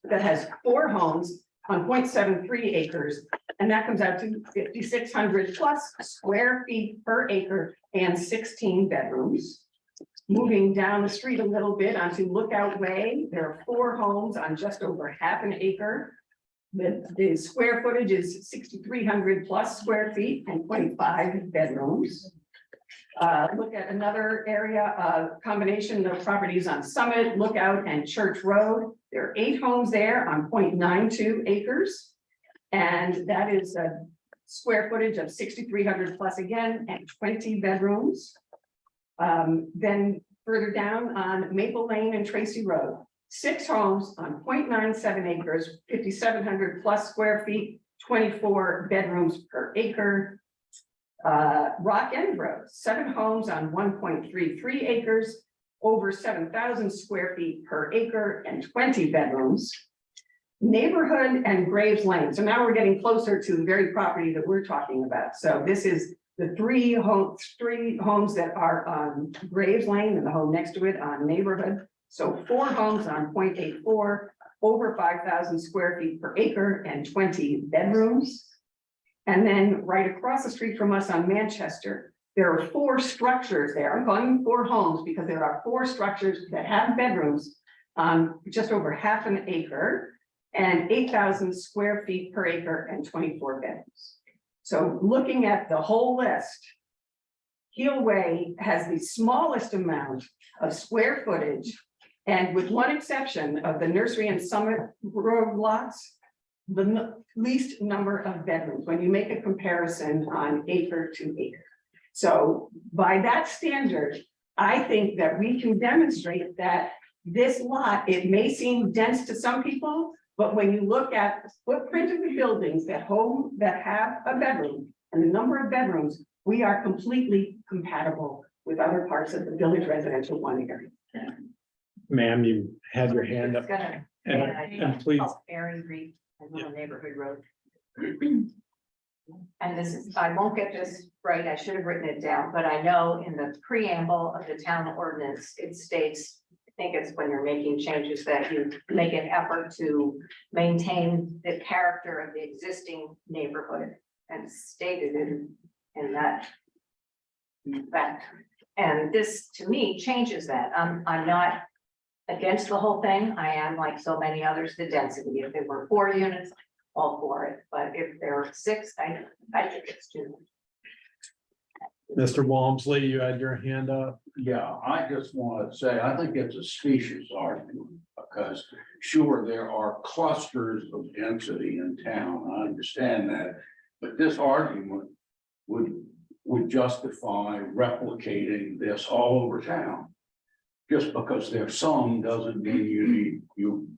Speaker 7: that has 4 homes on 0.73 acres. And that comes out to 5,600 plus square feet per acre and 16 bedrooms. Moving down the street a little bit onto Lookout Way, there are 4 homes on just over half an acre. The square footage is 6,300 plus square feet and 25 bedrooms. Look at another area, a combination of properties on Summit, Lookout, and Church Road. There are 8 homes there on 0.92 acres. And that is a square footage of 6,300 plus again, and 20 bedrooms. Then further down on Maple Lane and Tracy Road, 6 homes on 0.97 acres, 5,700 plus square feet, 24 bedrooms per acre. Rock End Road, 7 homes on 1.33 acres, over 7,000 square feet per acre and 20 bedrooms. Neighborhood and Graves Lane. So now we're getting closer to the very property that we're talking about. So this is the three homes that are on Graves Lane and the home next to it on Neighborhood. So 4 homes on 0.84, over 5,000 square feet per acre and 20 bedrooms. And then right across the street from us on Manchester, there are 4 structures there. I'm calling them 4 homes because there are 4 structures that have bedrooms on just over half an acre and 8,000 square feet per acre and 24 bedrooms. So looking at the whole list, Heel Way has the smallest amount of square footage, and with one exception of the Nursery and Summit Road lots, the least number of bedrooms when you make a comparison on acre to acre. So by that standard, I think that we can demonstrate that this lot, it may seem dense to some people, but when you look at the footprint of the buildings that have a bedroom and the number of bedrooms, we are completely compatible with other parts of the Village Residential 1 area.
Speaker 2: Ma'am, you had your hand up. And please.
Speaker 8: Aaron Reed, I'm on Neighborhood Road. And this is, I won't get this right, I should have written it down, but I know in the preamble of the town ordinance, it states, I think it's when you're making changes that you make an effort to maintain the character of the existing neighborhood and stated in that fact. And this, to me, changes that. I'm not against the whole thing. I am, like so many others, the density. If there were 4 units, all for it. But if there are 6, I think it's too much.
Speaker 2: Mr. Walmsley, you had your hand up.
Speaker 16: Yeah, I just want to say, I think it's a specious argument because sure, there are clusters of density in town. I understand that. But this argument would justify replicating this all over town. Just because there's some doesn't mean you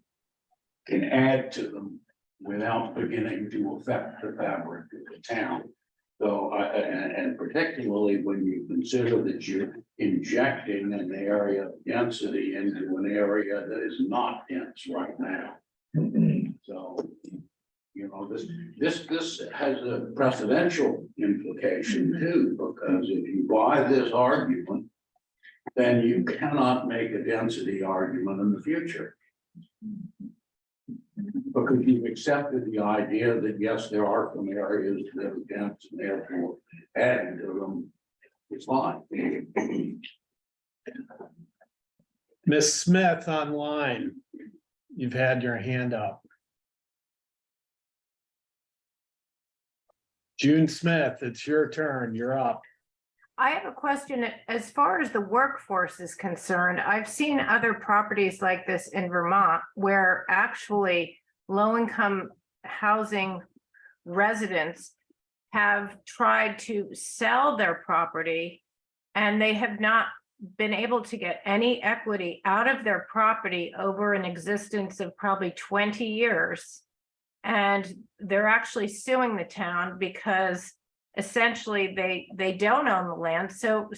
Speaker 16: can add to them without beginning to affect the fabric of the town. So, and particularly when you consider that you're injecting an area of density into an area that is not dense right now. So, you know, this has a precedential implication too, because if you buy this argument, then you cannot make a density argument in the future. Because you've accepted the idea that yes, there are some areas that are dense and therefore adding to them is fine.
Speaker 2: Miss Smith online, you've had your hand up. June Smith, it's your turn. You're up.
Speaker 22: I have a question. As far as the workforce is concerned, I've seen other properties like this in Vermont where actually low-income housing residents have tried to sell their property and they have not been able to get any equity out of their property over an existence of probably 20 years. And they're actually suing the town because essentially they don't own the land. So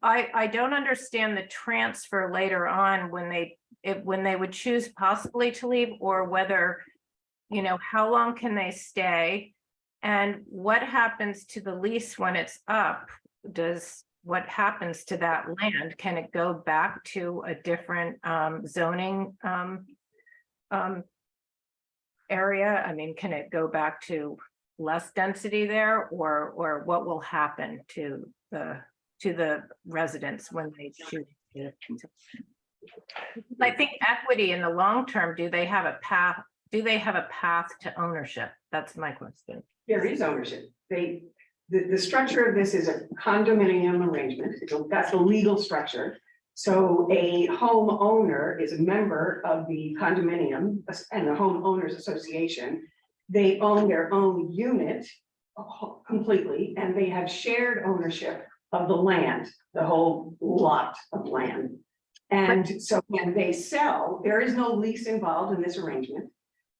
Speaker 22: I don't understand the transfer later on when they would choose possibly to leave, or whether, you know, how long can they stay and what happens to the lease when it's up? What happens to that land? Can it go back to a different zoning area? I mean, can it go back to less density there, or what will happen to the residents when they choose to? I think equity in the long term, do they have a path to ownership? That's my question.
Speaker 7: There is ownership. The structure of this is a condominium arrangement. That's the legal structure. So a homeowner is a member of the condominium and the homeowners association. They own their own unit completely, and they have shared ownership of the land, the whole lot of land. And so when they sell, there is no lease involved in this arrangement.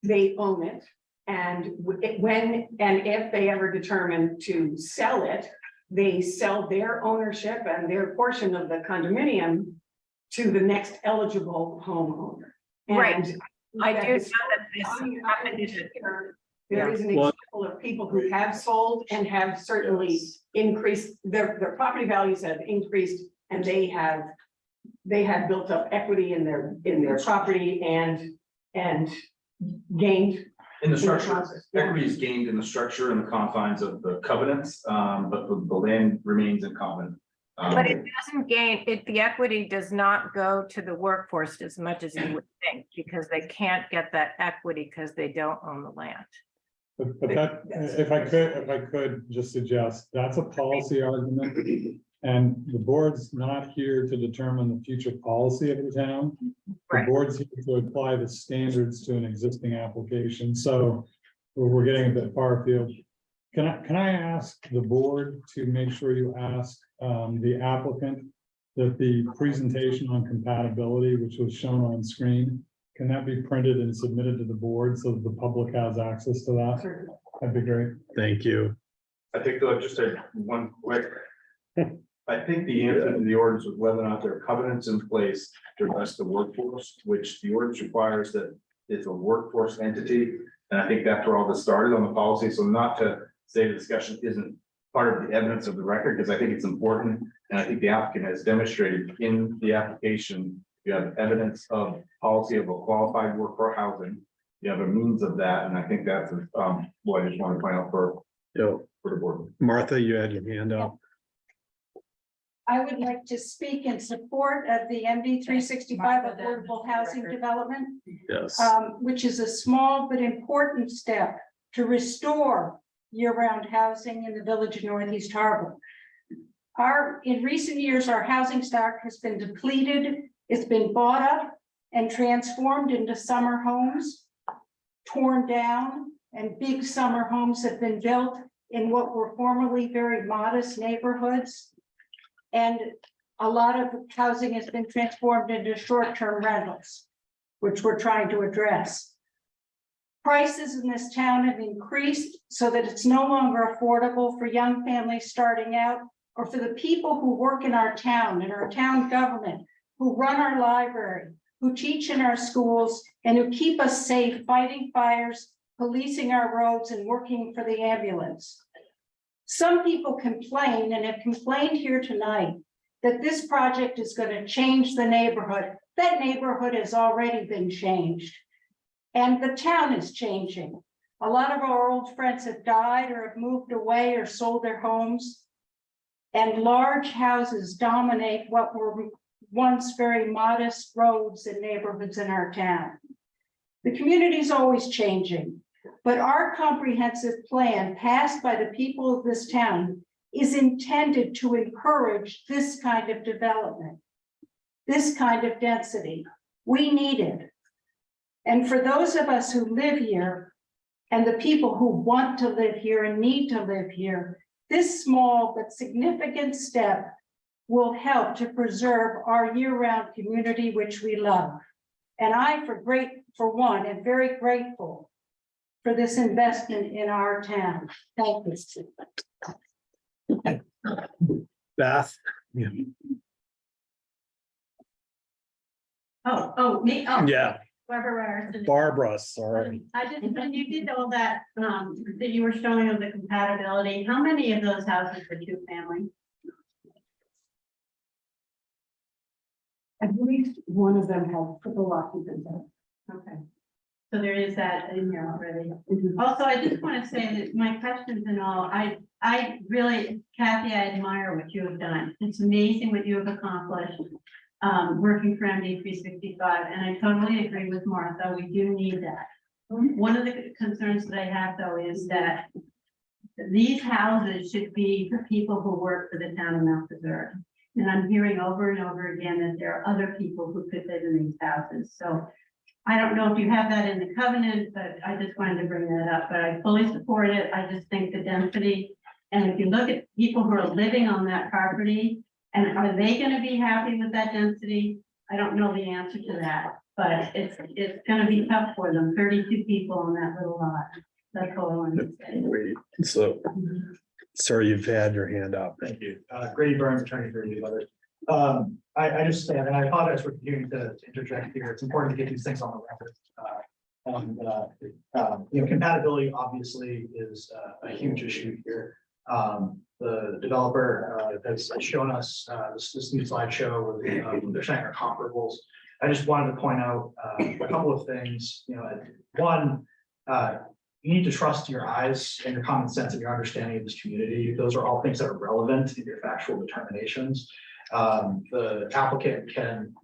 Speaker 7: They own it. And when and if they ever determine to sell it, they sell their ownership and their portion of the condominium to the next eligible homeowner.
Speaker 22: Right.
Speaker 7: And
Speaker 22: I do know
Speaker 7: that
Speaker 22: that this happened in
Speaker 7: there is an
Speaker 2: Well-
Speaker 7: example of people who have sold and have certainly increased, their property values have increased, and they have built up equity in their property and gained.
Speaker 3: In the structure,
Speaker 7: process, yeah.
Speaker 3: equity is gained in the structure and the confines of the covenants, but the land remains in common.
Speaker 22: But it doesn't gain, the equity does not go to the workforce as much as you would think, because they can't get that equity because they don't own the land.
Speaker 1: But that, if I could just suggest, that's a policy argument. And the board's not here to determine the future policy of the town. The
Speaker 22: Right.
Speaker 1: board's here to apply the standards to an existing application, so we're getting a bit far afield. Can I ask the board to make sure you ask the applicant that the presentation on compatibility, which was shown on screen, can that be printed and submitted to the board so that the public has access to that? That'd be great.
Speaker 2: Thank you.
Speaker 3: I think just one quick. I think the answer to the ordinance was whether or not there are covenants in place to address the workforce, which the ordinance requires that it's a workforce entity. And I think that's where all this started on the policy. So not to say the discussion isn't part of the evidence of the record, because I think it's important. And I think the applicant has demonstrated in the application, you have evidence of policy of a qualified workforce housing. You have a means of that. And I think that's what I just want to point out for the board.
Speaker 2: Martha, you had your hand up.
Speaker 10: I would like to speak in support of the MD 365 affordable housing development,
Speaker 2: Yes.
Speaker 10: which is a small but important step to restore year-round housing in the village of Northeast Harbor. In recent years, our housing stock has been depleted. It's been bought up and transformed into summer homes, torn down, and big summer homes have been built in what were formerly very modest neighborhoods. And a lot of housing has been transformed into short-term rentals, which we're trying to address. Prices in this town have increased so that it's no longer affordable for young families starting out, or for the people who work in our town government, who run our library, who teach in our schools, and who keep us safe fighting fires, policing our roads, and working for the ambulance. Some people complain, and have complained here tonight, that this project is going to change the neighborhood. That neighborhood has already been changed. And the town is changing. A lot of our old friends have died or have moved away or sold their homes. And large houses dominate what were once very modest roads and neighborhoods in our town. The community is always changing. But our comprehensive plan passed by the people of this town is intended to encourage this kind of development, this kind of density. We need it. And for those of us who live here and the people who want to live here and need to live here, this small but significant step will help to preserve our year-round community, which we love. And I, for one, am very grateful for this investment in our town. Thank you.
Speaker 2: Beth. Yeah.
Speaker 10: Me? Oh.
Speaker 2: Yeah. Barbara, sorry.
Speaker 10: I just, when you did all that, that you were showing of the compatibility, how many of those houses were two family?
Speaker 7: At least one of them had triple occupancy.
Speaker 10: Okay. So there is that in here already. Also, I just want to say that my questions and all, I really, Kathy, I admire what you have done. It's amazing what you have accomplished, working for MD 365. And I totally agree with Martha. We do need that. One of the concerns that I have though is that these houses should be for people who work for the town of Mount Desert. And I'm hearing over and over again that there are other people who could live in these houses. So I don't know if you have that in the covenant, but I just wanted to bring that up, but I fully support it. I just think the density, and if you look at people who are living on that property, and are they going to be happy with that density? I don't know the answer to that, but it's going to be tough for them. 32 people on that little lot. That's all I wanted to say.
Speaker 2: Wait, so, sir, you've had your hand up.
Speaker 9: Thank you. Grady Burns, attorney for the others. I just, and I apologize for continuing to interject here. It's important to get these things on the record. Compatibility obviously is a huge issue here. The developer has shown us this new slideshow with they're saying our comparables. I just wanted to point out a couple of things. One, you need to trust your eyes and your common sense and your understanding of this community. Those are all things that are relevant in your factual determinations. The applicant can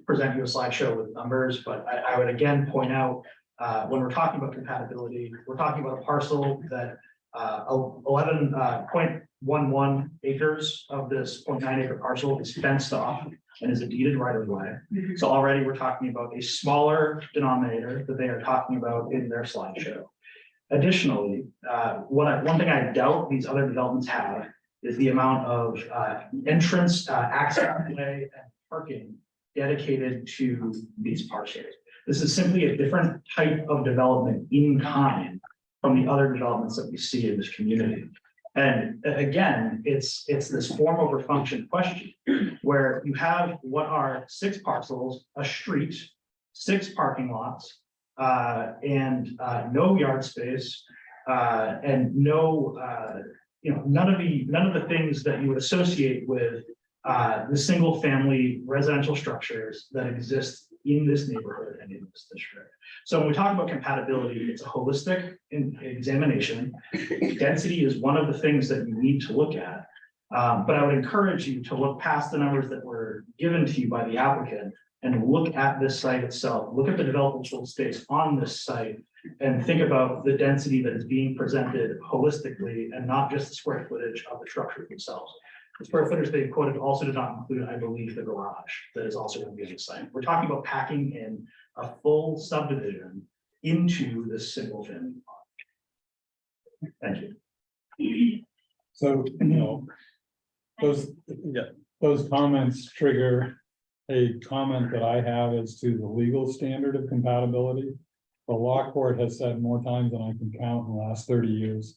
Speaker 9: present you a slideshow with numbers, but I would again point out when we're talking about compatibility, we're talking about a parcel that 11.11 acres of this 0.9 acre parcel is fenced off and is a deeded right of way. So already we're talking about a smaller denominator that they are talking about in their slideshow. Additionally, one thing I doubt these other developments have is the amount of entrance, access way and parking dedicated to these parcels. This is simply a different type of development in kind from the other developments that we see in this community. And again, it's this form over function question where you have what are 6 parcels, a street, 6 parking lots, and no yard space, and no, none of the things that you would associate with the single family residential structures that exist in this neighborhood and in this district. So when we talk about compatibility, it's a holistic examination. Density is one of the things that you need to look at. But I would encourage you to look past the numbers that were given to you by the applicant and look at this site itself, look at the developable space on this site and think about the density that is being presented holistically and not just the square footage of the structures themselves. The square footage they quoted also did not include, I believe, the garage that is also going to be on the site. We're talking about packing in a full subdivision into this single family lot. Thank you.
Speaker 1: So, those comments trigger a comment that I have as to the legal standard of compatibility. The law court has said more times than I can count in the last 30 years.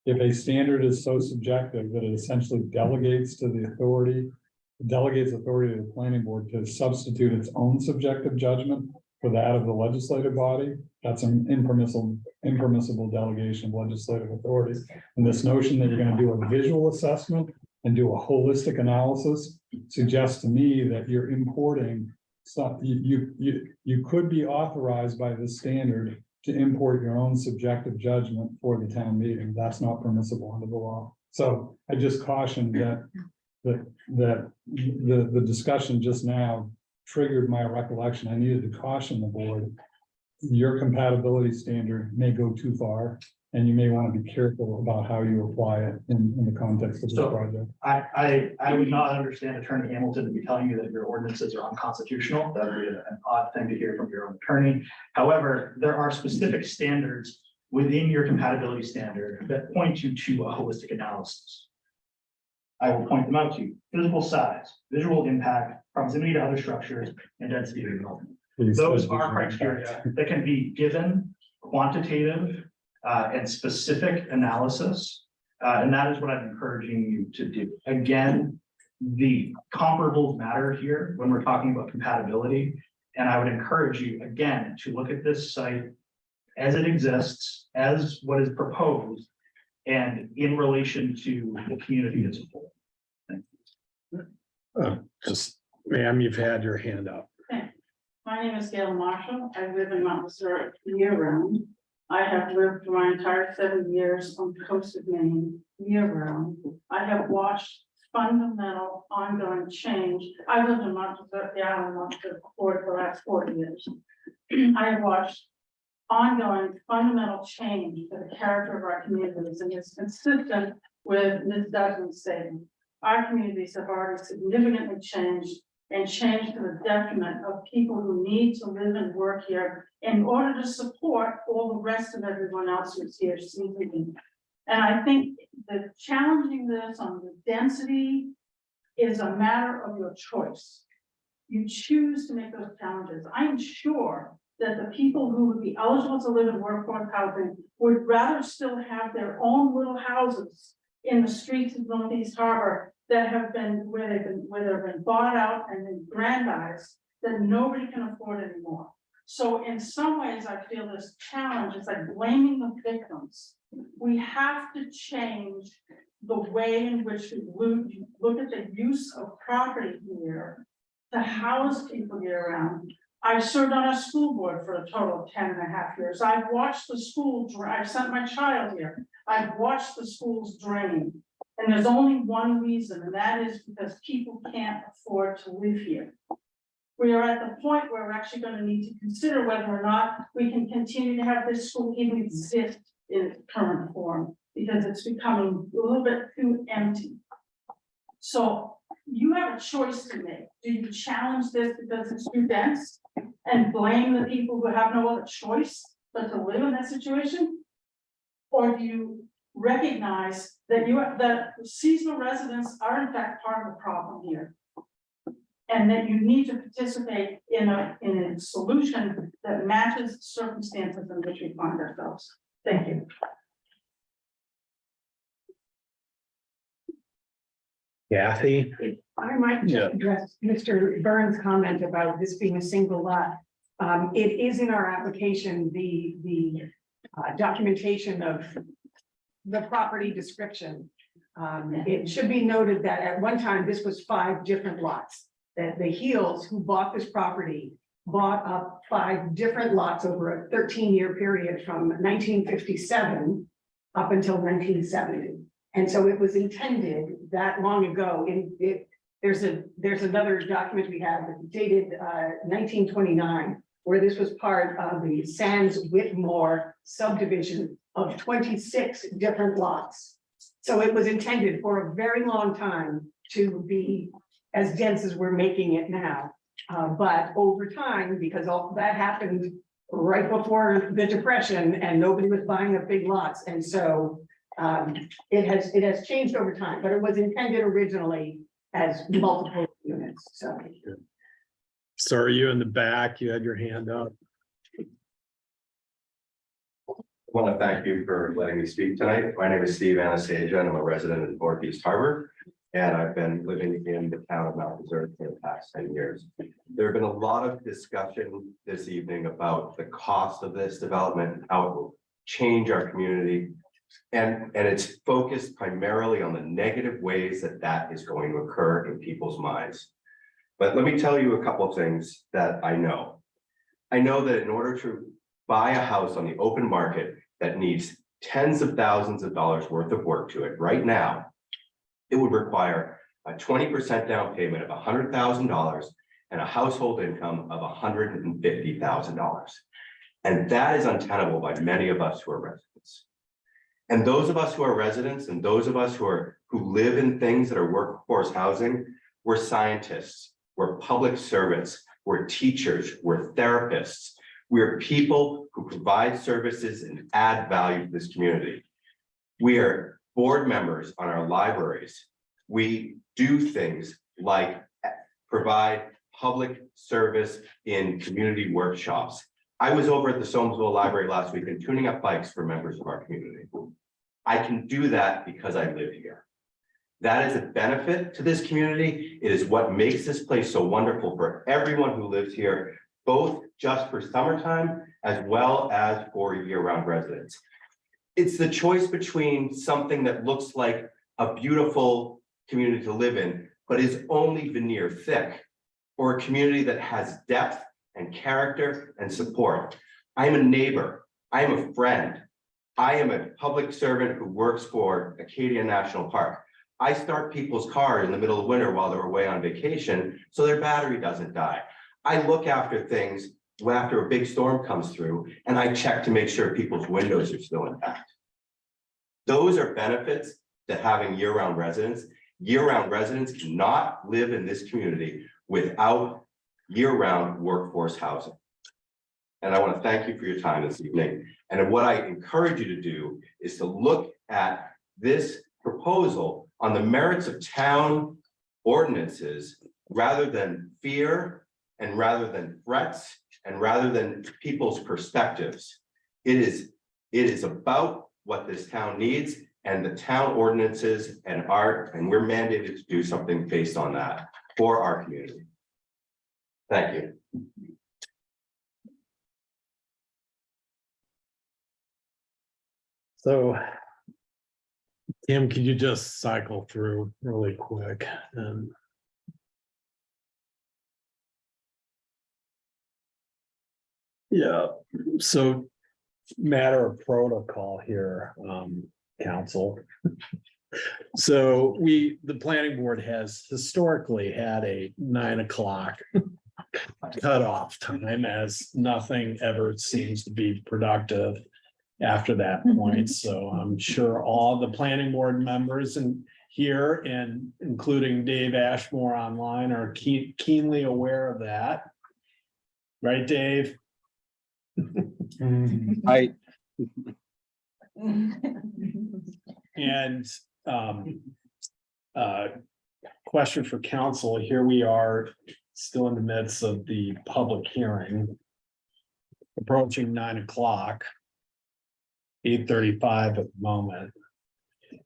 Speaker 1: If a standard is so subjective that it essentially delegates to the authority, delegates authority to the planning board to substitute its own subjective judgment for that of the legislative body, that's an impermissible delegation of legislative authority. And this notion that you're going to do a visual assessment and do a holistic analysis suggests to me that you're importing stuff. You could be authorized by this standard to import your own subjective judgment for the town meeting. That's not permissible under the law. So I just caution that the discussion just now triggered my recollection. I needed to caution the board. Your compatibility standard may go too far, and you may want to be careful about how you apply it in the context of this project.
Speaker 9: I would not understand Attorney Hamilton to be telling you that your ordinances are unconstitutional. That would be an odd thing to hear from your own attorney. However, there are specific standards within your compatibility standard that point you to a holistic analysis. I will point them out to you. Physical size, visual impact, proximity to other structures, and density of development. Those are criteria that can be given quantitative and specific analysis. And that is what I'm encouraging you to do. Again, the comparables matter here when we're talking about compatibility. And I would encourage you, again, to look at this site as it exists, as what is proposed, and in relation to the community as a whole. Thank you.
Speaker 2: Just, ma'am, you've had your hand up.
Speaker 11: My name is Gail Marshall. I live in Mount Desert year-round. I have lived for my entire 7 years on the coast of Maine year-round. I have watched fundamental ongoing change. I lived in Mount Desert, the island Mount Desert, for the last 40 years. I have watched ongoing fundamental change to the character of our communities, and it's consistent with Ms. Desmond's statement. Our communities have already significantly changed and changed to the detriment of people who need to live and work here in order to support all the rest of everyone else who's here seeking. And I think that challenging this on the density is a matter of your choice. You choose to make those challenges. I am sure that the people who would be eligible to live in workforce housing would rather still have their own little houses in the streets of Northeast Harbor that have been, where they've been bought out and then grandized, that nobody can afford anymore. So in some ways, I feel this challenge is like blaming the victims. We have to change the way in which we look at the use of property here to house people year round. I've served on a school board for a total of 10.5 years. I've watched the school, I've sent my child here. I've watched the schools drain. And there's only one reason, and that is because people can't afford to live here. We are at the point where we're actually going to need to consider whether or not we can continue to have this school even exist in its current form, because it's becoming a little bit too empty. So you have a choice to make. Do you challenge this because it's too dense and blame the people who have no other choice but to live in that situation? Or do you recognize that that seasonal residents are in fact part of the problem here? And that you need to participate in a solution that matches the circumstances in which we find ourselves. Thank you.
Speaker 2: Kathy?
Speaker 7: If I might
Speaker 2: Yeah.
Speaker 7: just address Mr. Burns' comment about this being a single lot. It is in our application, the documentation of the property description. It should be noted that at one time, this was 5 different lots. That the Heels who bought this property bought up 5 different lots over a 13-year period from 1957 up until 1970. And so it was intended that long ago. There's another document we have dated 1929, where this was part of the Sands Whitmore subdivision of 26 different lots. So it was intended for a very long time to be as dense as we're making it now. But over time, because all that happened right before the Depression and nobody was buying up big lots. And so it has changed over time, but it was intended originally as multiple units, so.
Speaker 2: Sorry, you in the back, you had your hand up.
Speaker 5: I want to thank you for letting me speak tonight. My name is Steve Anastasia, and I'm a resident of Northeast Harbor. And I've been living in the town of Mount Desert for the past 10 years. There have been a lot of discussion this evening about the cost of this development, and how it will change our community. And it's focused primarily on the negative ways that is going to occur in people's minds. But let me tell you a couple of things that I know. I know that in order to buy a house on the open market that needs tens of thousands of dollars worth of work to it right now, it would require a 20% down payment of $100,000 and a household income of $150,000. And that is untenable by many of us who are residents. And those of us who are residents and those of us who live in things that are workforce housing, we're scientists, we're public servants, we're teachers, we're therapists. We're people who provide services and add value to this community. We are board members on our libraries. We do things like provide public service in community workshops. I was over at the Soamesville Library last week and tuning up bikes for members of our community. I can do that because I live here. That is a benefit to this community. It is what makes this place so wonderful for everyone who lives here, both just for summertime as well as for year-round residents. It's the choice between something that looks like a beautiful community to live in, but is only veneer thick, or a community that has depth and character and support. I am a neighbor. I am a friend. I am a public servant who works for Acadia National Park. I start people's cars in the middle of winter while they're away on vacation so their battery doesn't die. I look after things after a big storm comes through, and I check to make sure people's windows are still intact. Those are benefits to having year-round residents. Year-round residents cannot live in this community without year-round workforce housing. And I want to thank you for your time this evening. And what I encourage you to do is to look at this proposal on the merits of town ordinances rather than fear and rather than threats and rather than people's perspectives. It is about what this town needs, and the town ordinances and we're mandated to do something based on that for our community. Thank you.
Speaker 2: So Tim, could you just cycle through really quick? Yeah, so matter of protocol here, council. So the planning board has historically had a 9 o'clock cutoff time, as nothing ever seems to be productive after that point. So I'm sure all the planning board members and here, and including Dave Ashmore online, are keenly aware of that. Right, Dave? And question for council. Here we are, still in the midst of the public hearing, approaching 9 o'clock, 8:35 at the moment.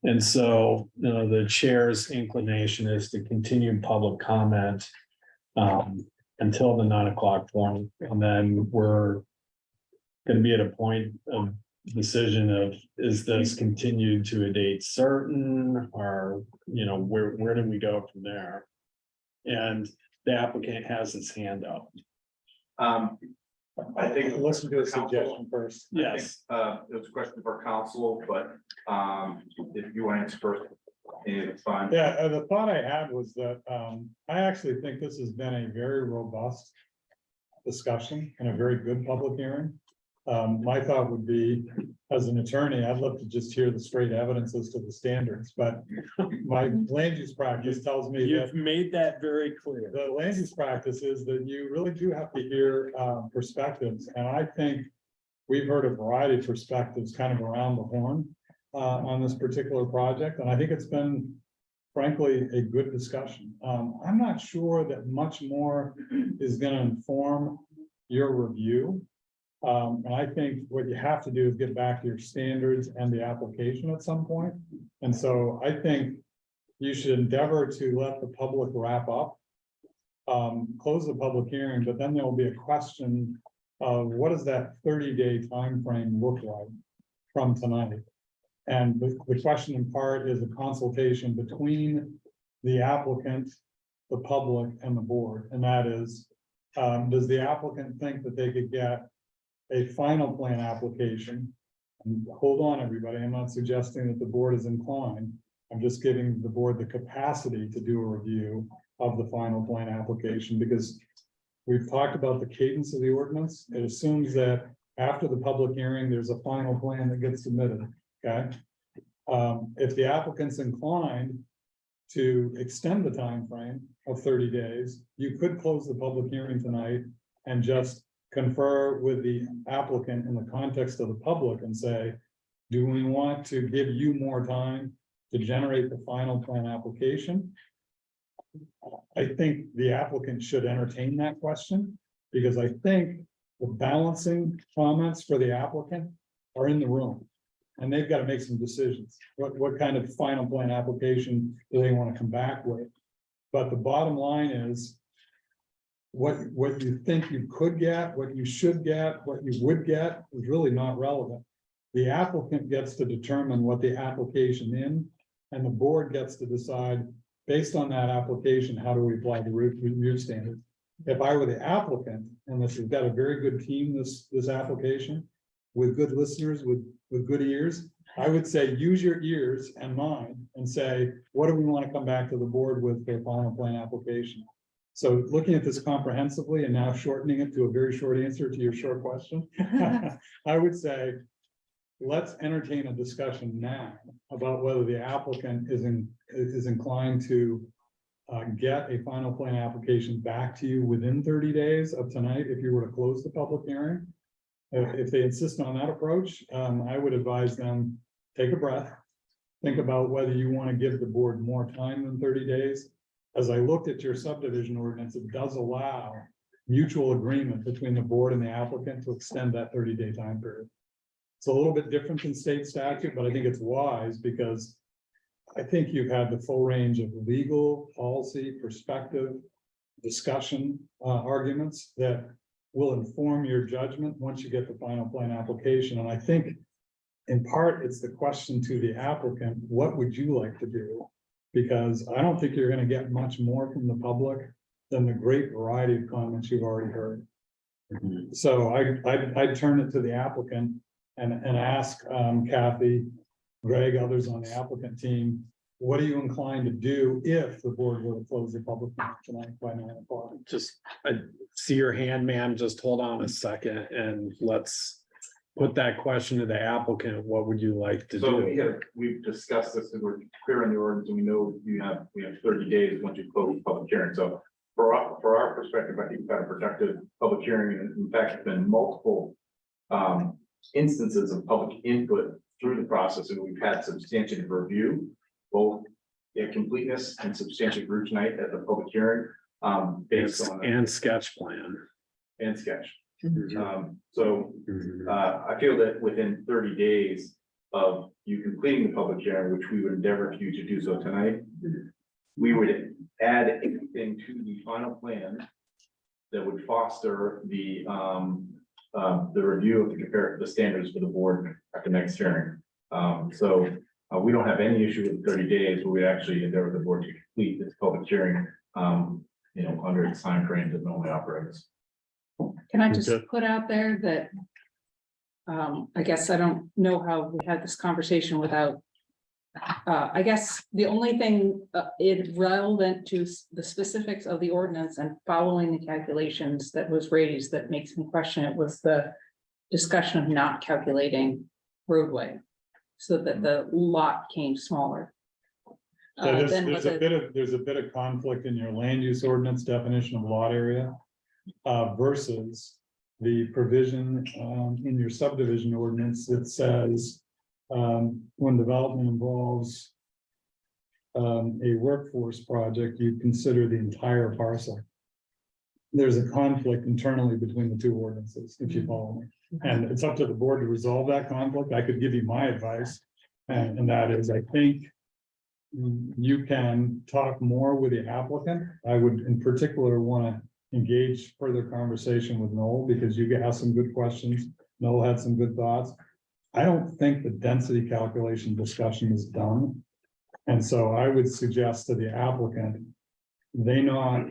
Speaker 2: And so, the chair's inclination is to continue public comment until the 9 o'clock point, and then we're going to be at a point of decision of, is this continued to a date certain, or where do we go from there? And the applicant has his hand up.
Speaker 3: I think
Speaker 1: Listen to a suggestion first.
Speaker 2: Yes.
Speaker 3: It was a question for council, but if you want to answer first, it's fine.
Speaker 1: Yeah, the thought I had was that I actually think this has been a very robust discussion and a very good public hearing. My thought would be, as an attorney, I'd love to just hear the straight evidence as to the standards, but my land use practice tells me that
Speaker 2: You've made that very clear.
Speaker 1: the land use practice is that you really do have to hear perspectives, and I think we've heard a variety of perspectives kind of around the horn on this particular project, and I think it's been frankly a good discussion. I'm not sure that much more is going to inform your review. And I think what you have to do is get back to your standards and the application at some point. And so I think you should endeavor to let the public wrap up, close the public hearing, but then there will be a question of what does that 30-day time frame look like from tonight? And the question in part is a consultation between the applicant, the public, and the board. And that is, does the applicant think that they could get a final plan application? And hold on, everybody, I'm not suggesting that the board is inclined. I'm just giving the board the capacity to do a review of the final plan application, because we've talked about the cadence of the ordinance. It assumes that after the public hearing, there's a final plan that gets submitted, okay? If the applicant's inclined to extend the time frame of 30 days, you could close the public hearing tonight and just confer with the applicant in the context of the public and say, do we want to give you more time to generate the final plan application? I think the applicant should entertain that question, because I think the balancing comments for the applicant are in the room, and they've got to make some decisions. What kind of final plan application do they want to come back with? But the bottom line is, what you think you could get, what you should get, what you would get is really not relevant. The applicant gets to determine what the application in, and the board gets to decide based on that application, how do we apply the review standards? If I were the applicant, and this has got a very good team, this application, with good listeners, with good ears, I would say, use your ears and mine and say, what do we want to come back to the board with for a final plan application? So looking at this comprehensively and now shortening it to a very short answer to your short question, I would say, let's entertain a discussion now about whether the applicant is inclined to get a final plan application back to you within 30 days of tonight, if you were to close the public hearing. If they insist on that approach, I would advise them, take a breath, think about whether you want to give the board more time than 30 days. As I looked at your subdivision ordinance, it does allow mutual agreement between the board and the applicant to extend that 30-day time period. It's a little bit different than state statute, but I think it's wise because I think you've had the full range of legal, policy, perspective, discussion, arguments that will inform your judgment once you get the final plan application. And I think in part, it's the question to the applicant, what would you like to do? Because I don't think you're gonna get much more from the public than the great variety of comments you've already heard. So I'd turn it to the applicant and ask Kathy, Greg, others on the applicant team, what are you inclined to do if the board were to close the public hearing tonight by 9 o'clock?
Speaker 2: Just, I see your hand, ma'am. Just hold on a second and let's put that question to the applicant. What would you like to
Speaker 3: So
Speaker 2: do?
Speaker 3: we've discussed this, and we're clear on the ordinance, and we know we have 30 days once you close the public hearing. So for our perspective, I think we've got a productive public hearing, and in fact, been multiple instances of public input through the process, and we've had substantive review, both completeness and substantive review tonight at the public hearing, based on
Speaker 2: And sketch plan.
Speaker 3: and sketch. I feel that within 30 days of you completing the public hearing, which we would endeavor for you to do so tonight, we would add anything to the final plan that would foster the review of the standards for the board at the next hearing. We don't have any issue with 30 days, but we actually endeavor the board to complete this public hearing, under its time frame that normally operates.
Speaker 4: Can I just put out there that I guess I don't know how we had this conversation without. I guess the only thing relevant to the specifics of the ordinance and following the calculations that was raised that makes me question it was the discussion of not calculating roadway so that the lot came smaller.
Speaker 1: So
Speaker 4: Then
Speaker 1: there's a bit of conflict in your land use ordinance definition of lot area versus the provision in your subdivision ordinance that says when development involves a workforce project, you consider the entire parcel. There's a conflict internally between the two ordinances, if you follow me. And it's up to the board to resolve that conflict. I could give you my advice. And that is, I think you can talk more with the applicant. I would in particular want to engage further conversation with Noel because you have some good questions. Noel had some good thoughts. I don't think the density calculation discussion is done. And so I would suggest to the applicant, they not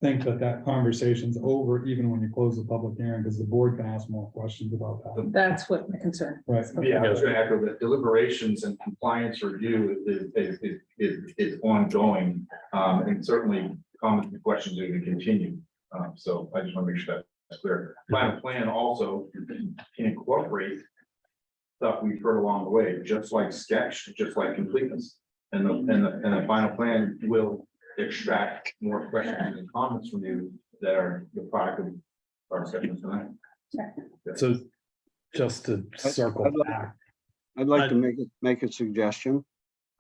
Speaker 1: think that conversation's over even when you close the public hearing, because the board can ask more questions about that.
Speaker 4: That's what my concern.
Speaker 1: Right.
Speaker 3: Yeah, I was gonna echo that deliberations and compliance review is ongoing. And certainly comments and questions are gonna continue. So I just wanna make sure that's clear. Final plan also can incorporate stuff we've heard along the way, just like sketch, just like completeness. And the final plan will extract more questions and comments from you that are the product of our discussion tonight.
Speaker 2: So just to circle back.
Speaker 12: I'd like to make a suggestion.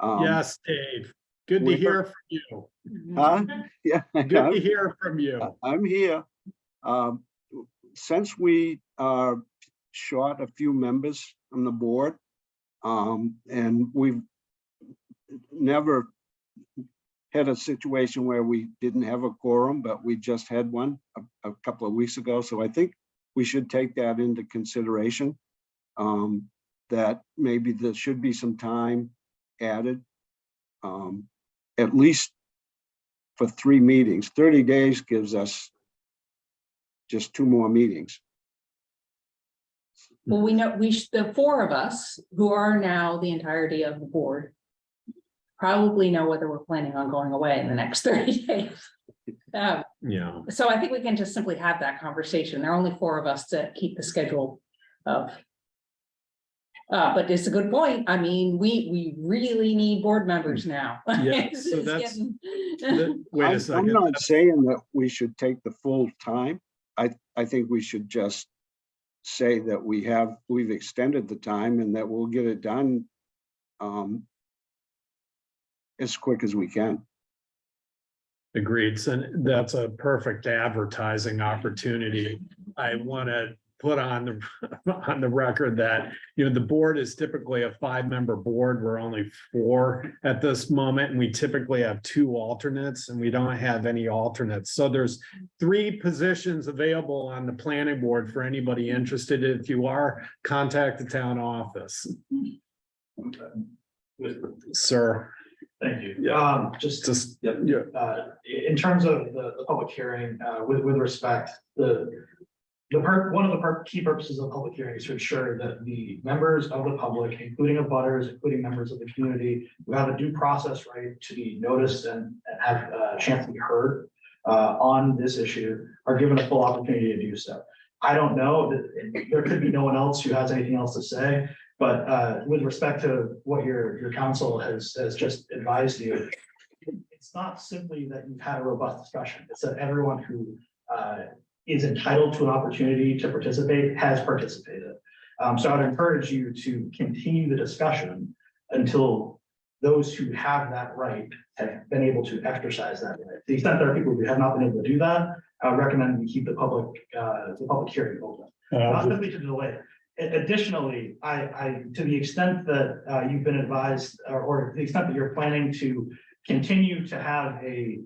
Speaker 2: Yes, Dave. Good to hear from you.
Speaker 12: Huh? Yeah.
Speaker 2: Good to hear from you.
Speaker 12: I'm here. Since we are short a few members on the board, and we've never had a situation where we didn't have a quorum, but we just had one a couple of weeks ago. So I think we should take that into consideration. That maybe there should be some time added, at least for 3 meetings. 30 days gives us just 2 more meetings.
Speaker 4: Well, we know the 4 of us who are now the entirety of the board probably know whether we're planning on going away in the next 30 days.
Speaker 2: Yeah.
Speaker 4: So I think we can just simply have that conversation. There are only 4 of us to keep the schedule of. But it's a good point. I mean, we really need board members now.
Speaker 2: Yeah,
Speaker 4: It's
Speaker 2: so that's.
Speaker 4: getting-
Speaker 2: Wait a second.
Speaker 12: I'm not saying that we should take the full time. I think we should just say that we've extended the time and that we'll get it done as quick as we can.
Speaker 2: Agreed. So that's a perfect advertising opportunity. I want to put on the, on the record that, you know, the board is typically a 5-member board. We're only 4 at this moment, and we typically have 2 alternates, and we don't have any alternates. So there's 3 positions available on the planning board for anybody interested. If you are, contact the town office. Sir.
Speaker 14: Thank you.
Speaker 2: Yeah.
Speaker 14: Just,
Speaker 2: yeah.
Speaker 14: in terms of the public hearing, with respect, one of the key purposes of public hearing is to ensure that the members of the public, including abutters, including members of the community, who have a due process right to be noticed and have a chance to be heard on this issue, are given a full opportunity to do so. I don't know, there could be no one else who has anything else to say, but with respect to what your counsel has just advised you, it's not simply that you've had a robust discussion, it's that everyone who is entitled to an opportunity to participate has participated. So I'd encourage you to continue the discussion until those who have that right have been able to exercise that right. To the extent there are people who have not been able to do that, I would recommend we keep the public hearing open, not simply to delay it. Additionally, I to the extent that you've been advised, or to the extent that you're planning to continue to have a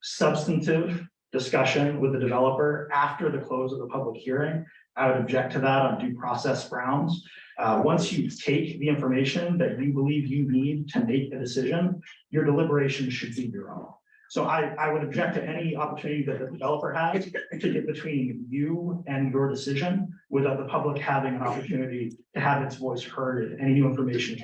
Speaker 14: substantive discussion with the developer after the close of the public hearing, I would object to that on due process grounds. Once you take the information that you believe you need to make a decision, your deliberation should be your own. So I would object to any opportunity that the developer has to get between you and your decision without the public having an opportunity to have its voice heard and any new information.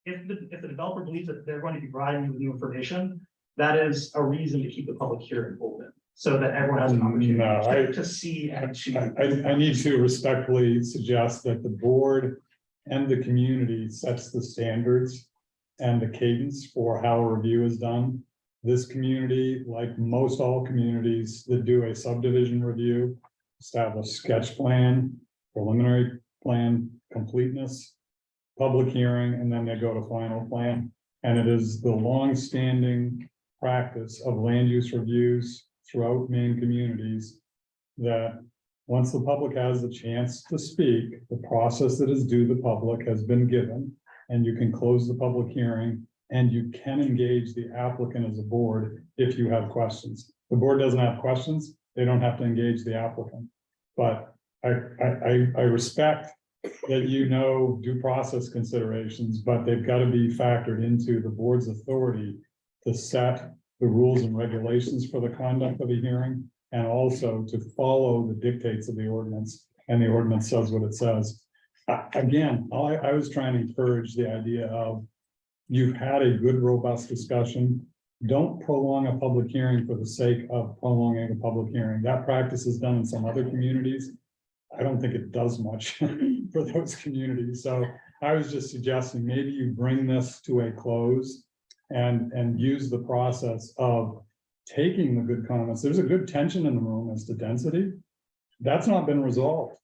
Speaker 14: If the developer believes that they're going to be providing you with new information, that is a reason to keep the public hearing open, so that everyone has an opportunity to see and to.
Speaker 1: I need to respectfully suggest that the board and the community sets the standards and the cadence for how a review is done. This community, like most all communities that do a subdivision review, establish sketch plan, preliminary plan completeness, public hearing, and then they go to final plan. And it is the long-standing practice of land use reviews throughout Maine communities that once the public has the chance to speak, the process that is due the public has been given, and you can close the public hearing and you can engage the applicant as a board if you have questions. The board doesn't have questions, they don't have to engage the applicant. But I respect that you know due process considerations, but they've got to be factored into the board's authority to set the rules and regulations for the conduct of a hearing, and also to follow the dictates of the ordinance, and the ordinance says what it says. Again, I was trying to encourage the idea of you've had a good, robust discussion. Don't prolong a public hearing for the sake of prolonging a public hearing. That practice is done in some other communities. I don't think it does much for those communities. So I was just suggesting maybe you bring this to a close and use the process of taking the good comments. There's a good tension in the room as to density. That's not been resolved.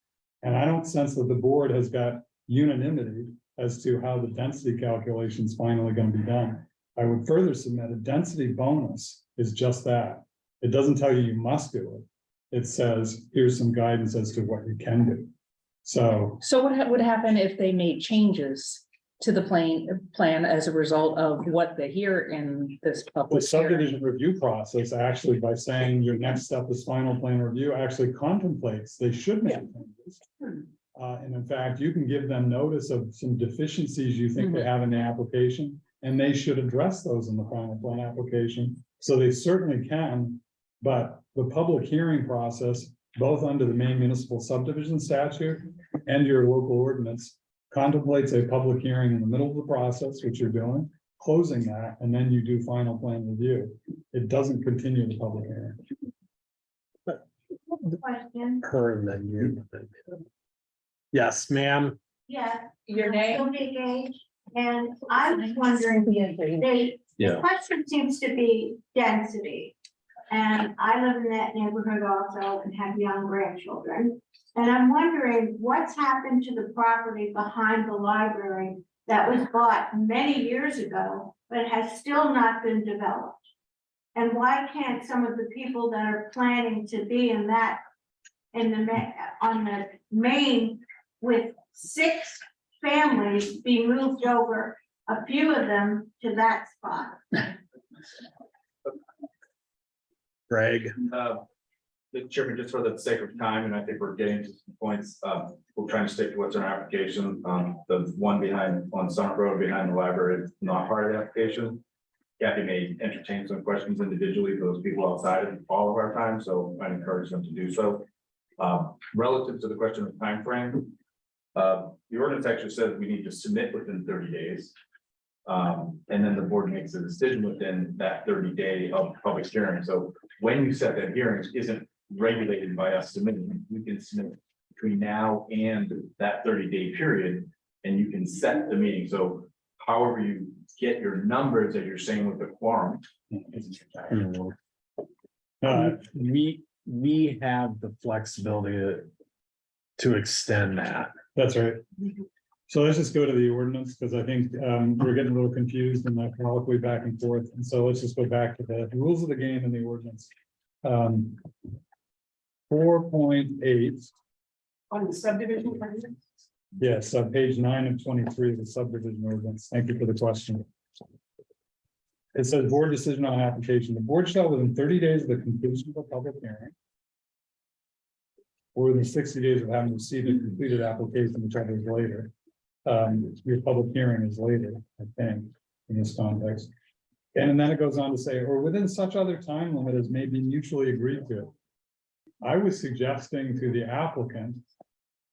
Speaker 1: And I don't sense that the board has got unanimity as to how the density calculation is finally going to be done. I would further submit a density bonus is just that. It doesn't tell you must do it. It says, here's some guidance as to what you can do. So
Speaker 4: what would happen if they made changes to the plan as a result of what they hear in this public
Speaker 1: the subdivision review process, actually, by saying your next step is final plan review, actually contemplates they should make changes. And in fact, you can give them notice of some deficiencies you think they have in the application, and they should address those in the final plan application. So they certainly can, but the public hearing process, both under the Maine Municipal Subdivision Statute and your local ordinance, contemplates a public hearing in the middle of the process, which you're doing, closing that, and then you do final plan review. It doesn't continue the public hearing.
Speaker 10: Question.
Speaker 2: Her and then you. Yes, ma'am.
Speaker 10: Yeah.
Speaker 4: Your name?
Speaker 10: Sylvia Gage, and I was wondering, the question seems to be density. And I live in that neighborhood also and have young grandchildren. And I'm wondering what's happened to the property behind the library that was bought many years ago, but has still not been developed? And why can't some of the people that are planning to be in that in on the Maine with 6 families be moved over, a few of them to that spot.
Speaker 2: Greg.
Speaker 3: The chairman, just for the sake of time, and I think we're getting to some points, we're trying to stick to what's in our application. The one behind on Summit Road behind the library is not part of the application. Kathy may entertain some questions individually for those people outside of all of our time, so I encourage them to do so. Relative to the question of timeframe, the ordinance actually says we need to submit within 30 days. And then the board makes a decision within that 30-day of public hearing. So when you set that hearing isn't regulated by us submitting, we can submit between now and that 30-day period, and you can set the meeting. So however you get your numbers that you're saying with the quorum.
Speaker 2: We have the flexibility to extend that.
Speaker 1: That's right. So let's just go to the ordinance, because I think we're getting a little confused in that colloquy back and forth. And so let's just go back to the rules of the game in the ordinance. 4.8.
Speaker 7: On the subdivision. ordinance?
Speaker 1: Yes, on page 9 of 23 of the subdivision ordinance. Thank you for the question. It says board decision on application. The board shall within 30 days of the completion of a public hearing, or within 60 days of having received a completed application, which I is later. Your public hearing is later, I think, in this context. And then it goes on to say, or within such other time limit as may be mutually agreed to. I was suggesting to the applicant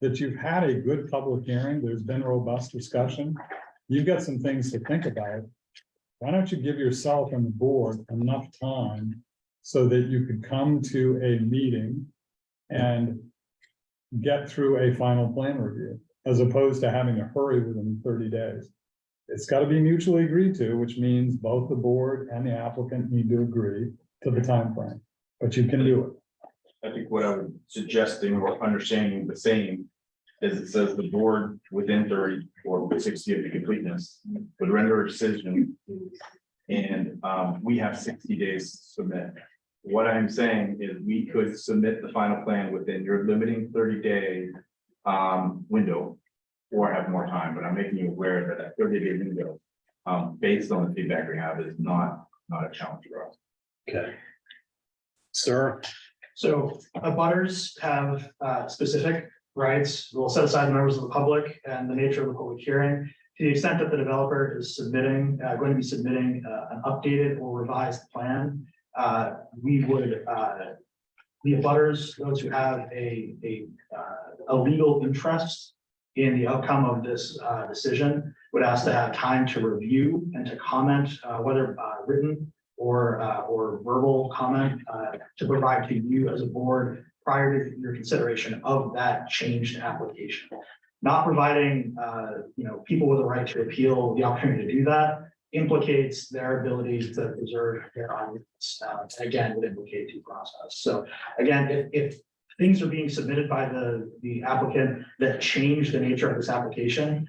Speaker 1: that you've had a good public hearing, there's been robust discussion. You've got some things to think about. Why don't you give yourself and the board enough time so that you could come to a meeting and get through a final plan review, as opposed to having to hurry within 30 days. It's got to be mutually agreed to, which means both the board and the applicant need to agree to the time frame. But you can do it.
Speaker 3: I think what I was suggesting or understanding the same is it says the board within 30 or 60 of the completeness would render a decision. And we have 60 days to submit. What I'm saying is we could submit the final plan within your limiting 30-day window or have more time, but I'm making you aware that that 30-day window, based on the feedback we have, is not a challenge for us.
Speaker 2: Okay. Sir.
Speaker 14: So abutters have specific rights. We'll set aside the members of the public and the nature of the public hearing. To the extent that the developer is going to be submitting an updated or revised plan, we would, the abutters, those who have a legal interest in the outcome of this decision, would ask to have time to review and to comment, whether written or verbal comment, to provide to you as a board prior to your consideration of that changed application. Not providing people with a right to appeal the opportunity to do that implicates their ability to preserve their audience. Again, would implicate due process. So again, if things are being submitted by the applicant that change the nature of this application,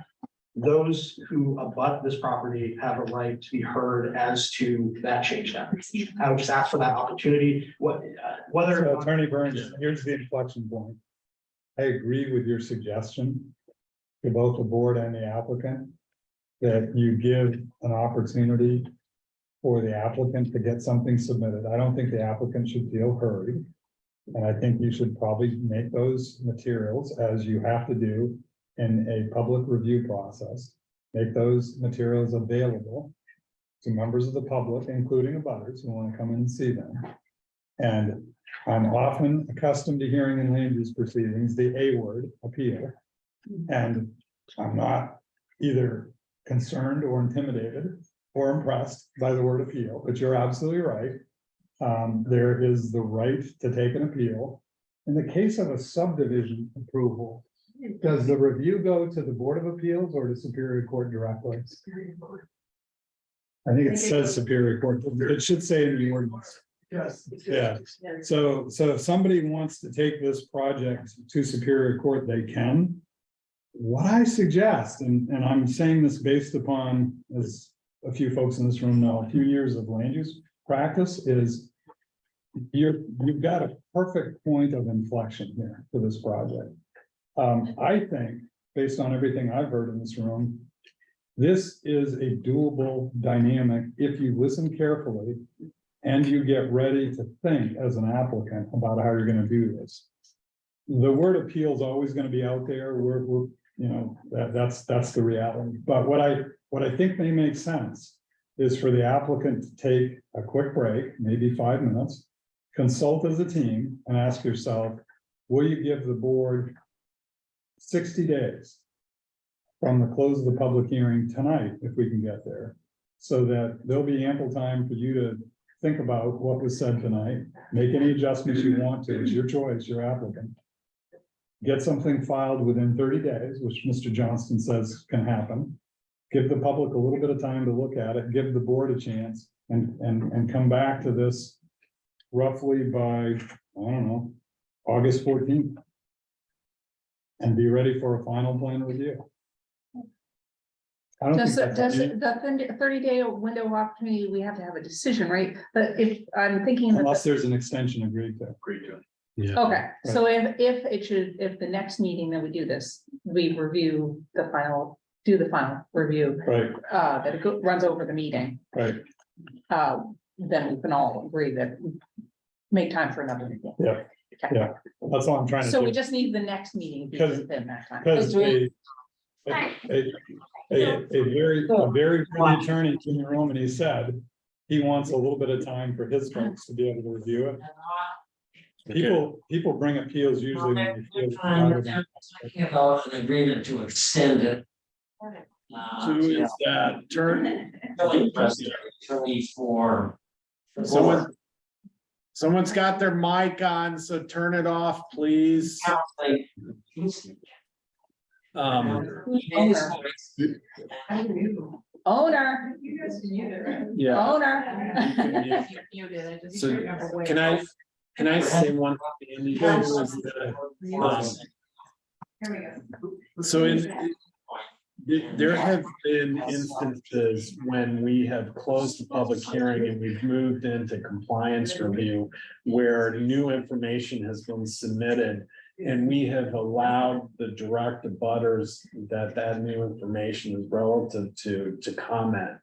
Speaker 14: those who abut this property have a right to be heard as to that changed application. I would just ask for that opportunity. Whether
Speaker 1: So, Attorney Burns, here's the inflection point. I agree with your suggestion to both the board and the applicant that you give an opportunity for the applicant to get something submitted. I don't think the applicant should feel hurried. And I think you should probably make those materials, as you have to do in a public review process, make those materials available to members of the public, including abutters who want to come in and see them. And I'm often accustomed to hearing in land use proceedings, the A word, appeal. And I'm not either concerned or intimidated or impressed by the word appeal, but you're absolutely right. There is the right to take an appeal. In the case of a subdivision approval, does the review go to the Board of Appeals or to Superior Court directly? I think it says Superior Court. It should say in the ordinance.
Speaker 14: Yes.
Speaker 1: Yeah. So if somebody wants to take this project to Superior Court, they can. What I suggest, and I'm saying this based upon, as a few folks in this room know, a few years of land use practice, is you've got a perfect point of inflection here for this project. I think, based on everything I've heard in this room, this is a doable dynamic if you listen carefully and you get ready to think as an applicant about how you're gonna do this. The word appeal is always gonna be out there. We're you know, that's the reality. But what I think may make sense is for the applicant to take a quick break, maybe 5 minutes, consult as a team and ask yourself, will you give the board 60 days from the close of the public hearing tonight, if we can get there, so that there'll be ample time for you to think about what was said tonight, make any adjustments you want to, it's your choice, your applicant. Get something filed within 30 days, which Mr. Johnston says can happen. Give the public a little bit of time to look at it, give the board a chance, and come back to this roughly by, I don't know, August 14th. And be ready for a final plan review. I don't
Speaker 4: Does
Speaker 1: think that's.
Speaker 4: the 30-day window of opportunity, we have to have a decision, right? But if I'm thinking. that
Speaker 1: Unless there's an extension agreed to.
Speaker 2: Yeah.
Speaker 4: Okay, so if the next meeting that we do this, we review the final, do the final review.
Speaker 1: Right,
Speaker 4: That it runs over the meeting,
Speaker 1: right,
Speaker 4: then we can all agree that we make time for another meeting.
Speaker 1: yeah, yeah, that's all I'm trying to do.
Speaker 4: So we just need the next meeting to be
Speaker 1: Because-
Speaker 4: within that time.
Speaker 1: Because a very good attorney in the room, and he said he wants a little bit of time for his folks to be able to review it. People bring appeals usually when they feel.
Speaker 17: Talking about an agreement to extend it.
Speaker 2: Who is that?
Speaker 17: Really impressive, attorney for.
Speaker 2: Someone's got their mic on, so turn it off, please.
Speaker 4: Owner.
Speaker 2: Yeah.
Speaker 4: Owner.
Speaker 2: So can I say one thing? So there have been instances when we have closed the public hearing and we've moved into compliance review where new information has been submitted. And we have allowed the direct abutters that new information is relative to comment.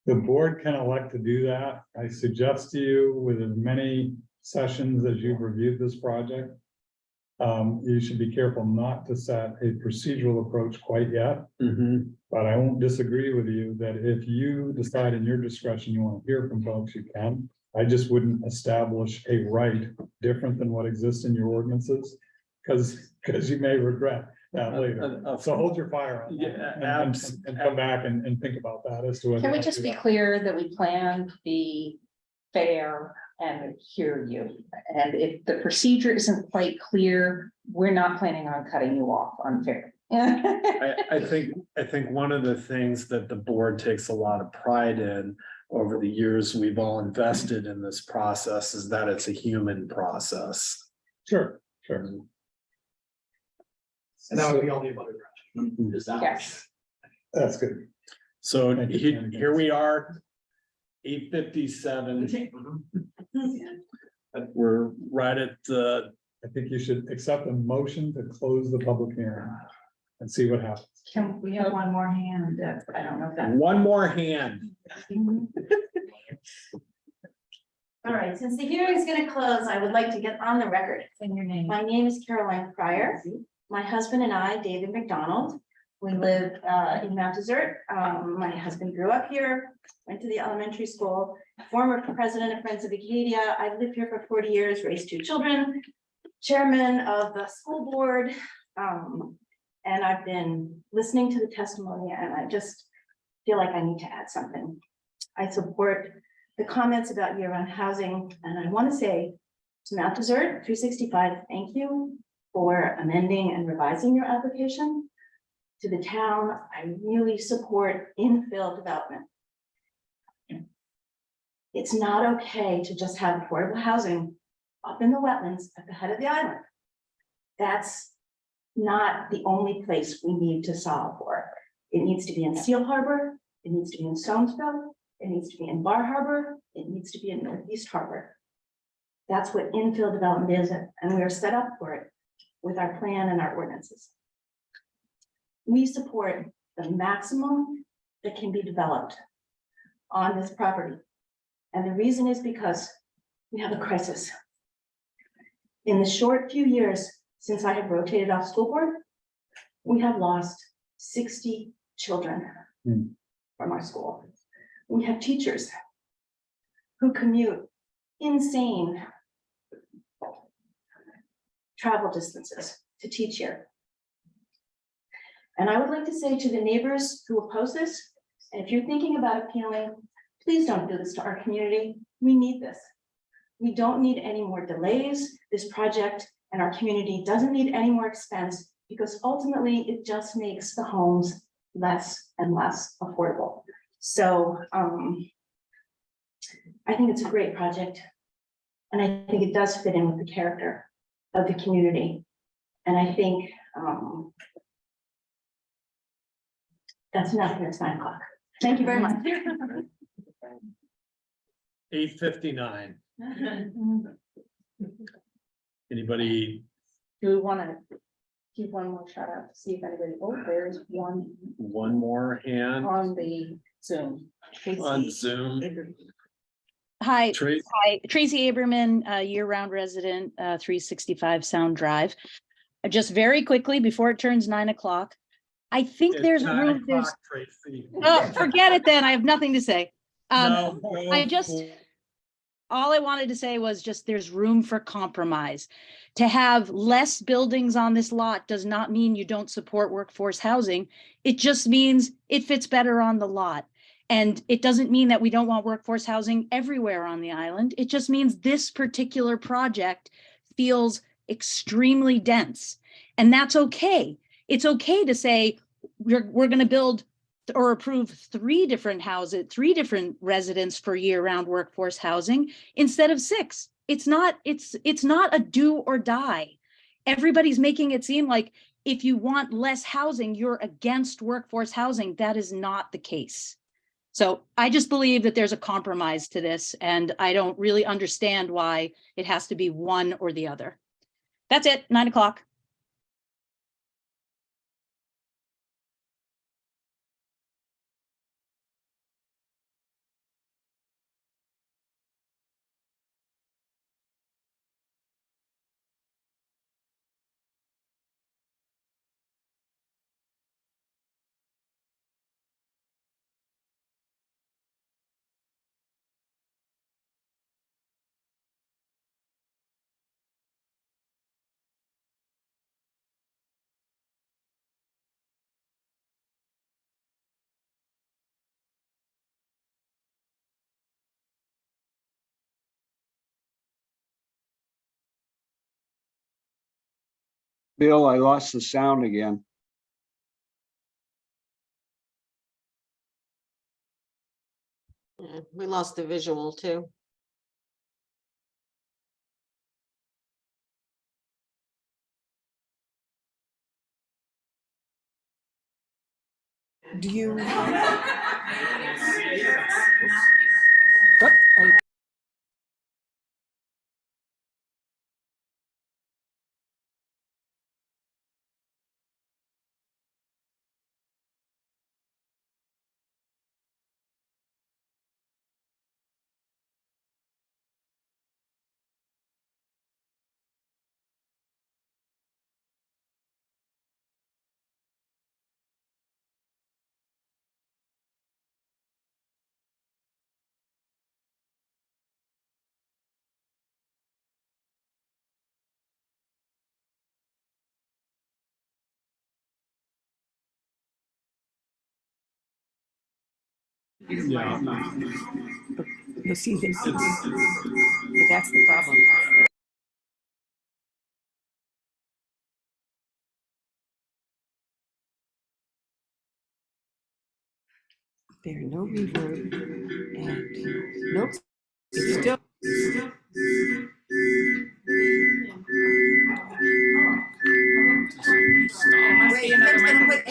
Speaker 1: The board can elect to do that. I suggest to you, with as many sessions as you've reviewed this project, you should be careful not to set a procedural approach quite yet. But I won't disagree with you that if you decide in your discretion you want to hear from folks, you can. I just wouldn't establish a right different than what exists in your ordinances, because you may regret that later. So hold your fire on that and come back and think about that as to whether.
Speaker 4: Can we just be clear that we plan to be fair and hear you? And if the procedure isn't quite clear, we're not planning on cutting you off unfair.
Speaker 2: I think one of the things that the board takes a lot of pride in over the years we've all invested in this process is that it's a human process.
Speaker 1: Sure.
Speaker 14: And that would be all the above.
Speaker 4: Yes.
Speaker 1: That's good.
Speaker 2: So
Speaker 1: Thank you, Ken.
Speaker 2: here we are, 8:57. We're right at the.
Speaker 1: I think you should accept a motion to close the public hearing and see what happens.
Speaker 4: Can we have one more hand? I don't know if that.
Speaker 2: One more hand.
Speaker 15: All right, since the hearing is going to close, I would like to get on the record.
Speaker 4: In your name.
Speaker 15: My name is Caroline Pryor. My husband and I, David McDonald, we live in Mount Desert. My husband grew up here, went to the elementary school, former president of Friends of Acadia. I've lived here for 40 years, raised 2 children, chairman of the school board. And I've been listening to the testimony and I just feel like I need to add something. I support the comments about year-round housing, and I want to say to Mount Desert 365, thank you for amending and revising your application. To the town, I really support infill development. It's not okay to just have affordable housing up in the wetlands at the head of the island. That's not the only place we need to solve for. It needs to be in Seal Harbor, it needs to be in Stonesville, it needs to be in Bar Harbor, it needs to be in Northeast Harbor. That's what infill development is, and we are set up for it with our plan and our ordinances. We support the maximum that can be developed on this property. And the reason is because we have a crisis. In the short few years since I have rotated off school board, we have lost 60 children from our school. We have teachers who commute insane travel distances to teach here. And I would like to say to the neighbors who oppose this, and if you're thinking about appealing, please don't do this to our community. We need this. We don't need any more delays. This project and our community doesn't need any more expense, because ultimately it just makes the homes less and less affordable. So I think it's a great project. And I think it does fit in with the character of the community. And I think that's enough, and it's 9 o'clock. Thank you very much.
Speaker 2: 8:59. Anybody?
Speaker 4: Do we want to give one more shout out to see if anybody, oh, there's
Speaker 2: One more hand
Speaker 4: on the Zoom.
Speaker 2: on Zoom.
Speaker 18: Hi,
Speaker 2: Tracy?
Speaker 18: hi, Tracy Aberman, year-round resident, 365 Sound Drive. Just very quickly, before it turns 9 o'clock, I think
Speaker 2: It's
Speaker 18: there's
Speaker 2: 9
Speaker 18: room, there's,
Speaker 2: o'clock, Tracy.
Speaker 18: oh, forget it then, I have nothing to say.
Speaker 2: No,
Speaker 18: I just, all I wanted to say was just there's room for compromise. To have less buildings on this lot does not mean you don't support workforce housing. It just means it fits better on the lot. And it doesn't mean that we don't want workforce housing everywhere on the island. It just means this particular project feels extremely dense. And that's okay. It's okay to say we're going to build or approve 3 different houses, 3 different residents for year-round workforce housing instead of 6. It's not a do or die. Everybody's making it seem like if you want less housing, you're against workforce housing. That is not the case. So I just believe that there's a compromise to this, and I don't really understand why it has to be one or the other. That's it, 9 o'clock.
Speaker 12: Bill, I lost the sound again.
Speaker 19: Yeah, we lost the visual too.
Speaker 7: Do you?
Speaker 2: Yeah.
Speaker 7: You see this, that's the problem. There, no reverb and nope. It's still.
Speaker 10: Wait, Ben's gonna put